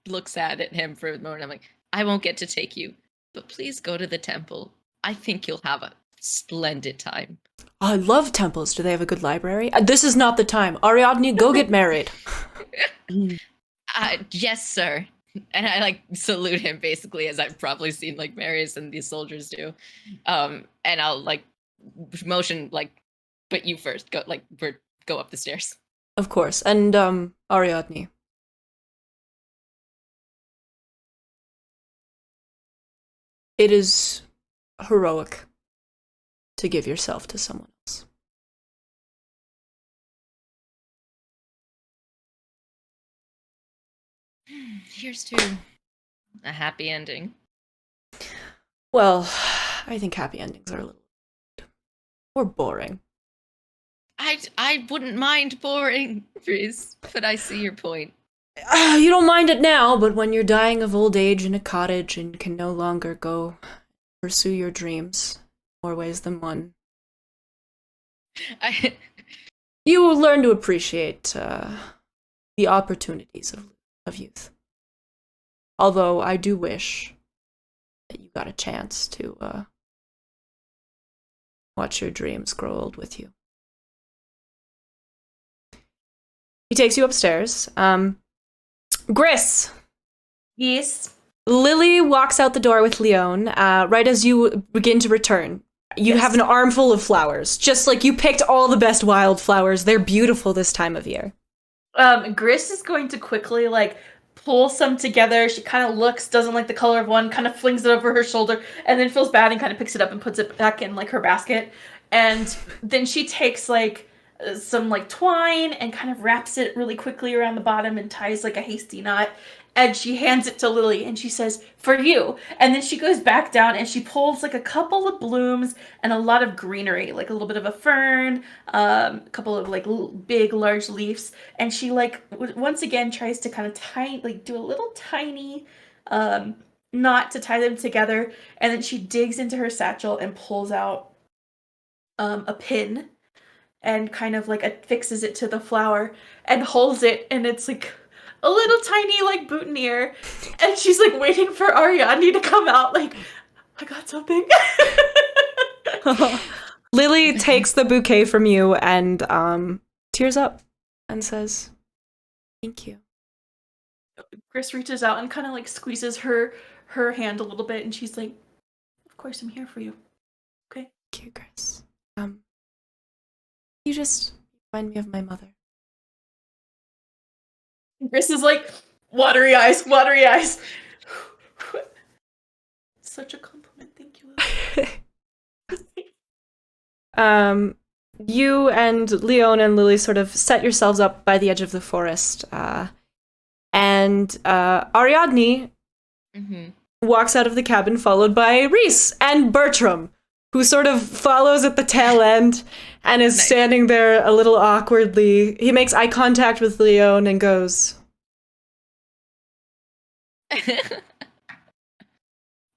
look sad at him for a moment. I'm like, I won't get to take you, but please go to the temple. I think you'll have a splendid time. I love temples. Do they have a good library? This is not the time. Ariadne, go get married. Yes, sir. And I salute him basically, as I've probably seen Marius and these soldiers do. And I'll motion but you first go go up the stairs. Of course. And Ariadne. It is heroic to give yourself to someone else. Here's to a happy ending. Well, I think happy endings are a little... or boring. I wouldn't mind boring, Gris, but I see your point. You don't mind it now, but when you're dying of old age in a cottage and can no longer go pursue your dreams, more ways than one, you will learn to appreciate the opportunities of youth. Although I do wish that you got a chance to watch your dreams grow old with you. He takes you upstairs. Gris! Yes? Lily walks out the door with Leon right as you begin to return. You have an armful of flowers. Just you picked all the best wildflowers. They're beautiful this time of year. Gris is going to quickly, pull some together. She kind of looks, doesn't like the color of one, kind of flings it over her shoulder, and then feels bad and kind of picks it up and puts it back in, her basket. And then she takes, some twine and kind of wraps it really quickly around the bottom and ties a hasty knot, and she hands it to Lily and she says, for you. And then she goes back down and she pulls a couple of blooms and a lot of greenery, a little bit of a fern, a couple of big large leaves, and she once again tries to kind of do a little tiny knot to tie them together, and then she digs into her satchel and pulls out a pin and kind of affixes it to the flower and holds it, and it's a little tiny boutonniere, and she's waiting for Ariadne to come out I got something. Lily takes the bouquet from you and tears up and says, thank you. Gris reaches out and kind of squeezes her hand a little bit, and she's like, of course I'm here for you. Okay? Thank you, Gris. You just remind me of my mother. Gris is watery eyes. Such a compliment, thank you. You and Leon and Lily sort of set yourselves up by the edge of the forest, and Ariadne walks out of the cabin, followed by Rhys and Bertram, who sort of follows at the tail end and is standing there a little awkwardly. He makes eye contact with Leon and goes,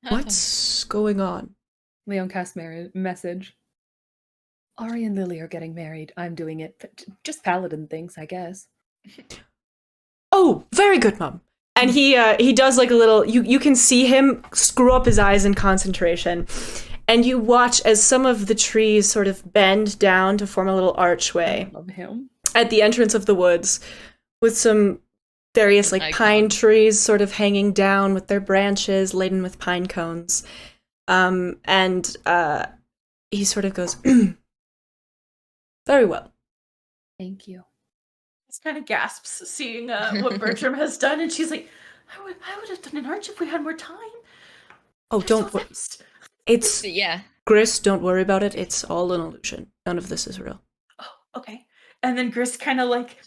what's going on? Leon casts message. Ari and Lili are getting married. I'm doing it. Just paladin things, I guess. Oh, very good, Mom. And he does a little, you can see him screw up his eyes in concentration. and you watch as some of the trees sort of bend down to form a little archway I love him. at the entrance of the woods, with some various like pine trees sort of hanging down with their branches laden with pine cones. And he sort of goes, very well. Thank you. Just kind of gasps seeing what Bertram has done, and she's like, I would have done an arch if we had more time. Oh, don't worry. It's Gris, don't worry about it. It's all an illusion. None of this is real. Oh, okay. And then Gris kind of like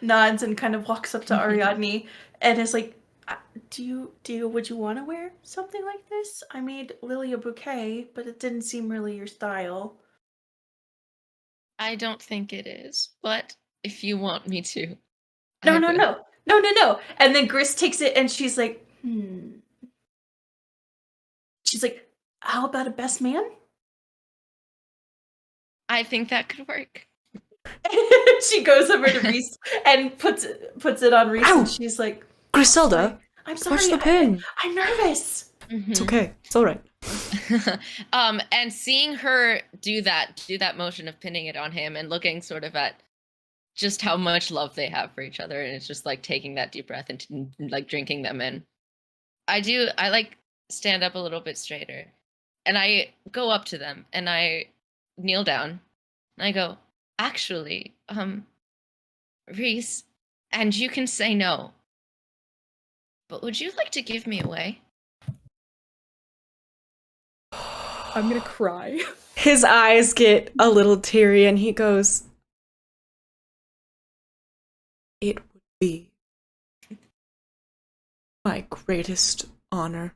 nods and kind of walks up to Ariadne and is like, would you want to wear something like this? I made Lily a bouquet, but it didn't seem really your style. I don't think it is, but if you want me to. No. And then Gris takes it and she's like, She's like, how about a best man? I think that could work. She goes over to Reese and puts it on Reese. Ow! And she's like, Griselda, I'm sorry. watch the pin. I'm nervous. It's okay. It's all right. And seeing her do that motion of pinning it on him and looking sort of at just how much love they have for each other, and it's just like taking that deep breath and like drinking them in. I like stand up a little bit straighter, and I go up to them and I kneel down and I go, actually, Reese, and you can say no, but would you like to give me away? I'm gonna cry. His eyes get a little teary and he goes, it would be my greatest honor.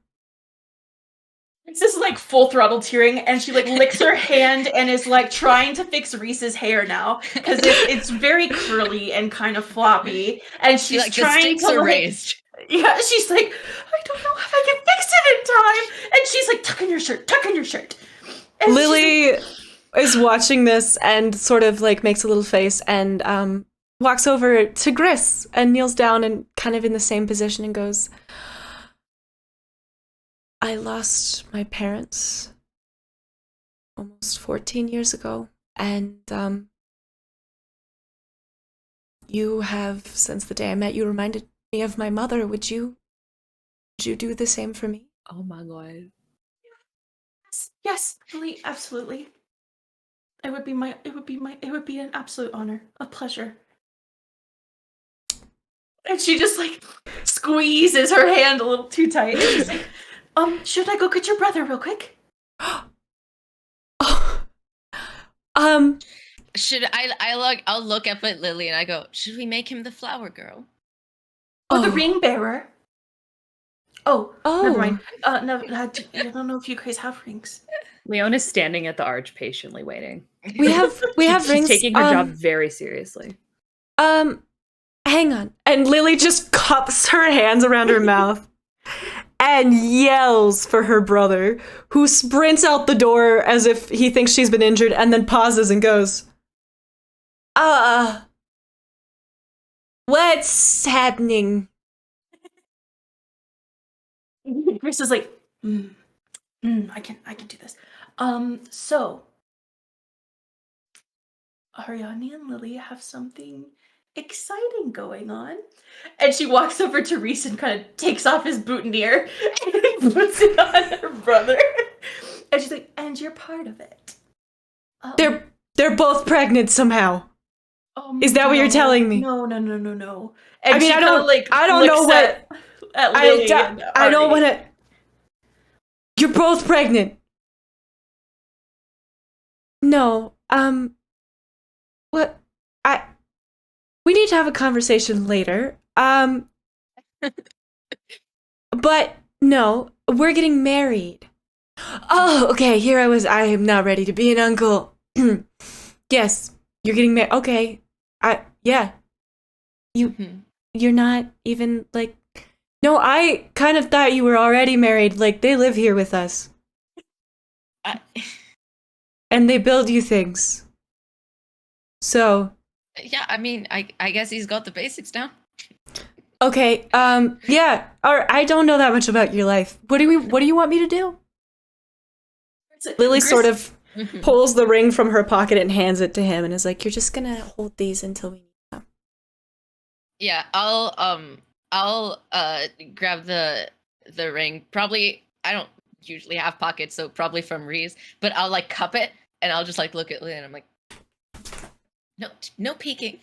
It's just like full throttle tearing, and she like licks her hand and is like trying to fix Reese's hair now because it's very curly and kind of floppy, and she's like, trying to are raised. Yeah, she's like, I don't know if I can fix it in time, and she's like, tuck in your shirt. And Lily is watching this and sort of like makes a little face and walks over to Gris and kneels down and kind of in the same position and goes, I lost my parents almost 14 years ago, and you have, since the day I met you, reminded me of my mother. Would you do the same for me? Oh my god. Yes, Lily, absolutely. It would be an absolute honor, a pleasure. And she just like squeezes her hand a little too tight. And she's like, should I go get your brother real quick? Should I'll look up at Lily and I go, should we make him the flower girl? Or the ring bearer? Oh, never mind. No, I don't know if you guys have rings. Leona's standing at the arch patiently waiting. We have rings. She's taking her job very seriously. Hang on. And Lily just cups her hands around her mouth and yells for her brother, who sprints out the door as if he thinks she's been injured, and then pauses and goes, what's happening? Gris is like, I can do this. So Ariadne and Lily have something exciting going on. And she walks over to Reese and kind of takes off his boutonniere and puts it on her brother. And she's like, and you're part of it. They're both pregnant somehow. Is that what you're telling me? No. And I mean, I don't know what. At Lily I don't want to. You're both pregnant. No. What? We need to have a conversation later. But no, we're getting married. Oh, okay. Here I was. I am not ready to be an uncle. Yes, you're getting married. Okay. Yeah. You're not even like. No, I kind of thought you were already married. Like, they live here with us. And they build you things. So. Yeah, I mean, I guess he's got the basics down. Okay, yeah. Or I don't know that much about your life. What do you want me to do? Lily sort of pulls the ring from her pocket and hands it to him and is like, "You're just gonna hold these until we need them." Yeah, I'll grab the ring. Probably I don't usually have pockets, so probably from Reese, but I'll like cup it and I'll just like look at Lily and I'm like, no peeking.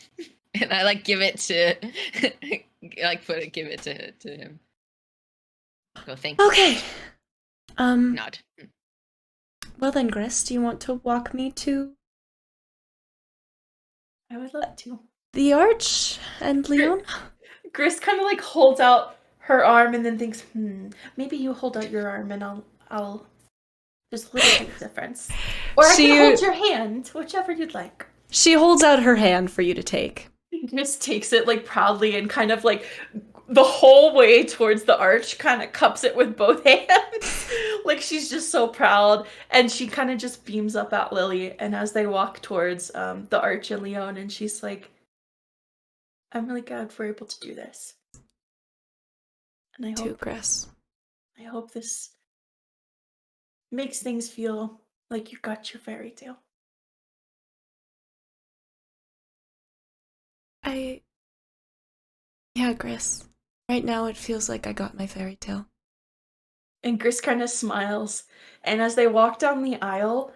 And I like give it to give it to him. Go, thank you. Okay. Nod. Well then, Gris, do you want to walk me to I would love to. the arch and Leon? Gris kind of like holds out her arm and then thinks, maybe you hold out your arm and I'll there's a little bit of difference. Or I can hold your hand, whichever you'd like. She holds out her hand for you to take. Gris takes it like proudly and kind of like the whole way towards the arch kind of cups it with both hands. Like she's just so proud, and she kind of just beams up at Lily, and as they walk towards the arch and Leon, and she's like, I'm really glad we're able to do this. And I hope, Gris. I hope this makes things feel like you got your fairy tale. Yeah, Gris. Right now it feels like I got my fairy tale. And Gris kind of smiles, and as they walk down the aisle,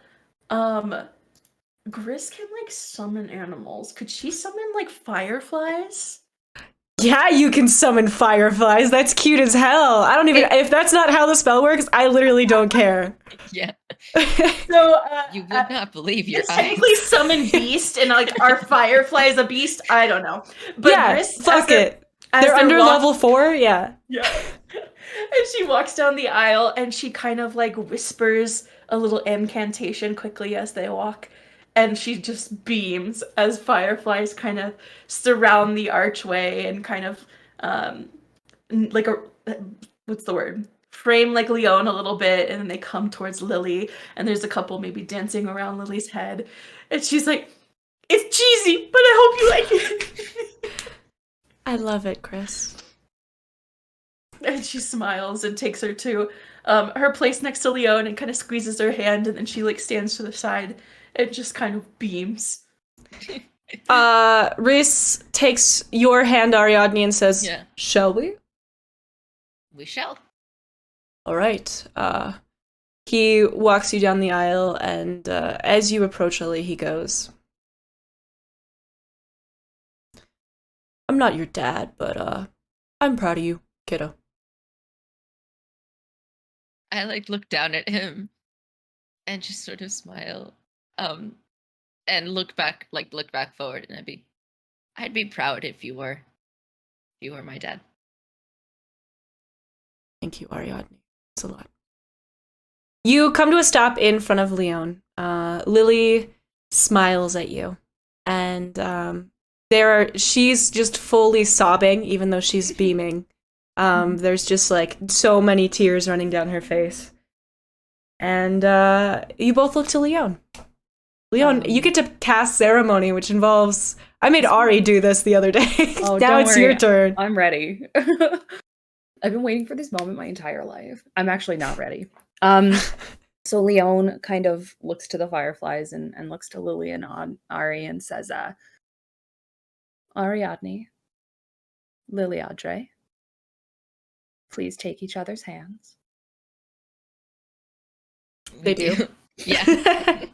Gris can like summon animals. Could she summon like fireflies? Yeah, you can summon fireflies. That's cute as hell. I don't even. If that's not how the spell works, I literally don't care. Yeah. So you would not believe your eyes. Technically, summon beast, and like are fireflies a beast? I don't know. But yeah, Gris, fuck it. They're under level 4. Yeah. Yeah. And she walks down the aisle, and she kind of like whispers a little incantation quickly as they walk. And she just beams as fireflies kind of surround the archway and kind of like what's the word? Frame like Leon a little bit, and then they come towards Lily, and there's a couple maybe dancing around Lily's head. And she's like, it's cheesy, but I hope you like it. I love it, Gris. And she smiles and takes her to her place next to Leon and kind of squeezes her hand, and then she like stands to the side and just kind of beams. Rhys takes your hand, Ariadne, and says, Yeah. Shall we? We shall. All right. He walks you down the aisle, and as you approach Lily, he goes, I'm not your dad, but I'm proud of you, kiddo. I like look down at him and just sort of smile. And look back forward, and I'd be proud if you were my dad. Thank you, Ariadne. It's a lot. You come to a stop in front of Leon. Lily smiles at you, and she's just fully sobbing, even though she's beaming. There's just like so many tears running down her face. And you both look to Leon. Leon, you get to cast ceremony, which involves... I made Ari do this the other day. Oh, now it's your turn. I'm ready. I've been waiting for this moment my entire life. I'm actually not ready. So Leon kind of looks to the fireflies and looks to Lily and Ari and says, Ariadne, Lily Audrey, please take each other's hands. They do. Yeah.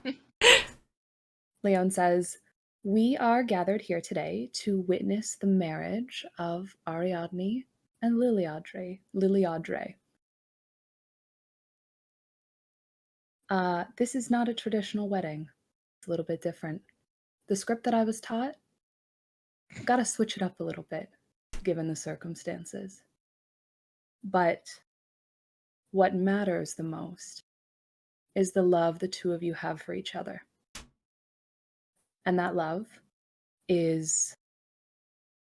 Leon says, we are gathered here today to witness the marriage of Ariadne and Lily Audrey. This is not a traditional wedding. It's a little bit different. The script that I was taught, I've got to switch it up a little bit, given the circumstances. But what matters the most is the love the two of you have for each other. And that love is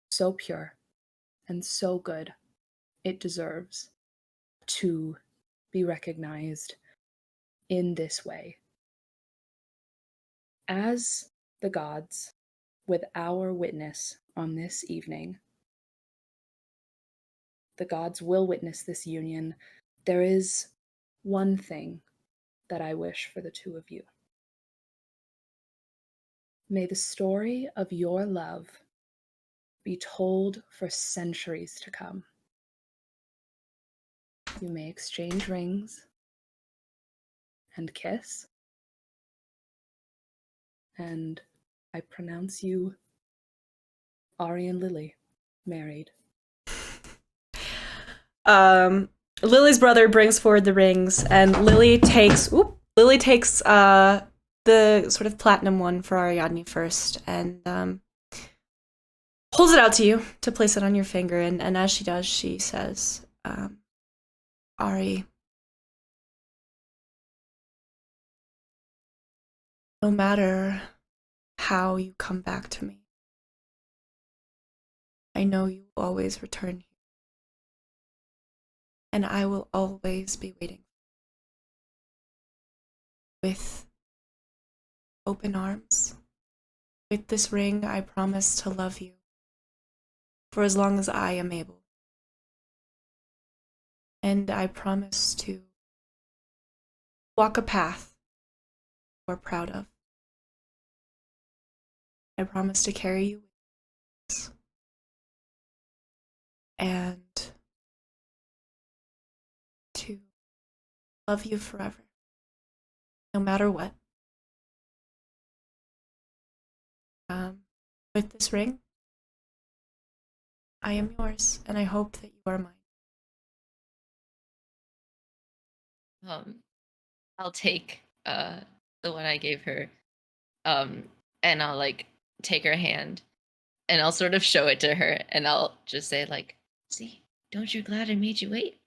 so pure and so good. It deserves to be recognized in this way. As the gods, with our witness on this evening, the gods will witness this union. There is one thing that I wish for the two of you. May the story of your love be told for centuries to come. You may exchange rings and kiss, and I pronounce you Ari and Lili, married. Lily's brother brings forward the rings, and Lily takes the sort of platinum one for Ariadne first, and holds it out to you to place it on your finger. And as she does, she says, Ari, no matter how you come back to me, I know you will always return here. And I will always be waiting. With open arms. With this ring, I promise to love you for as long as I am able. And I promise to walk a path you are proud of. I promise to carry you with us. And to love you forever, no matter what. With this ring, I am yours, and I hope that you are mine. I'll take the one I gave her, and I'll like take her hand, and I'll sort of show it to her, and I'll just say like, "See, don't you glad I made you wait?"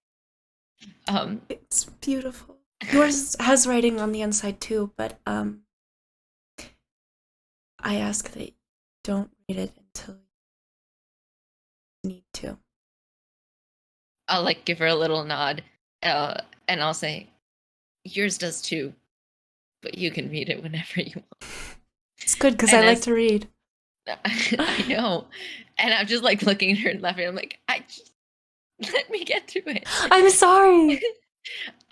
It's beautiful. Yours has writing on the inside too, but I ask that you don't read it until you need to. I'll like give her a little nod, and I'll say, "Yours does too, but you can read it whenever you want." It's good because I like to read. I know, and I'm just like looking at her and laughing. I'm like, let me get through it. I'm sorry.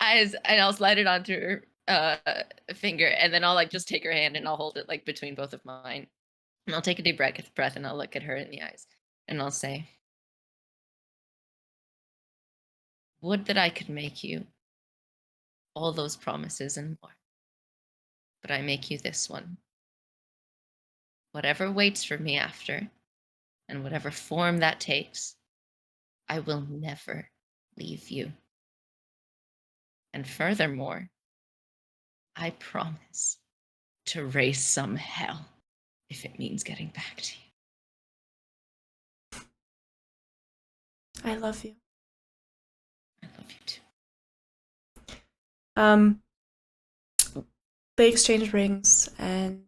And I'll slide it onto her finger, and then I'll like just take her hand and I'll hold it like between both of mine. And I'll take a deep breath and I'll look at her in the eyes and I'll say, "Would that I could make you all those promises and more, but I make you this one. Whatever waits for me after, and whatever form that takes, I will never leave you. And furthermore, I promise to raise some hell if it means getting back to you." I love you. I love you too. They exchange rings, and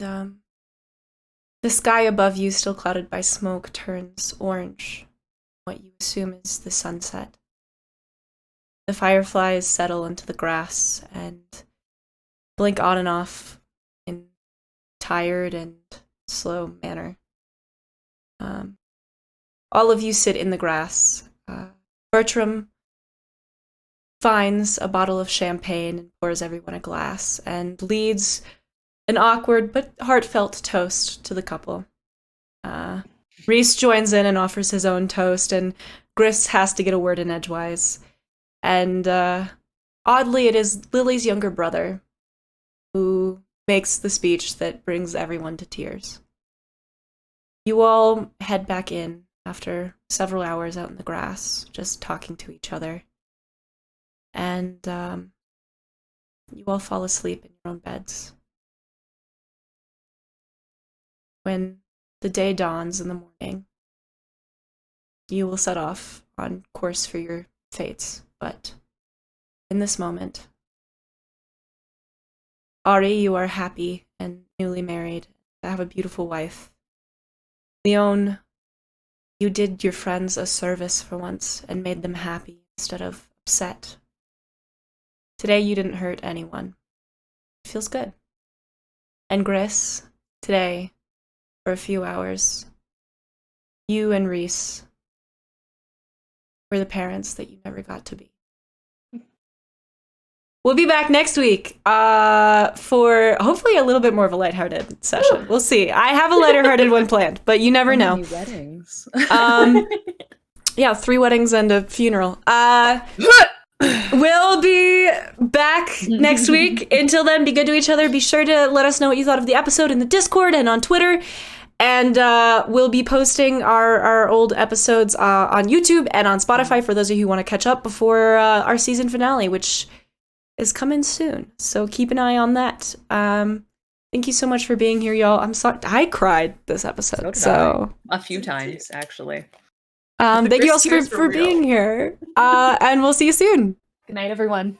the sky above you, still clouded by smoke, turns orange, what you assume is the sunset. The fireflies settle into the grass and blink on and off in tired and slow manner. All of you sit in the grass. Bertram finds a bottle of champagne and pours everyone a glass and leads an awkward but heartfelt toast to the couple. Rhys joins in and offers his own toast, and Gris has to get a word in edgewise. And oddly, it is Lily's younger brother who makes the speech that brings everyone to tears. You all head back in after several hours out in the grass, just talking to each other. And you all fall asleep in your own beds. When the day dawns in the morning, you will set off on course for your fates. But in this moment, Ari, you are happy and newly married. I have a beautiful wife. Leon, you did your friends a service for once and made them happy instead of upset. Today you didn't hurt anyone. It feels good. And Gris, today, for a few hours, you and Rhys were the parents that you never got to be. We'll be back next week for hopefully a little bit more of a lighthearted session. We'll see. I have a lighthearted one planned, but you never know. Many weddings. Yeah, 3 weddings and a funeral. We'll be back next week. Until then, be good to each other. Be sure to let us know what you thought of the episode in the Discord and on Twitter. And we'll be posting our old episodes on YouTube and on Spotify for those of you who want to catch up before our season finale, which is coming soon. So keep an eye on that. Thank you so much for being here, y'all. I'm sorry. I cried this episode. So a few times, actually. Thank you all for being here. And we'll see you soon. Good night, everyone.